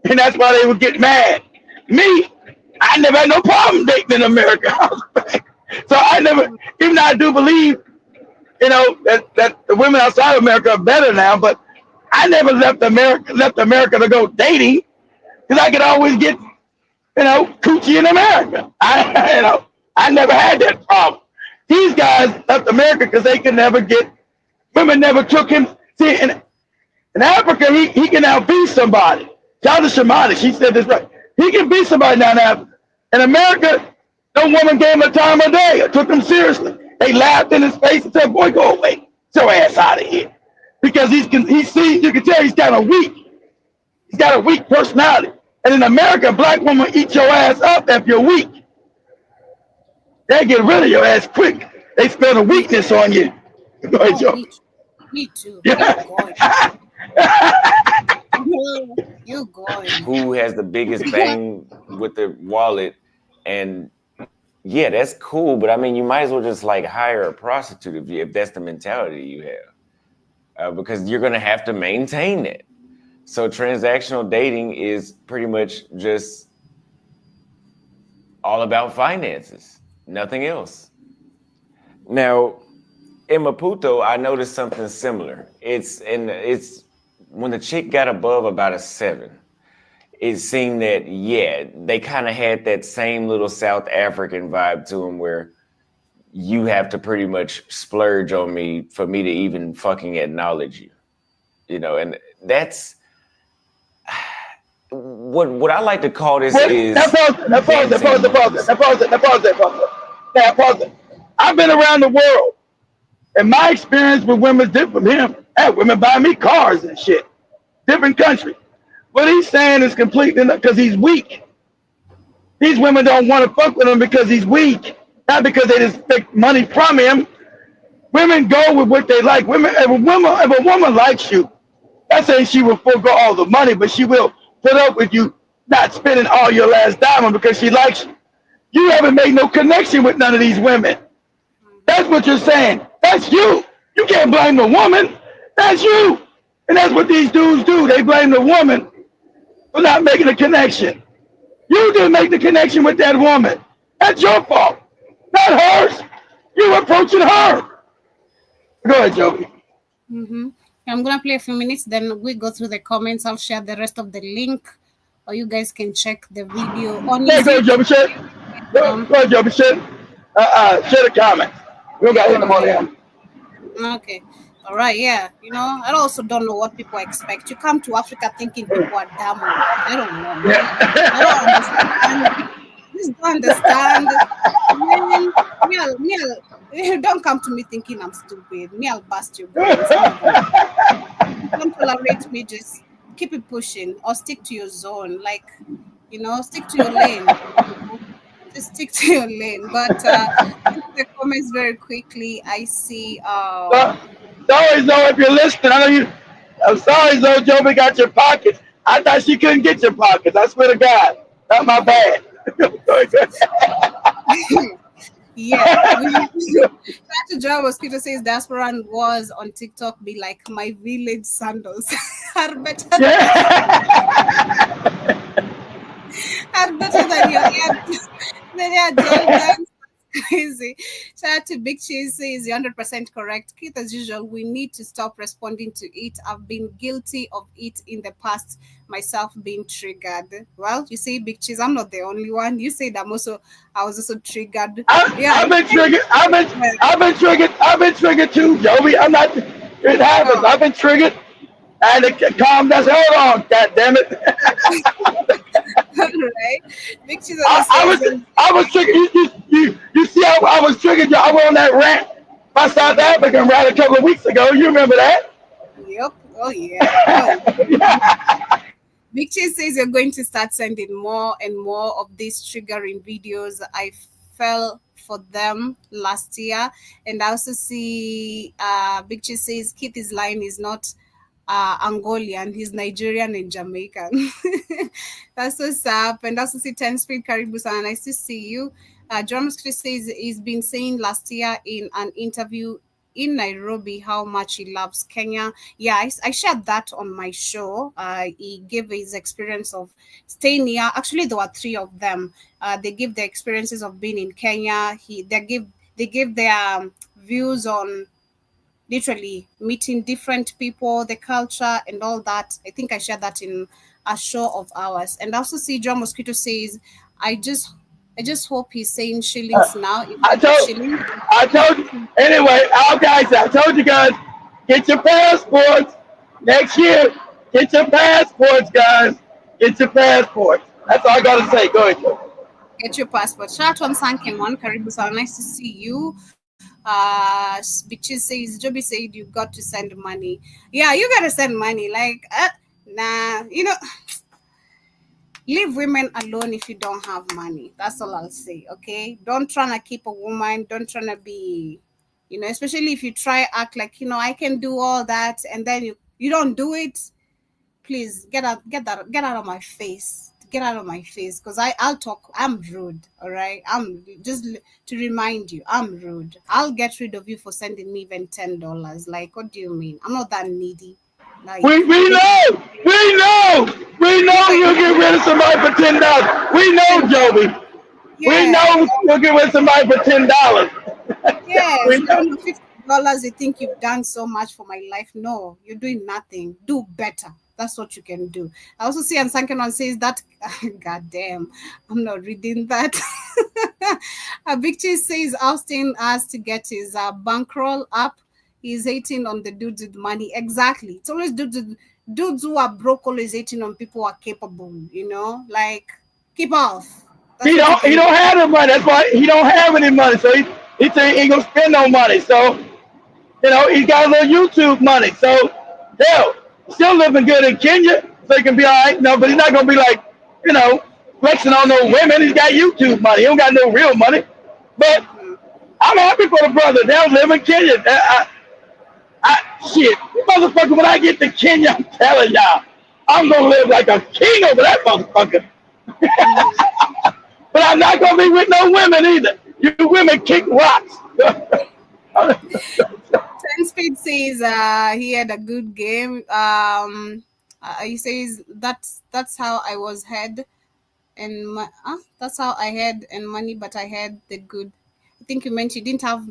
And that's why they would get mad. Me, I never had no problem dating in America. So I never, even though I do believe, that the women outside of America are better now, but I never left America to go dating because I could always get, coochie in America. I never had that problem. These guys left America because they could never get, women never took him. See, in Africa, he can now be somebody. Shout out to Shumani, she said this right. He can be somebody down there. In America, no woman gave him a time of day or took him seriously. They laughed in his face and said, boy, go away. Get your ass out of here. Because you can tell he's kind of weak. He's got a weak personality. And in America, a black woman eat your ass up if you're weak. They get rid of your ass quick. They spell the weakness on you. Go ahead, Joe. Me too. Yeah. You going. Who has the biggest bang with the wallet? And yeah, that's cool, but I mean, you might as well just like hire a prostitute if that's the mentality you have, because you're gonna have to maintain it. So transactional dating is pretty much just all about finances, nothing else. Now, in Maputo, I noticed something similar. It's when the chick got above about a 7, it seemed that, yeah, they kind of had that same little South African vibe to them where you have to pretty much splurge on me for me to even fucking acknowledge you. You know, and that's what I like to call this is... Pause it. I've been around the world, and my experience with women is different from him. Hey, women buy me cars and shit. Different country. What he's saying is completely because he's weak. These women don't want to fuck with him because he's weak, not because they just expect money from him. Women go with what they like. If a woman likes you, that's saying she will forego all the money, but she will put up with you not spending all your last dime because she likes you. You haven't made no connection with none of these women. That's what you're saying. That's you. You can't blame the woman. That's you. And that's what these dudes do. They blame the woman for not making a connection. You didn't make the connection with that woman. That's your fault, not hers. You're approaching her. Go ahead, Joey. I'm going to play a few minutes, then we go through the comments. I'll share the rest of the link, or you guys can check the video on Go ahead, Joey. Go ahead, Joey. Share the comments. We don't got to hit them on him. Okay. All right. Yeah. You know, I also don't know what people expect. You come to Africa thinking people are dumb. I don't know. Yeah. I don't understand. Just don't understand. Man, don't come to me thinking I'm stupid. Me, I'll bust your brains. Don't tolerate me. Just keep it pushing or stick to your zone. Like, you know, stick to your lane. Just stick to your lane. But the comments very quickly. I see. Sorry, Zoe, if you're listening. I know you. I'm sorry, Zoe. Joby got your pockets. I thought she couldn't get your pockets. I swear to God, not my bad. Yeah. Dr. Joe Mosquito says diaspora was on TikTok be like my village sandals. Are better than your dance. Crazy. Shout out to Big Cheese says you're 100% correct. Keith, as usual, we need to stop responding to it. I've been guilty of it in the past, myself being triggered. Well, you see, Big Cheese, I'm not the only one. You said I was also triggered. I've been triggered. I've been triggered too, Joey. I'm not. It happens. I've been triggered. And it calm down. Hold on, God damn it. Right. I was triggered. You see how I was triggered? I went on that rant, my South African rant a couple of weeks ago. You remember that? Yep. Oh yeah. Big Chase says you're going to start sending more and more of these triggering videos. I fell for them last year, and I also see Big Chase says Keith's line is not Angolian, he's Nigerian and Jamaican. That's what's up. And also see 10 Speed Karibu Sana, nice to see you. John Chris says he's been saying last year in an interview in Nairobi how much he loves Kenya. Yeah, I shared that on my show. He gave his experience of staying here. Actually, there were 3 of them. They give their experiences of being in Kenya. They give their views on literally meeting different people, the culture and all that. I think I shared that in a show of ours. And I also see John Mosquito says, I just hope he's saying shillings now. I told you. Anyway, I told you guys, get your passports next year. Get your passports, guys. Get your passports. That's all I got to say. Go ahead, Joe. Get your passport. Shout out on Sankemon, Karibu Sana. Nice to see you. Bitches says, Joby said you got to send money. Yeah, you got to send money. Like, nah, you know, leave women alone if you don't have money. That's all I'll say, okay? Don't try to keep a woman. Don't try to be, you know, especially if you try act like, you know, I can do all that and then you don't do it. Please get out of my face. Get out of my face, because I'll talk. I'm rude, all right? I'm just to remind you, I'm rude. I'll get rid of you for sending me even $10. Like, what do you mean? I'm not that needy. Like, We know you'll get rid of somebody for $10. We know, Joby. We know you'll get rid of somebody for $10. Yes, We you know. don't know $50. You think you've done so much for my life. No, you're doing nothing. Do better. That's what you can do. I also see Ansankenon says that. God damn, I'm not reading that. Victor says Austin has to get his bankroll up. He's hating on the dudes with money. Exactly. It's always dudes who are broke always hating on people who are capable. You know, like keep off. He don't have the money. That's why he don't have any money. So he think he ain't gonna spend no money. So he got a little YouTube money. So hell, still living good in Kenya, so he can be all right. No, but he's not gonna be like flexing on no women. He's got YouTube money. He don't got no real money. But I'm happy for the brother. They'll live in Kenya. Shit, motherfucker, when I get to Kenya, I'm telling y'all, I'm gonna live like a king over that motherfucker. But I'm not gonna be with no women either. You women kick rocks. Ten Speed says he had a good game. He says that's how I was head and that's how I had and money, but I had the good. I think you meant you didn't have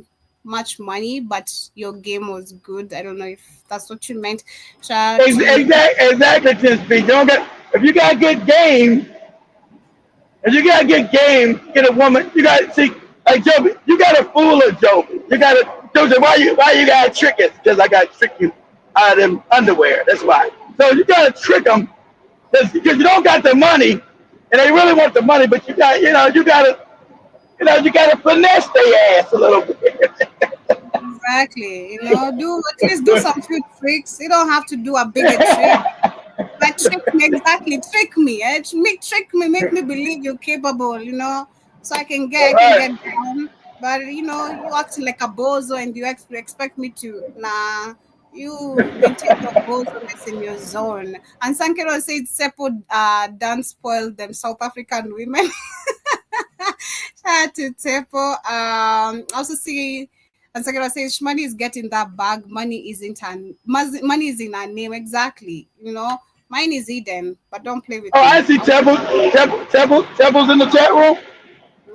much money, but your game was good. I don't know if that's what you meant. Exactly, Ten Speed. If you got good game. If you got a good game, get a woman. You got to see, like Joby. You got to fool her, Joby. You got to, Joby. Why you got to trick it? Because I got to trick you out of them underwear. That's why. So you got to trick them because you don't got the money, and they really want the money, but you got, you got to finesse their ass a little bit. Exactly. At least do some few tricks. You don't have to do a bigger trick. But trick me, exactly. Trick me. Make me believe you're capable, so I can get down. But you acting like a bozo and you expect me to. Nah, you maintain your bozo in your zone. And Sankero said Seppo done spoiled them South African women. Shout out to Seppo. Also see. And Sakura says, Shmani is getting that bag. Money is in her name. Exactly. Mine is Eden, but don't play with me. I see Temple's in the chat room.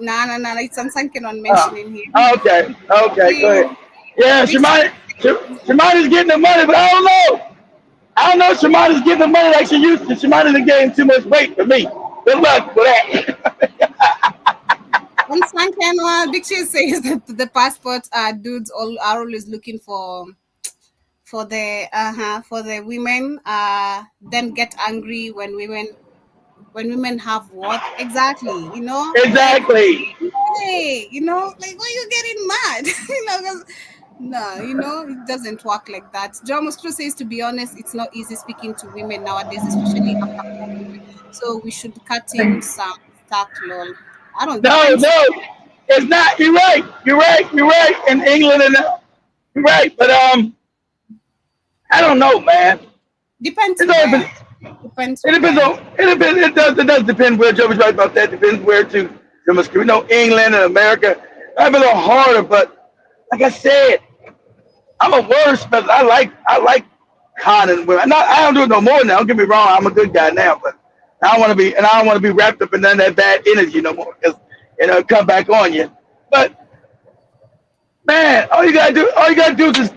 No. It's Ansankenon mentioning here. Okay, go ahead. Yeah, Shimani's getting the money, but I don't know. Shimani's getting the money like she used to. Shimani's getting too much weight for me. Good luck with that. Big Cheese says that the passport dudes are always looking for the women, then get angry when women have what exactly, Exactly. Hey, like why are you getting mad? No, it doesn't work like that. John Moscow says, to be honest, it's not easy speaking to women nowadays, especially after COVID. So we should cut in some stuff, lol. I don't know. No, it's not. You're right. In England, you're right. But I don't know, man. Depends. It does depend where Joey's right about that. Depends where to. England and America. I'm a little harder, but like I said, I'm a wordsmith. I like conning women. I don't do it no more now. Don't get me wrong. I'm a good guy now, but I don't want to be wrapped up in none of that bad energy no more, because it'll come back on you. But man, all you gotta do is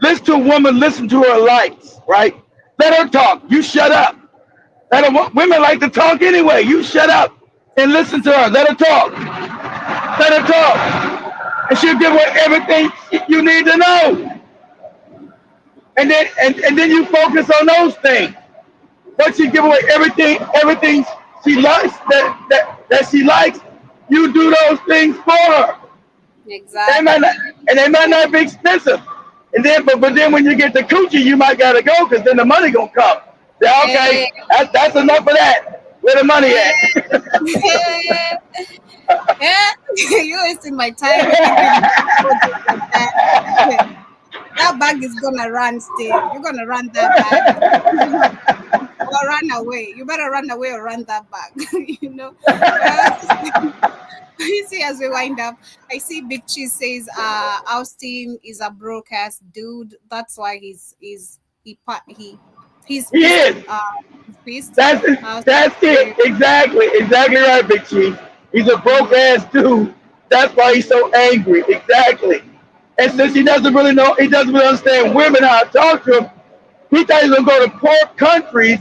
listen to a woman, listen to her likes, right? Let her talk. You shut up. Women like to talk anyway. You shut up and listen to her. Let her talk. And she'll give her everything you need to know. And then you focus on those things. Once you give away everything she likes that she likes, you do those things for her. Exactly. They might not be expensive. And then, but then when you get the coochie, you might gotta go, because then the money gonna come. Say, okay, that's enough of that. Where the money at? You're wasting my time. That bag is gonna run still. You're gonna run that bag. Or run away. You better run away or run that bag. You see, as we wind up, I see Big Cheese says Austin is a broadcast dude. That's why he's he's He is. pissed. That's it. Exactly right, Big Chief. He's a broke ass dude. That's why he's so angry. Exactly. And since he doesn't really understand women, how to talk to him, he thought he was gonna go to poor countries,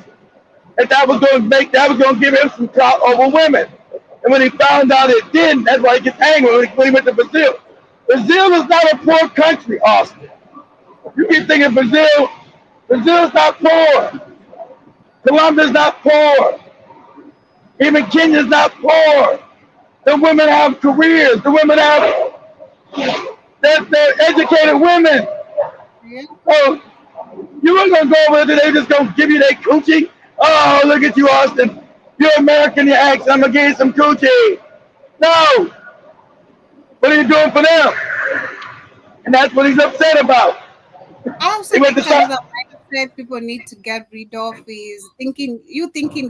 and that was gonna give him some clout over women. And when he found out it didn't, that's why he gets angry when he went to Brazil. Brazil is not a poor country, Austin. You keep thinking Brazil is not poor. Colombia's not poor. Even Kenya's not poor. The women have careers. The women have they're educated women. So you ain't gonna go over there, they just gonna give you their coochie. Oh, look at you, Austin. You're American, you ask, I'm gonna give you some coochie. No. What are you doing for them? And that's what he's upset about. I also think that mindset people need to get rid of is thinking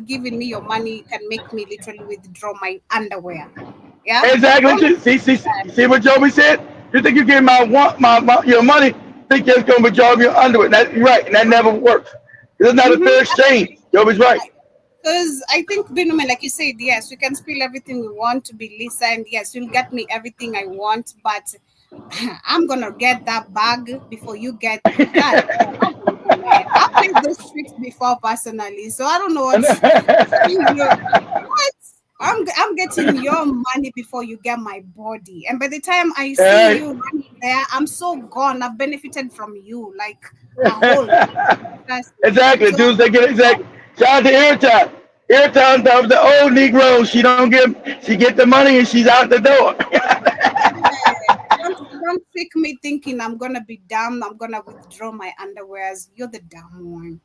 giving me your money can make me literally withdraw my underwear. Yeah. Exactly. See what Joby said? You think you give your money, think you're gonna withdraw your underwear. You're right, and that never works. It's not a fair exchange. Joby's right. Because I think, Benjamin, like you said, yes, we can spill everything we want to be Lisa, and yes, you'll get me everything I want, but I'm gonna get that bag before you get that. I've played those tricks before personally, so I don't know what. I'm getting your money before you get my body, and by the time I see you running there, I'm so gone. I've benefited from you like a whole. Exactly, so, dudes. They get exactly. Shout out to Airtime. Airtime, the old Negro. She get the money and she's out the door. Don't trick me thinking I'm gonna be dumb. I'm gonna withdraw my underwears. You're the dumb one,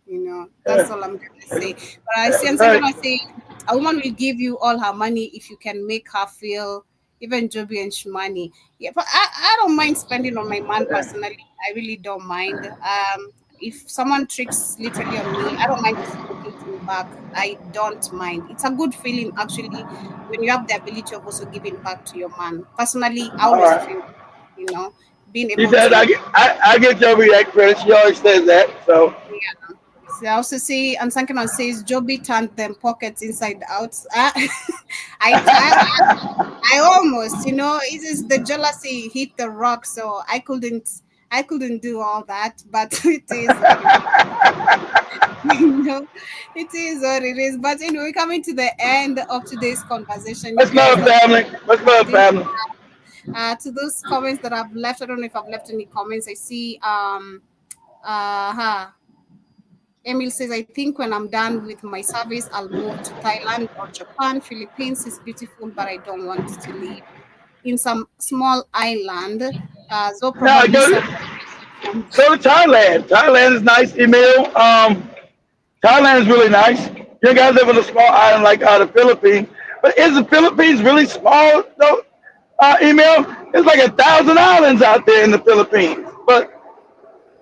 That's all I'm gonna say. But I see, I'm gonna say, a woman will give you all her money if you can make her feel. Even Joby and Shmani. Yeah, but I don't mind spending on my man personally. I really don't mind. If someone tricks literally on me, I don't mind looking back. I don't mind. It's a good feeling actually when you have the ability of also giving back to your man. Personally, I always feel, being able to. I get Joby that credit. She always says that. So yeah. So I also see, and Sankanon says Joby turned them pockets inside out. I almost, it is the jealousy hit the rock, so I couldn't do all that, but it is it is what it is. But anyway, we're coming to the end of today's conversation. Let's love family. To those comments that I've left, I don't know if I've left any comments. I see Emil says, I think when I'm done with my service, I'll move to Thailand or Japan. Philippines is beautiful, but I don't want to live in some small island. So probably go to Thailand. Thailand is nice, Emil. Thailand is really nice. You guys live in a small island like the Philippines. But is the Philippines really small, though, Emil? There's like 1,000 islands out there in the Philippines. But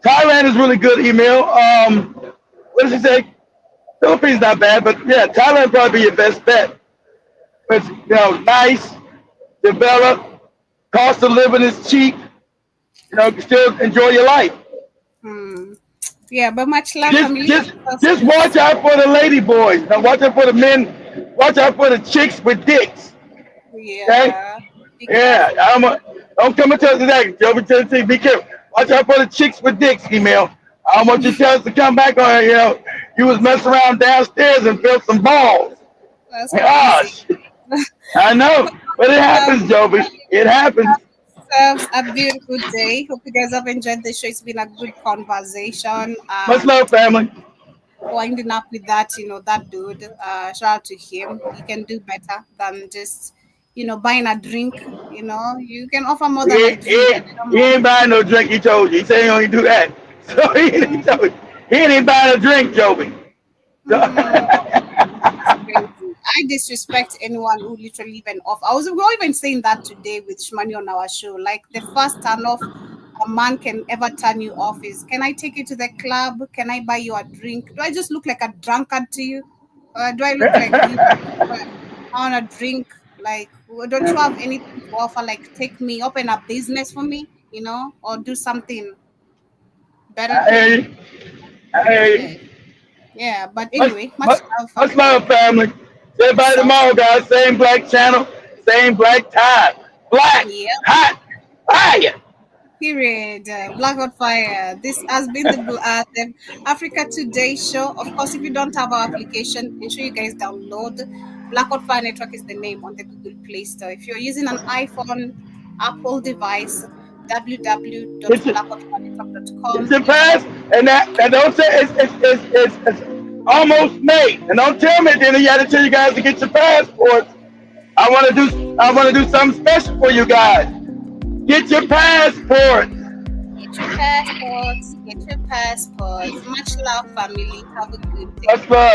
Thailand is really good, Emil. What does he say? Philippines not bad, but yeah, Thailand probably be your best bet. It's nice, developed, cost of living is cheap. You can still enjoy your life. Yeah, but much love. Just watch out for the lady boys. Now watch out for the men. Watch out for the chicks with dicks. Yeah. Okay? Yeah. Don't come and tell us that. Joby, be careful. Watch out for the chicks with dicks, Emil. I don't want you to tell us to come back on here. You was messing around downstairs and felt some balls. Gosh. I know. But it happens, Joby. It happens. A beautiful day. Hope you guys have enjoyed the show. It's been a good conversation. Much love, family. Winding up with that, that dude. Shout out to him. He can do better than just, buying a drink. You can offer more than a drink. He ain't buying no drink, he told you. He said he only do that. So he ain't buying a drink, Joby. I disrespect anyone who literally even off. We were even saying that today with Shmani on our show. Like the first turn off a man can ever turn you off is, can I take you to the club? Can I buy you a drink? Do I just look like a drunkard to you? Do I look like you? I want a drink. Like, don't you have anything to offer? Like, take me, open a business for me, or do something better. Hey, Yeah, but anyway, much much love, love, family. See everybody tomorrow, guys. Same black channel, same black time. Black, hot, fire. Period. Blackout Fire. This has been the Africa Today show. Of course, if you don't have our application, ensure you guys download. Blackout Fire Network is the name on the Google Play Store. If you're using an iPhone, Apple device, www.blackoutfirenetwork.com. It's a pass, and that don't say it's almost made. And don't tell me then you got to tell you guys to get your passports. I want to do something special for you guys. Get your passports. Get your passports. Get your passports. Much love, family. Have a good day. Much love.